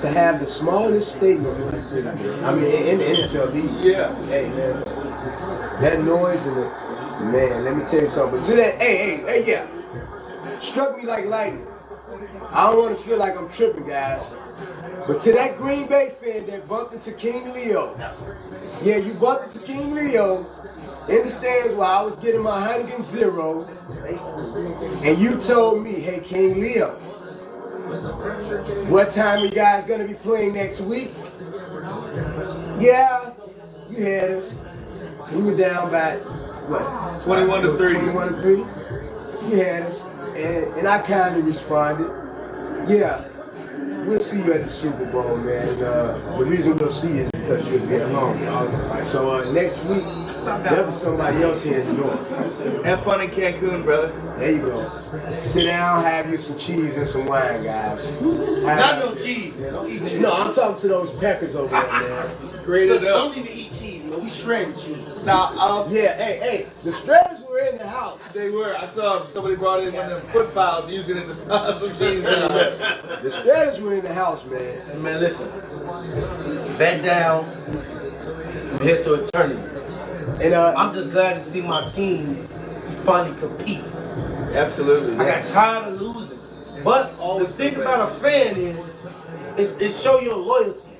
to have the smallest stadium in the city, I mean, in the NFL league. Yeah. Hey, man. That noise and man, let me tell you something. But to that, hey, yeah. Struck me like lightning. I don't want to feel like I'm tripping, guys. But to that Green Bay fan that bumped into King Leo. Yeah, you bumped into King Leo in the stands while I was getting my Heineken Zero. And you told me, hey, King Leo, what time are you guys going to be playing next week? Yeah, you had us. We were down by, what? 21-3. 21-3. You had us. And I kind of responded, yeah, we'll see you at the Super Bowl, man. The reason we'll see you is because you'll be at home. So next week, there'll be somebody else here in the north. Have fun in Cancun, brother. There you go. Sit down, have you some cheese and some wine, guys. Not no cheese, man. Don't eat cheese. No, I'm talking to those Packers over there, man. Graded up. Don't even eat cheese, man. We shred cheese. Now, Yeah, hey, the Stratters were in the house. they were. I saw somebody brought in one of them foot files using it to file some cheese. The Stratters were in the house, man. Hey, man, listen. Bet down from here to eternity. And I'm just glad to see my team finally compete. Absolutely. I got tired of losing. But the thing about a fan is it show your loyalty.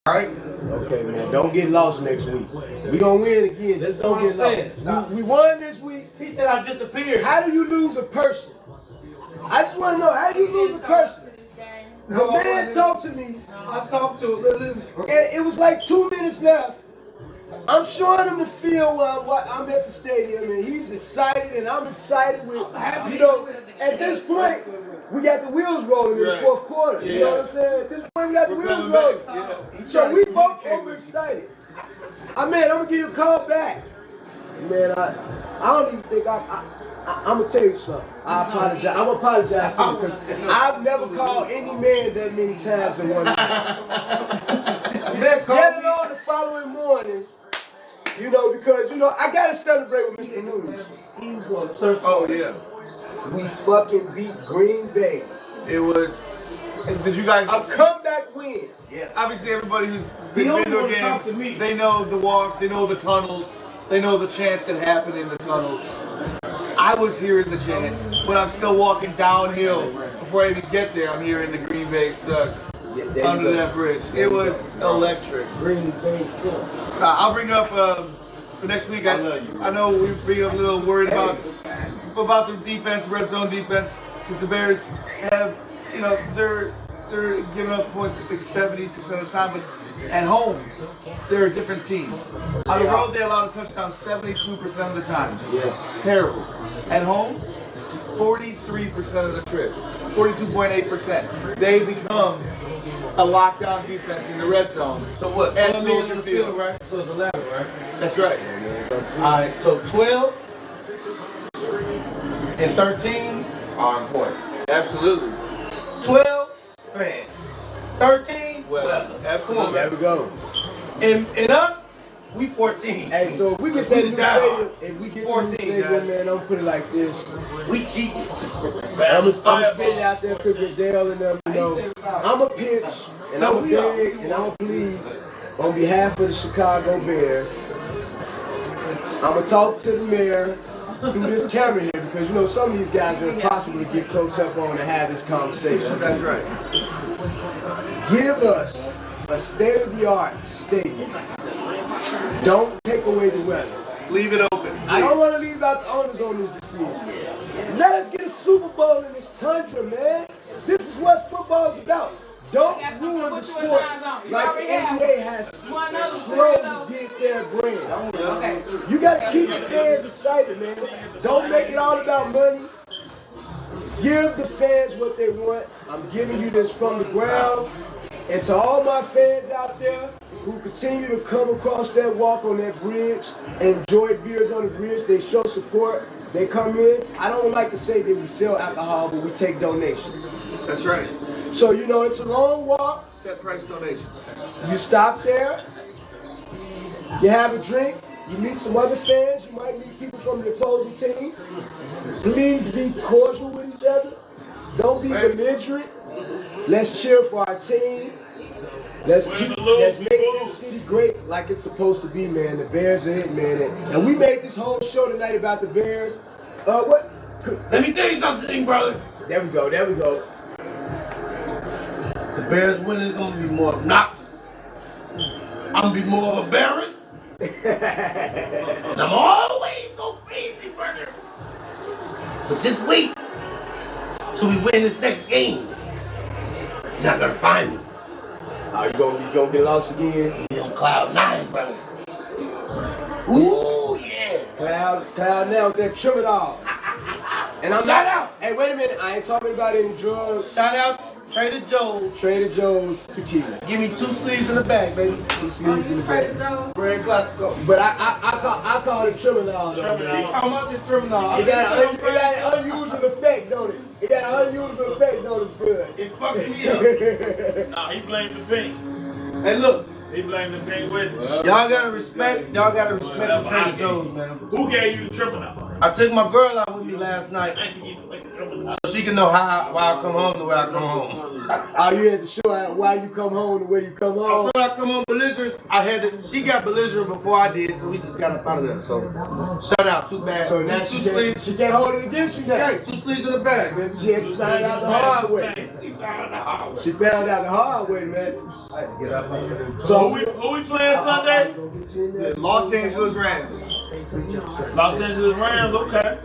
Alright? okay, man, don't get lost next week. We gonna win again. Just don't get lost. We won this week. He said I disappeared. How do you lose a person? I just want to know, how do you lose a person? The man talked to me. I talked to him. And it was like 2 minutes left. I'm showing him the field while I'm at the stadium, and he's excited, and I'm excited with, at this point, we got the wheels rolling in the fourth quarter. You know what I'm saying? At this point, we got the wheels rolling. So we both overexcited. I'm gonna give you a call back. Man, I don't even think I'm gonna tell you something. I apologize. I'm gonna apologize to you because I've never called any man that many times in one night. Get it on the following morning, because I gotta celebrate with Mr. Noodles. He was going to surf. Oh, yeah. We fucking beat Green Bay. It was. Did you guys? A comeback win. Yeah. Obviously, everybody who's been only to a wanna talk to me. game, they know the walk, they know the tunnels, they know the chants that happen in the tunnels. I was hearing the chant, but I'm still walking downhill before I even get there. I'm hearing the Green Bay sucks under that bridge. It was electric. Green Bay sucks. I'll bring up for next week. I know we bring up a little worried about the defense, red zone defense, because the Bears have, they're giving up points like 70% of the time, but at home they're a different team. On the road they allow a touchdown 72% of the time. Yeah. It's terrible. At home, 43% of the trips, 42.8%. They become a lockdown defense in the red zone. So what? At 12 men in Soldier the Field. field, right? So it's 11, right? That's right. Alright, so 12 and 13 are important. Absolutely. 12 fans. 13, Well, absolutely. There we go. And us, we 14. Hey, so if we get that new Down. stadium, the new 14, stadium, guys. man, I'm gonna put it like this. We cheating. I'm gonna spit it out there to Goodell and them, I'm a pitch, and I'm a beg, and I'm a plead on behalf of the Chicago Bears I'm gonna talk to the mayor through this camera here because you know some of these guys are impossible to get close up on to have this conversation. That's right. Give us a state-of-the-art stadium. Don't take away the weather. Leave it open. I don't want to leave out the owners on this decision. Let us get a Super Bowl in this tundra, man. This is what football is about. Don't ruin the sport like the NBA has slowly did their brand. Okay. You got to keep the fans excited, man. Don't make it all about money. Give the fans what they want. I'm giving you this from the ground. And to all my fans out there who continue to come across that walk on that bridge, enjoy beers on the bridge, they show support, they come in. I don't like to say that we sell alcohol, but we take donations. That's right. So, you know, it's a long walk. Set price donations. You stop there, you have a drink, you meet some other fans, you might meet people from the opposing team. Please be cordial with each other. Don't be belligerent. Let's cheer for our team. Let's make this city great like it's supposed to be, man. The Bears are it, man. And we made this whole show tonight about the Bears. What? Let me tell you something, brother. There we go, there we go. The Bears winning is gonna be more obnoxious. I'm gonna be more of a Baron. And I'm always go crazy, brother. But just wait till we win this next game. You're not gonna find me. Are you gonna get lost again? Be on cloud 9, brother. Ooh, yeah. Cloud now with that trim it all. And I'm Shout out. Hey, wait a minute. I ain't talking about any drugs. Shout out Trader Joe's. Trader Joe's tequila. Give me 2 sleeves in the bag, baby. 2 sleeves in the bag. Grand Classico. But I call it trimming all. How much is Terminal? It got an unusual effect, don't it? It got an unusual effect, don't it? It's good. It fucks me up. Nah, he blamed the pink. Hey, look. He blamed the pink with it. Y'all gotta respect the Trader Joe's, man. Who gave you the triple now? I took my girl out with me last night so she can know why I come home the way I come home. Oh, you had to show why you come home the way you come home. After I come home belligerent, she got belligerent before I did, so we just got up out of there. So, shout out, too bad. So now two sleeves. she can't hold it against you now. Hey, 2 sleeves in the bag, baby. She had to find out the hard way. She found out the hard way, man. I had to get up. So Who we playing Sunday? The Los Angeles Rams. Los Angeles Rams, okay.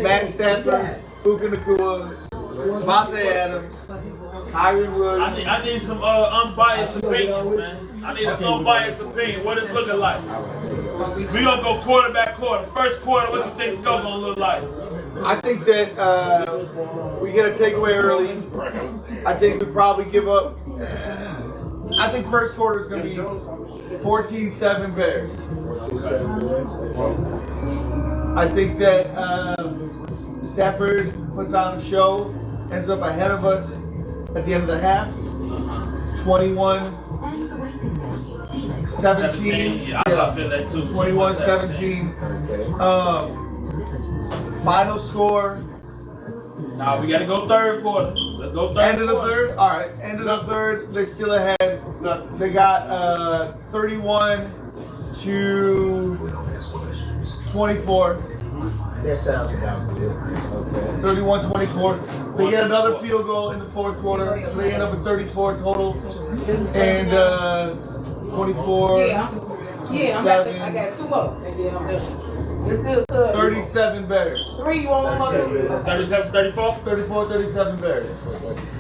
Matt Stafford, Puka Nakua, Devontae Adams, Kyrie Wood. I need some unbiased opinions, man. I need an unbiased opinion. What it's looking like? We gonna go quarter by quarter. First quarter, what you think score gonna look like? I think that we get a takeaway early. I think we probably give up. I think first quarter is going to be 14-7 Bears. I think that Stafford puts on a show, ends up ahead of us at the end of the half. 21-17. Yeah, I feel that too. 21-17. Final score. Nah, we gotta go third quarter. Let's go third. End of the third? Alright, end of the third. They're still ahead. They got 31-24. that sounds about good. Okay. 31-24. They get another field goal in the fourth quarter. So they end up with 34 total. And 24. Yeah, I got 2 more. And then I'm done. It's still good. 37 Bears. 3, you want 1 more? 37, 34? 34-37 Bears.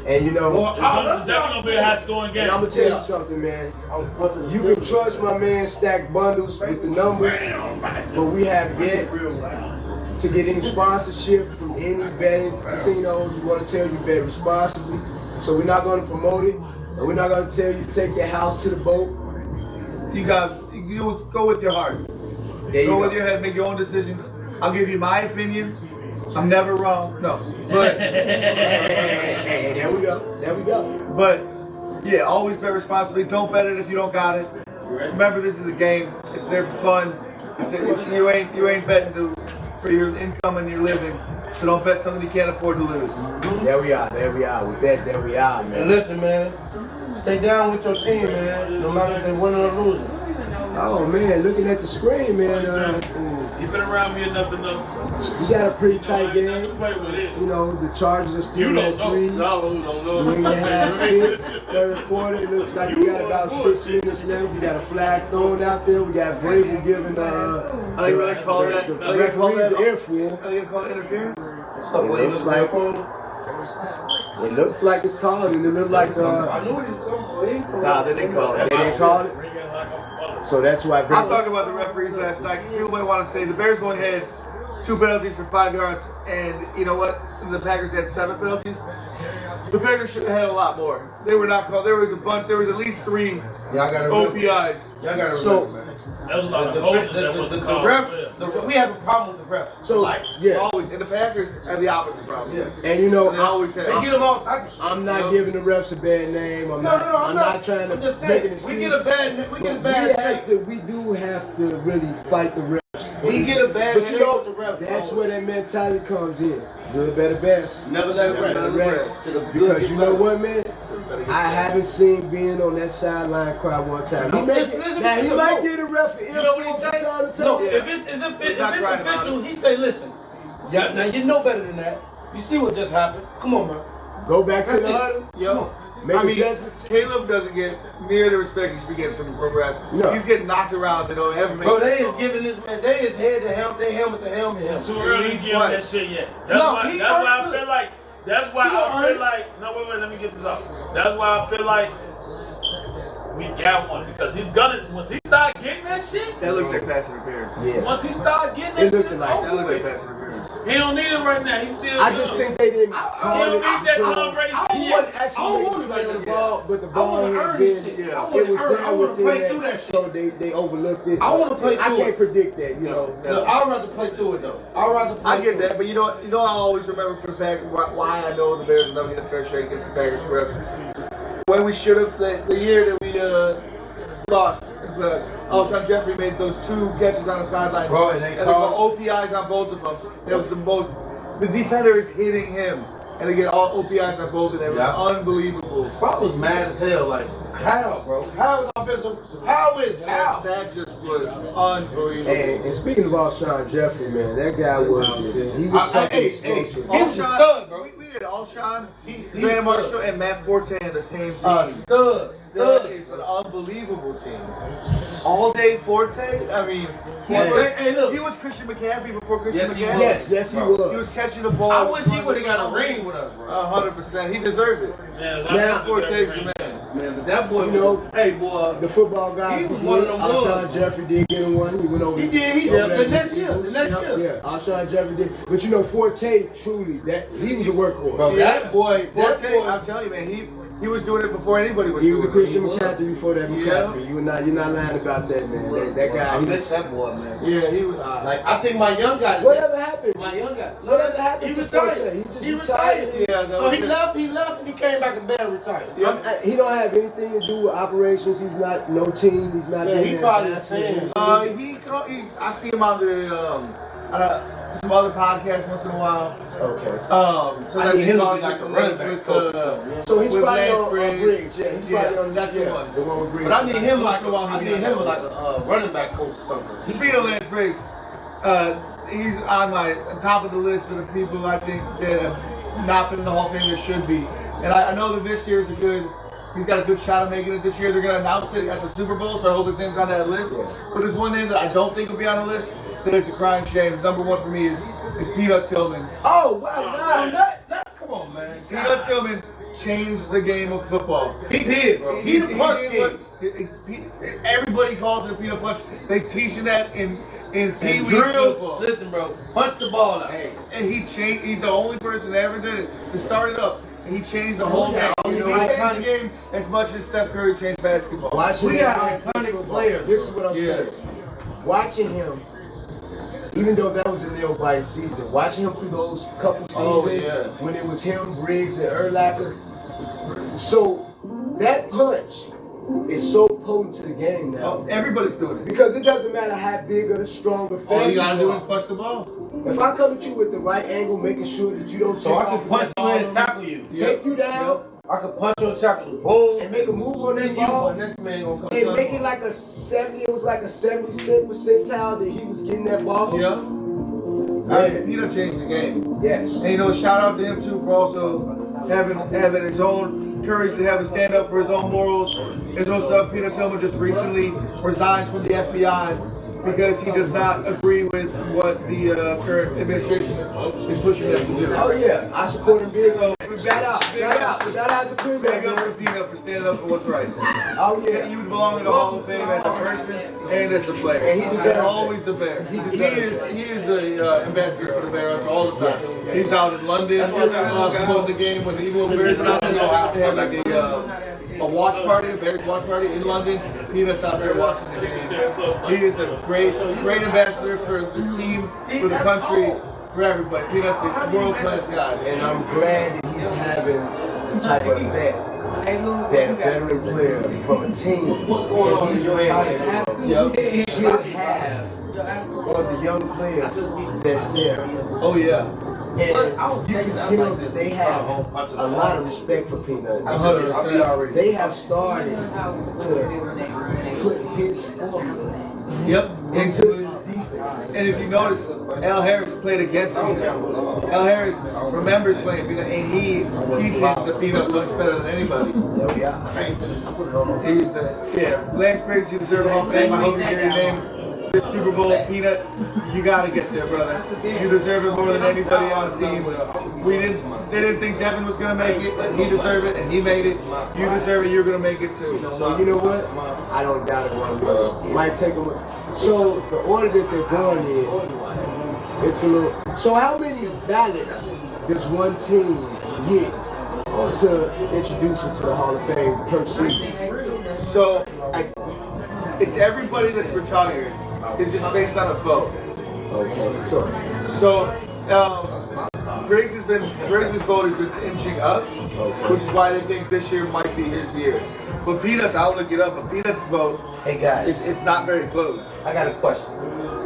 And you know, It's definitely gonna be a high scoring game. and I'm gonna tell you something, man. You can trust my man Stack Bundles with the numbers, but we have yet to get any sponsorship from any betting casinos. We want to tell you bet responsibly, so we're not going to promote it, and we're not going to tell you to take your house to the boat. You go with your heart. Go with your head, make your own decisions. I'll give you my opinion. I'm never wrong. No. But Hey, there we go. There we go. But yeah, always bet responsibly. Don't bet it if you don't got it. Remember, this is a game. It's there for fun. You ain't betting for your income and your living. So don't bet something you can't afford to lose. There we are. There we are. We bet. There we are, man. And listen, man, stay down with your team, man. No matter if they win or losing. Oh man, looking at the screen, man. You've been around me enough to know. You got a pretty tight game. To play with it. You know, the Chargers are still at 3. Don't know. We have 6. Third quarter, it looks like we got about 6 minutes left. We got a flag thrown out there. We got Vrabel giving Are they really calling that? the Are they gonna call referees that? an earful. Are they gonna call it interference? It looks like it's called, and it looks like I knew it. Nah, they didn't call it. they didn't call it. So that's why I'll talk about the referees last night because people might want to say the Bears only had 2 penalties for 5 yards, and you know what? The Packers had 7 penalties. The Packers should have had a lot more. They were not called. There was a bunch. There was at least 3 OPIs. Y'all gotta So- remember, man. That was a lot The of holding that was the called. refs, we have a problem with the refs. So Like, yeah, Always. And the Packers had the opposite problem. yeah. and you know, They always had. They get them all type of shit. I'm not giving the refs a bad name. I'm not trying to I'm just make saying, an excuse. we get a bad shape. We do have to really fight the refs. We get a bad But shape you know, with the refs. that's where that mentality comes in. Good, better, best. Never let it Never let rest. it rest. To the Because you know what, man? I haven't seen Ben on that sideline cry one time. He might get a ref You know what he from say? time to No, time. if it's not right about official, he say, listen. Yeah, now you know better than that. You see what just happened? Come on, man. Go back to That's the it. huddle. Yo, Make I mean, adjustments. Caleb doesn't get near the respect he should be getting from refs. No. He's getting knocked around. They don't ever make. Bro, they is giving this man, they is head to helmet, they helmet to helmet. It's too early to least give him that twice. shit yet. No, That's he why I earned feel it. like. That's why He I earned feel it. like. No, wait, let me get this out. That's why I feel like we got one because he's gonna once he start getting that shit. That looks like pass interference. Yeah. Once he start getting It that shit, looked it's like That over looks like with. pass interference. He don't need it right now. He's still. I just young. think they didn't He call don't it need that because Tom Brady he shit wasn't yet. actually I don't making want to the do that. ball, but the I ball wanna had earn been, this shit. Yeah. I wanna it was earn- I down wanna within play through that, that shit. so they overlooked it. I wanna play I through can't it. predict that, you know. Look, I'd rather play through it though. I'd rather play I get through that, it. but you know, I always remember for the Packers why I know the Bears will never get a fair shake against the Packers refs. When we should have, the year that we lost, because Alshon Jeffrey made those 2 catches on the sideline. Bro, and they got called- OPIs on both of them. It was the most. The defender is hitting him, and they get all OPIs on both of them. It was unbelievable. Bro, I was mad as hell. Like, how, bro? How is offensive? How is it? How? That just was unbelievable. And speaking of Alshon Jeffrey, man, that guy was he was something Hey, explosive. he was a stud, bro. We had Alshon, He's Van a Marshall, stud. and Matt Forte in the same team. Stud. That is an unbelievable team. All day Forte. I mean, Hey, look. he was Christian McCaffrey before Christian Yes, he McCaffrey. Yes, he He was. was catching the ball. I wish he would have got a ring with us, bro. 100%. He deserved it. Yeah, Now- that's Forte's the man. Man, but that boy, You know, hey, boy. The football guys He was one of them Alshon boys. Jeffrey did get him one. He went over. He did. He over did. there The with next the year. Eagles. The next year. Yeah, Alshon Jeffrey did. But you know, Forte truly he was a workwork. Bro, that boy, Forte, I'm telling you, man, he was doing it before anybody was He doing was a it. Christian He was. McCaffrey before that McCaffrey. You're not lying about that, man. That guy. I He miss was, that boy, man. Yeah, he was. Like, I think my young guy. whatever happened? My young guy. Whatever happened He to retired. Forte? He just retired. Yeah, that So was he it. left, and he came back and better retired. He don't have anything to do with operations. He's not no team. He's not. Yeah, in he there probably ambassador. saying- I see him on some other podcasts once in a while. Okay. So I that's need him to be caused like a with, running back coach or something. Yeah. So he's with probably Lance on Briggs. Yeah, he's probably on that's the one. the one with Briggs. But I need him like Once like a running back coach or something. Speaking of Lance Briggs, he's on my top of the list of the people I think that have not been in the Hall of Fame that should be. And I know that this year is he's got a good shot of making it this year. They're going to announce it at the Super Bowl, so I hope his name's on that list. But there's one name that I don't think will be on the list that is a crying shame. Number one for me is Peanut Tillman. Oh wow! Come on, man. Peanut Tillman changed the game of football. He did, bro. He the punch did kid. what- everybody calls it a peanut punch. They teach you that in Pee Wee Drills. football. Listen, bro. Punch the ball out. Hey, And he changed. He's the only person that ever did it to start it up. And he changed the whole game. You He know, changed iconic- the game as much as Steph Curry changed basketball. watching We him got play iconic football. players, This is what I'm Yeah. saying. Watching him, even though that was a nail-biting season, watching him through those couple seasons Oh, yeah. when it was him, Briggs, and Urlacher. So that punch is so potent to the game now. Oh, everybody's doing it. Because it doesn't matter how big or strong or All fast you gotta you do are. is punch the ball. If I come at you with the right angle, making sure that you don't So I take can off punch the you ball and tackle you. take you down, I can punch on tackle, boom, and make a move on that ball. Next man gonna come. And make it like a 70. It was like a 70th percentile that he was getting that ball. Yeah. He done changed the game. Yes. And you know, shout out to him too for also having his own courage to have him stand up for his own morals, his own stuff. Peter Tillman just recently resigned from the FBI because he does not agree with what the current administration is pushing them to do. Oh yeah, I support him big. Shout out to Queen. Big up for Peanut for standing up for what's right. Oh yeah, You belong in the Hall of Fame as a person and as a player. And he deserves it. Always a Bear. He is the ambassador for the Bears all the time. He's out in London promoting the game when the Bears went out there. They had like a watch party, a Bears watch party in London. Peanut's out there watching the game. He is a great ambassador for this team, for the country, for everybody. Peanut's a world-class guy. and I'm glad that he's having the type of effect that a veteran player from a team that he's retired from should have on the young players that's there. Oh yeah. And you can tell that they have a lot of respect for Peanut because they have started to put his formula Yep. into his defense. And if you notice, Al Harris played against Peanut. Al Harris remembers playing Peanut, and he teaches the Peanut much better than anybody. There we are. He's Lance Briggs, you deserve Hall of Fame. I hope you get your name this Super Bowl. Peanut, you gotta get there, brother. You deserve it more than anybody on the team. They didn't think Devin was gonna make it, but he deserved it, and he made it. You deserve it. You're gonna make it too. So you know what? I don't doubt it one bit. Might take them. So the order that they're going in, it's a little. So how many ballots does one team get to introduce it to the Hall of Fame per season? So it's everybody that's retired. It's just based on a vote. Okay. So Grace's vote has been inching up, which is why they think this year might be his year. But Peanuts, I'll look it up. But Peanuts' vote, Hey guys, it's not very close. I got a question.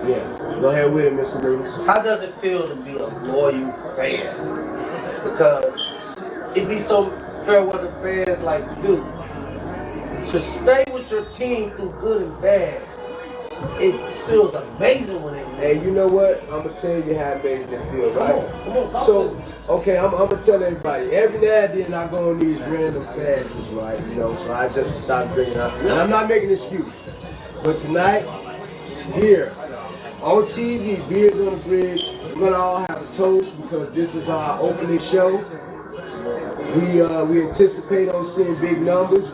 Yeah. Go ahead with it, Mr. Lewis. How does it feel to be a loyal fan? Because it be so fair weather fans like you. To stay with your team through good and bad, it feels amazing when it. Hey, you know what? I'm gonna tell you how amazing it feels, right? Come on, talk to So, me. okay, I'm gonna tell everybody. Every now and then I go on these random fasts, right? You know, so I just stop drinking. And I'm not making an excuse, but tonight, here on TV, Beers on the Bridge, we're gonna all have a toast because this is our opening show. We anticipate on seeing big numbers.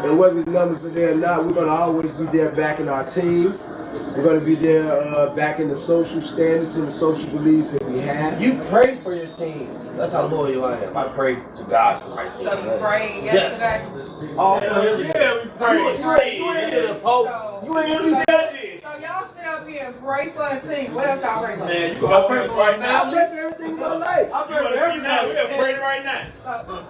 And whether the numbers are there or not, we're going to always be there backing our teams. We're going to be there backing the social standards and the social beliefs that we have. You pray for your team. That's how loyal I am. I pray to God for my team. So you prayed Yes. yesterday? All for every day. Yeah, we pray. You ain't in the Pope. You ain't in the So y'all sit up here and pray for a team. What else y'all pray for? Man, you gonna pray for right I now? pray for everything in my life. I pray You for wanna see now? everybody. We're praying right now.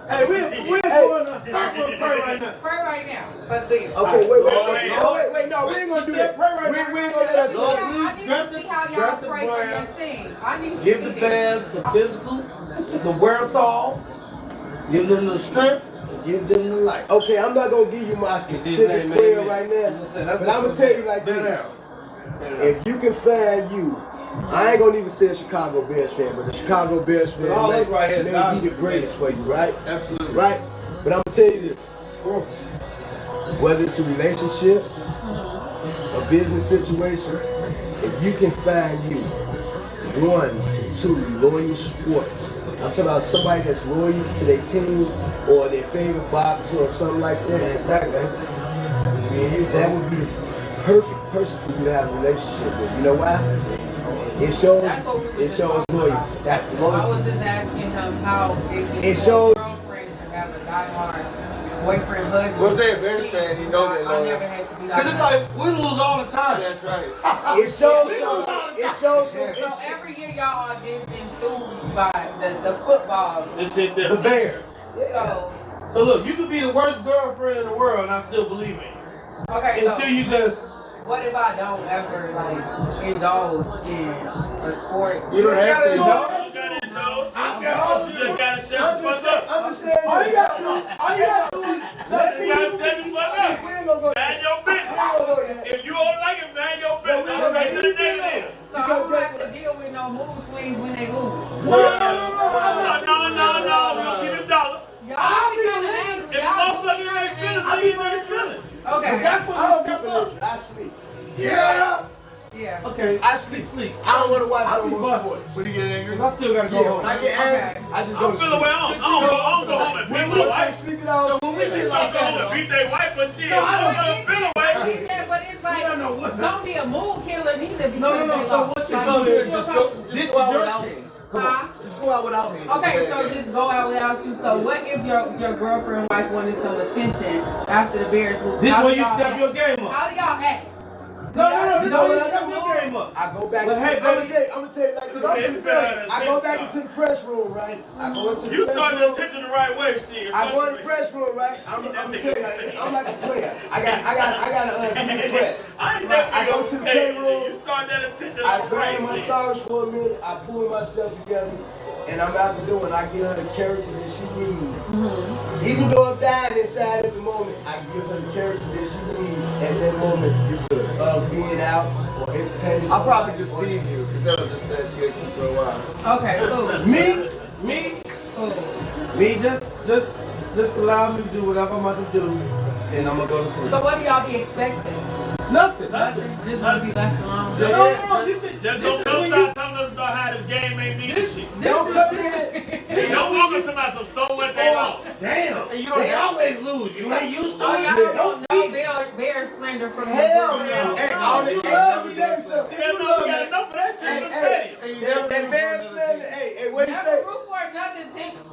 Hey, we're going to circle and pray right now. Pray right now. But leave. Okay, wait, Wait. no, we ain't gonna do She that. said pray right We now. ain't gonna let us Lord, go. I need grab to the- see how y'all grab the pray for prayer. your team. I need to Give the see fans the physical, the wherewithal, give them the strength, and give them the life. Okay, I'm not gonna give you my specific prayer right now, but I'm gonna tell you like this. If you can find you, I ain't gonna even say a Chicago Bears fan, but a Chicago Bears fan all may, this right here, may be the greatest for you, right? Absolutely. Right? But I'm gonna tell you this. Whether it's a relationship, a business situation, if you can find you 1 to 2 loyal sports, I'm talking about somebody that's loyal to their team or their favorite boxer or something like that. Man, stack, man. It's me and you, That would be the perfect person for you to have a relationship with. You know why? It shows loyalty. That's I was loyalty. just asking him how It shows- girlfriends to have a diehard boyfriend, husband. Well, if they're a Bears fan, you know I they never loyal. had to be Because it's that. like, we lose all the time. That's right. It shows some. So every year y'all are just enthused by the football. This shit The different. Bears. So, So look, you could be the worst girlfriend in the world and I still believe in you. okay, so Until you just, what if I don't ever like indulge in a sport? You don't have to. You indulge. You gotta indulge. I got all You just gotta show the fuck up. I'm just saying. All you got to do is Let's shut the fuck up. We ain't gonna go Mind your business. If you don't like it, mind your business. Don't say nothing negative. So I don't have to deal with no mood swings when they move. No. We don't give him $1. Y'all be kind of angry. If motherfucker in their feelings, I be in their feelings. Okay. That's what I I don't step be up. I sleep. Yeah. Yeah. Okay. I sleep. Sleep. I don't want to watch I'll no be more busted. sports. When you get angry, Cause I still gotta go Yeah, home. when I get angry, I just go I'm to feeling sleep. where I don't go home and beat my When I wife. sleep it off. So when we get I'm like going to that, beat their wife, but shit, No, I don't I'm feeling right. Yeah, but it's like, don't know what- don't be a mood killer neither. No. Because they So lost. what you're Like, saying you is still just come- go. This is your chance. Come Huh? on. Just go out without me. Okay, so just go out without you. So what if your girlfriend wife wanted some attention after the Bears move? This How way do you y'all step act? your game up. How do y'all act? No. This know way you what I step do? your game up. I go back But into. hey, I'm gonna baby, tell you like this. I go back into the press room, right? I go into the You press started room. the attention the right way, shit. I go in the press room, right? I'm gonna tell you, I'm like a player. I gotta do the press. I ain't I never go to the payroll. You start that attention I the grind right my way. sorrows for a minute. I pull myself together, and I'm out the door, and I give her the character that she needs. Even though I'm dying inside at the moment, I give her the character that she needs at that moment of being out or entertaining. I'll probably somebody just or- feed you because that'll just satiate you for a while. Okay, cool. Me, Cool. just allow me to do whatever I'm about to do, and I'm gonna go to sleep. So what do y'all be expecting? Nothing. Nothing. Just want to be left alone. No, you can. Just This is don't when stop you. telling us about how this game ain't mean shit. Don't come in. Don't walk into my some so what they want. Damn. They always lose. You ain't used to Oh, it. y'all don't know bear slander from Hell the no. Hey, All let you me love me. tell you something. Hell no, we got enough of that shit in the stadium. That man slander. Hey, what he Never say? root for nothing.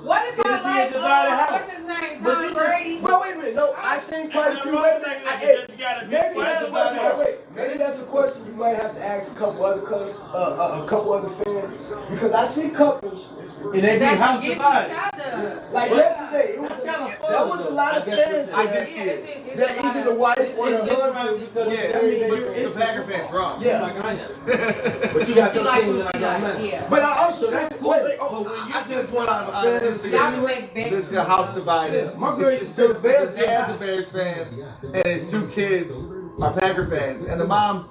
What if It'll I be a like, divided house. what's his name, But Tom you just- Brady? Well, wait a minute. No, I seen quite a few. Maybe that's a question. Maybe that's a question you might have to ask a couple other fans, because I see couples And they be That house can get divided. each other. like yesterday. It was there was a lot of fans I there did see it. that either the wife or the It's husband. different because Yeah, that means but you're the Packer fans wrong. Yeah. like I am. But you got She your like team who that I she got like, mine. yeah. But I also So said, that's cool. wait, But when you I just just went on Y'all can Instagram. make big. This is a house divided. My girl His used to say the Bears dad's a Bears fan, and his two kids are Packer fans, and the mom,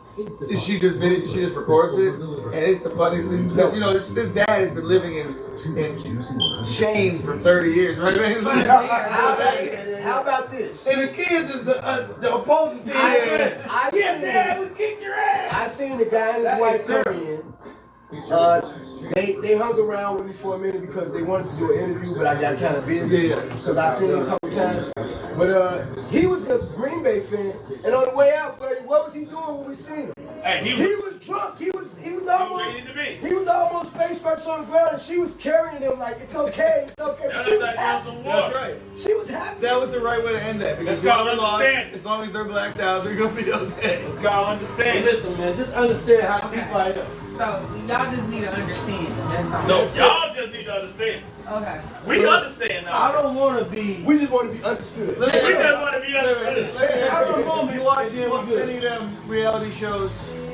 she just records it, and it's the funny thing because this dad has been living in shame for 30 years, right? how about this? And the kids is the opposing team. I seen- Dad, we kicked your ass. I seen the guy and his That wife is come terrible. in. They hung around with me for a minute because they wanted to do an interview, but I got kind of busy Yeah. because I seen him a couple times. But he was a Green Bay fan, and on the way out, buddy, what was he doing when we seen him? Hey, He was drunk. He was ready to be. almost face first on the ground, and she was carrying him like it's okay, it's okay. But That's she was like happy. some That's water. right. She was happy. That was the right way to end that because That's called whoever lost, understanding. as long as they're blacked out, they're gonna be okay. It's called understand. Listen, man, just understand how Okay. deep I am. So y'all just need to understand. That's all. No, y'all just need to understand. Okay. We understand I now. don't want to be. We just want to be understood. We just want to be understood. I don't want to You be watch watching any of them reality shows?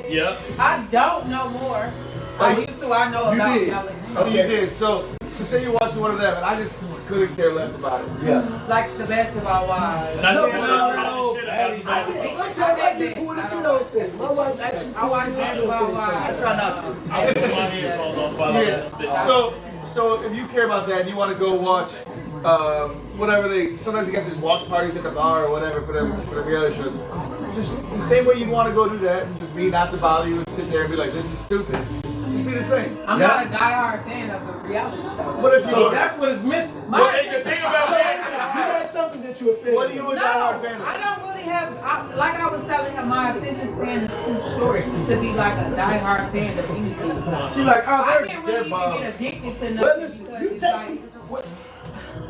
Yeah. I don't know more. I used to. I know You about did. y'all. Oh, you did. So say you're watching one of them, and I just couldn't care less about it. Yeah. Like the basketball wives. And I No, think no, y'all no, talking shit about these Sometimes I get pulled into those things. My wife actually I watch basketball wives. try not to. I put my headphones on follow Yeah. So if you care about that, and you want to go watch whatever sometimes they got these watch parties at the bar or whatever for the reality shows. Just the same way you want to go do that, and me not to bother you and sit there and be like, this is stupid. Just be the same. I'm not a diehard fan of the reality show. But if so, that's what is missing. But they can think about You that. got something that you're a fan What do of. you a No, diehard fan of? I don't really have. Like I was telling him, my attention span is too short to be like a diehard fan of anything. She's like, oh, I they're can't really dead even bombs. get addicted to But nothing listen, because you it's take like what?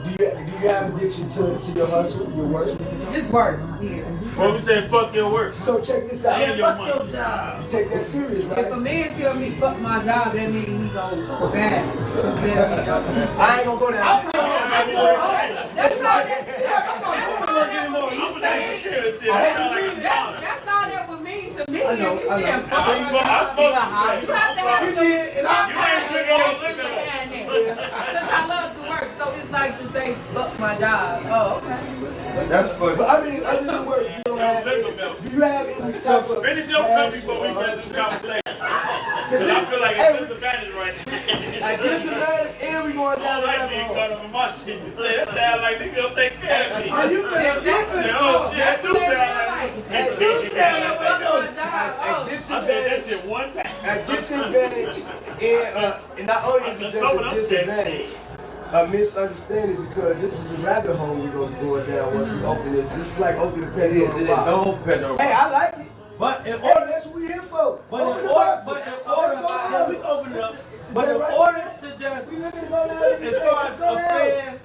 Do you have addiction to your hustle, your work? just work here. What we say, fuck your work. So check this out. And You your money. take that serious, If a right? man tell me fuck my job, that means he go bad. I ain't gonna go there. That's all that's all that would mean to me. If you said fuck my job. I'm supposed to say. You have to have You did, and you have I to have You ain't a took all reaction liquor. behind that. Because I love to work, so it's like my job. Oh, okay. That's funny. But I mean, other than work, you don't have. Do you have any type of? Finish your cup before we get this conversation. Because I feel like it's disadvantage right now. A disadvantage, and we going I down don't the like being rabbit caught hole. up in my shit. You say that sound like they gonna take care of me. Oh, you Oh shit, that do sound like A I said that disadvantage, shit one time. a disadvantage, and not only is it just a disadvantage, a misunderstanding because this is a rabbit hole we're gonna be going down once we open it. Just like opening the It is. Pandora's Don't box. open Pandora's Hey, I like it. But in Hey, order, that's what we here for. but Open in the order, box. yeah, we can open it up. But in order to just, We looking to go down there. as far as a fan,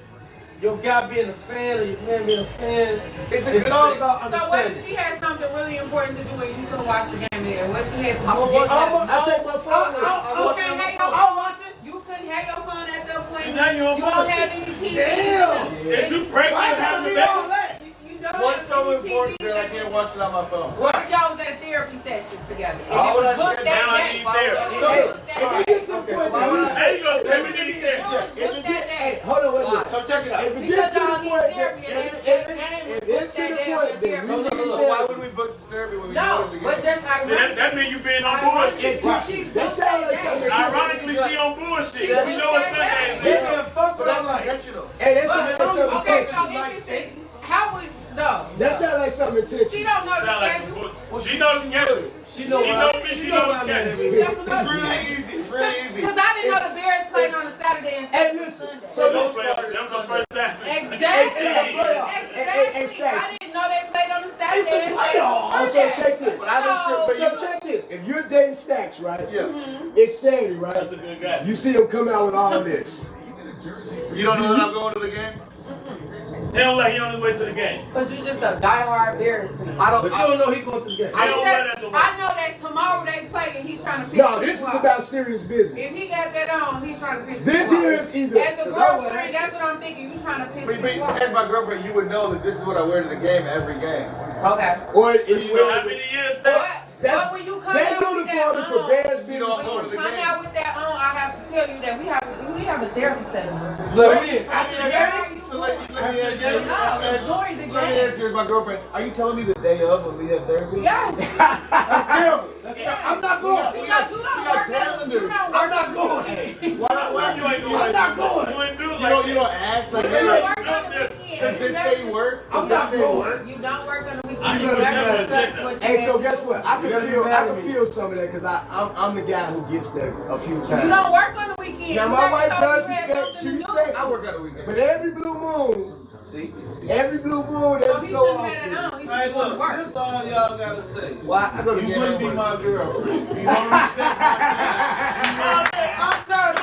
your guy being a fan or your man being a fan, it's all about So what if understanding. she had something really important to do and you couldn't watch the game there? What she had to do? I'll take my phone. You couldn't have your I'll watch it. You couldn't have your phone at that point. See, now you on don't bullshit. have any TV. Damn. Is you pregnant Why and gotta having a be all baby? that? You don't What's have so any important TV that I can't watch it on my phone? What if y'all was at therapy session together? Why would I Book sit that down and day. eat therapy? If Hey, you book that if we day. get to the point Why would that There you go, Stephen. Book that day. hold on, wait a minute. So check it out. If it Because gets to the y'all need point, therapy and if it's to the point that So we look, need look, why would we book the therapy when we know No, it's a but game? just See, that mean you being on bullshit. That sound like something. Ironically, she on bullshit. We know it's Sunday. She said fuck, but I'm like, Intentional. Hey, that sound like something Okay, intentional. so interesting. How was no? That sound like something She intentional. don't know Sound the like some schedule. bullshit. She knows the schedule. She know me. She knows the schedule. It's really easy. It's really easy. Because I didn't know the Bears played on a Saturday and Hey, listen. So Them listen. was the first time. Exactly. I didn't know they played on a Saturday and played on Also, Sunday. check this. But I don't So check this. If you're dating Stacks, right? Yeah. It's Saturday, right? That's a good guy. You see him come out with all this. You don't know that I'm going to the game? He don't let you on his way to the game. But you're just a diehard Bears fan. but you don't know he going to the game. I don't let that go. I know that tomorrow they play and he's trying to pick No, this is about serious business. If he got that on, he's trying to pick This here is either. As a girlfriend, that's what I'm thinking. You trying to pick As my girlfriend, you would know that this is what I wear to the game every game. Okay. Or if you So how many years? But when you come that out with uniform that is for on, Bears You don't business. go to the come game. out with that on, I have to tell you that we have a therapy session. Look, So let me ask you. No, during the Let me ask game. you, as my girlfriend, are you telling me the day of when we have therapy? Yes. that's terrible. I'm not going. Because you don't work at you don't I'm work not going. Why You ain't doing I'm not going. You ain't do it You like don't ask like, You hey, don't work on the does weekend. this day work? I'm Does not this day going. work? You don't work on the I weekend. ain't You gonna never check accept that. what you Hey, so have. guess what? I can feel some of that because I'm the guy who gets that a few times. You don't work on the weekend. Now You my never wife told does me you had respect. She something to do. respects. I it. work on the weekend. But every blue moon, See? every blue moon, So every he so shouldn't have often. that on. He should Hey, be going to look, work. this all y'all gotta say. Why? I go to the You game wouldn't be anyway. my girlfriend. You don't respect my time. I'm tired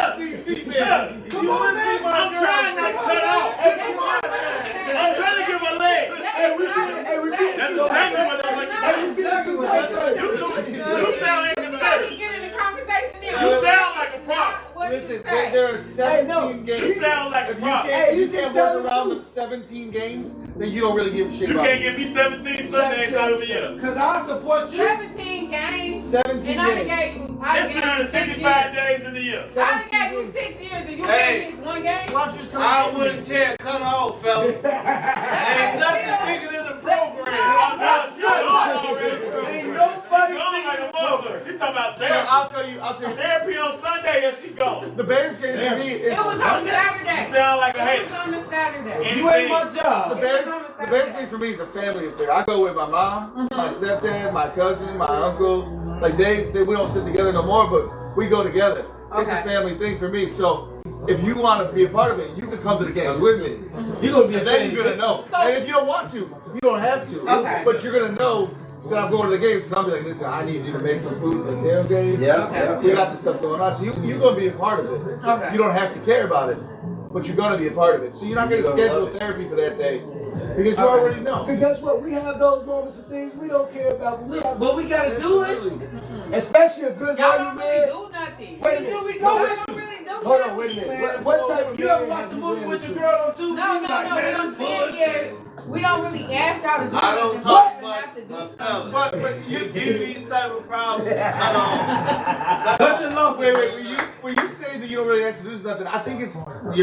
of these females. You wouldn't be my I'm trying not to cut off. I'm trying to give a leg. Hey, we being That's too exactly what I'm Hey, we being too You sound like a So setter. he get in the conversation in. You sound like a prop. What Listen, you say? there are Hey, no. 17 games. You sound like a If you prop. can't, you you can can't tell work the around truth. with 17 games, then you don't really give a shit You about can't it. give me 17 Sundays out of the year. Because I support you. 17 games. 17 And I done games. gave you. I It's done gave you 6 365 years. days in the year. I done gave you 6 years and you Hey. gave me 1 game. Why don't you just come I to me? wouldn't care. Cut off, fellas. Ain't nothing bigger than the program. Oh, no, she gone already. Ain't She nobody gone like a motherfucker. She talking about So therapy. I'll tell you. Therapy on Sunday and she gone. The Bears game for me is It was on Saturday. You sound like a It hater. was on the Saturday. You ain't my the job. Bears game for me is a family affair. I go with my mom, my stepdad, my cousin, my uncle. Like they we don't sit together no more, but we go together. It's a Okay. family thing for me. So if you want to be a part of it, you can come to the games with me. You're going to be a And then fan. you're gonna know. And if you don't want to, you don't have to. Okay. But you're gonna know that I'm going to the games because I'll be like, listen, I need you to make some food for the tailgate. Yeah. We got this stuff going on. So you're gonna be a part of it. Okay. You don't have to care about it, but you're gonna be a part of it. So you're not gonna You're gonna schedule love it. therapy for that day because you already know. Because guess what? We have those moments of things we don't care about. We have, But we got to do it. especially a good Y'all money don't really man. do nothing. Wait a Do minute. we Y'all go with don't you? really do Hold on, nothing. wait a minute. Man, What type of You man ever watch have the you movie ran with your into? girl on Tubi? No, You like, man, what I'm that's saying bullshit. is, We don't really ask y'all to do I don't this. talk We much, have to do but something. fellas, you give these type of problems. Cut on. Cut your loss. Wait. When you say that you don't really ask to do nothing, I think it's in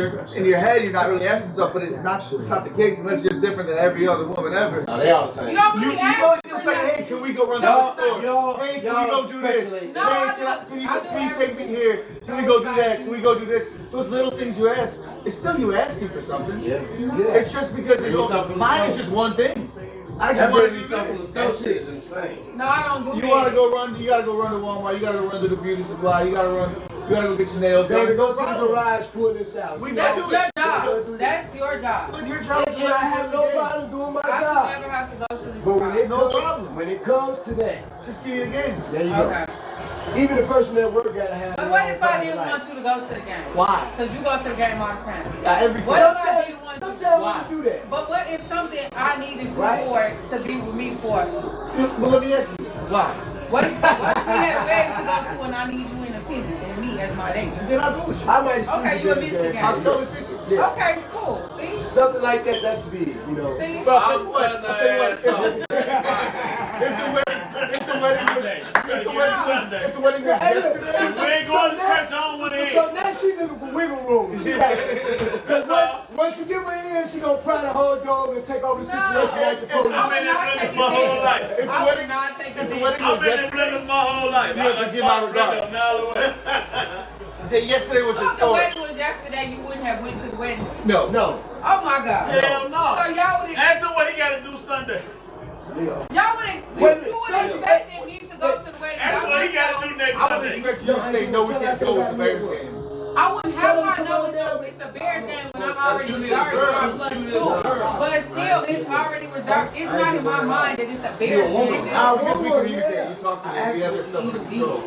your head. You're not really asking stuff, but it's not the case unless you're different than every other woman ever. No, they all the same. You don't You really go ask just for like, nothing. hey, can we go run to Y'all- the store? y'all- Hey, can y'all we go do this? speculate. No, Hey, I can do you take me everything. here? Can we go do that? Can we go do this? Those little things you ask, it's still you asking for something. Yeah. It's just because it Do goes, something mine from is the just one thing. I just That want to brings do me something from the this. store. Shit is insane. No, I don't do You that. gotta go run to Walmart, you gotta go run to the beauty supply, you gotta go get your nails done. Baby, go to the problem. garage, pull this out. We That's don't do your it. job. That's your job. But your job is And I have no problem doing my I should job. never have to go to the But No problem. when it comes to that, Just give me the games. there you go. Okay. Even the person at work gotta have. But their what own if I private didn't life. want you to go to the game? Why? Because you go to the game all the time. Every What time. if I didn't want you? Sometimes Why? we do that. But what if something I needed you Right. for to be with me for? Well, let me ask you, why? What if we had a wedding to go to and I need you in attendance and me as my date? Then I'll go with you. I might excuse Okay, you you a for the Mr. game. Game. I'll sell the tickets. Yeah. Okay, cool. See? Something like that, that's big, you know. See? But I'm putting the ass on. if the wedding was Sunday. if the wedding was Hey, look, yesterday, If we ain't going to church, I don't want to eat. So now she looking for wiggle room. She because once you give her in, she gonna pry the whole dog and take over the situation like the police. I've been in Flinders my whole life. if the I would wedding not take if the it. wedding I've was been in yesterday, Flinders my whole life. You have to give my regards. A mile away. then yesterday was If the historic. wedding was yesterday, you wouldn't have went to the wedding. No. No. Oh my God. Hell no. So y'all would Ask him what he got to do Sunday. y'all would Wait a minute, you would Sunday. expect me to go to the wedding. Ask him what he got to do next I would Sunday. expect you to say no. We can't go. It's a Bears game. I wouldn't have Tell her I to know come on it's a Bears game when I'm already You need a reserved girl. for plus You need a two. girl. But still, it's already reserved. It's not in my mind that it's a Bears game. Because we communicate. You talk to me. We have this stuff under control.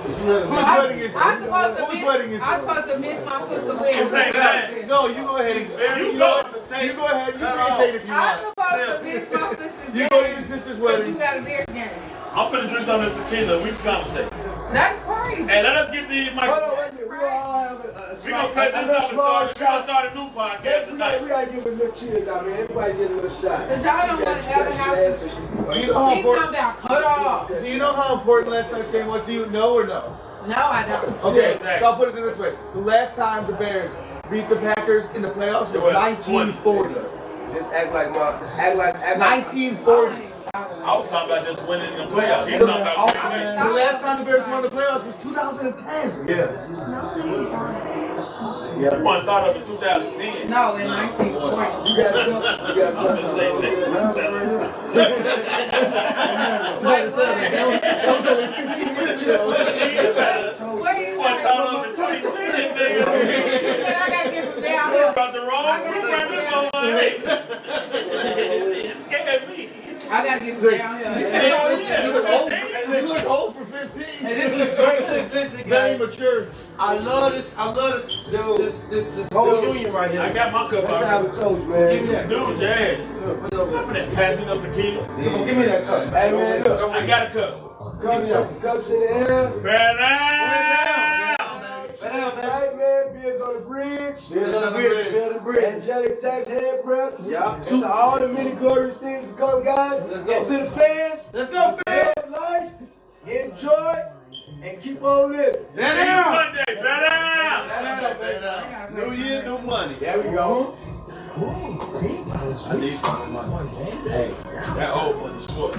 Whose wedding is it? Whose wedding is I'm it? supposed to miss my sister's It's wedding. like, No, you go ahead. Very You low go. invitation. You go ahead. You Cut can off. take if you I'm want. supposed to miss my sister's You go to your wedding sister's because you wedding. got a Bears game. I'm finna drink some of this tequila. We can conversate. That's crazy. Hey, let us get the mic. Hold on, wait a minute. We all have We gonna cut this up and start a new podcast We tonight. gotta give a little cheers out, man. Everybody get a little shot. Because y'all don't want to ever have to. Do you know how She's important? come down cut off. Do you know how important last night's game was? Do you know or no? No, I don't. Okay, Yeah, so I'll put it this way: the last time the Bears beat the Packers in the playoffs was 1940. Just act like 1940. I was talking about just winning the playoffs. He's talking about winning. The last time the Bears won the playoffs was 2010. Yeah. One thought of in 2010. No, in 1940. You gotta come. You gotta come. Just say That was only 15 years ago. What do you One want? thought of in 2010, nigga. I gotta get from down You here. about the wrong program. It scared me. I gotta get from down here. You look old for 15. Hey, this is great. Listen, Very guys. mature. I love this whole union right I here. got my cup That's how out. it goes, man. Give me that. Dude, Jazz. I'm finna pass me up tequila. Give me that cup. Hey, man, look. I got a cup. Cups in the air. Better. Right, man. Beers on the bridge. Beers on the bridge. Beers on the bridge. Angelic tax hand preps. Yeah. It's all the many glorious things to come, guys. Let's go. And to the fans, Let's go, fans. live life, enjoy, and keep on living. See you Sunday. Better. New year, new money. There we go. I need some money. Hey. That old money's short.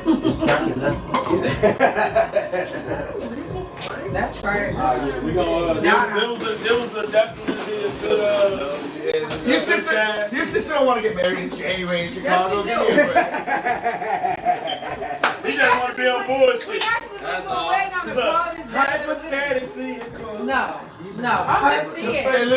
That's right. We gonna. There was a definitely a good. Your sister don't want to get married in January in Chicago. Yes, she Give me a break. He just want to be on We bullshit. actually were waiting on the closest Hypothetically. No. I'm just Hey, saying.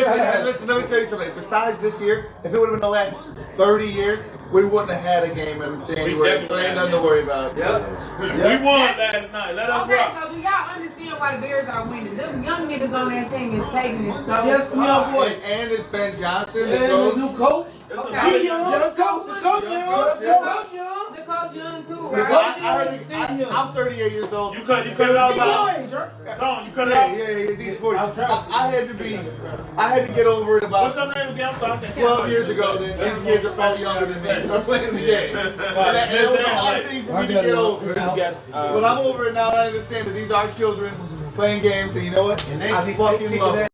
listen, let me tell you something. Besides this year, if it would have been the last 30 years, we wouldn't have had a game in January, so ain't nothing to worry about. We won last night. Let us Okay, rock. so do y'all understand why the Bears are winning? Them young niggas on that team is taking it so Yes, we are, hard. boys. And it's Ben Johnson, the And the coach. new coach. It's a Okay. Young coach. Coach young. The coach young. young too, Because right? I'm 38 years old. You cut it out about. age, right? Tone, you cut it Yeah, out. yeah, these 40. I had to get over it What's about your name again? I'm sorry. 12 years ago. That these kids are probably younger than me. I'm playing the game. And that was a hard thing for me to get over. But I'm over it now. I understand that these are children playing games, and you know what? And they I kick fucking love it.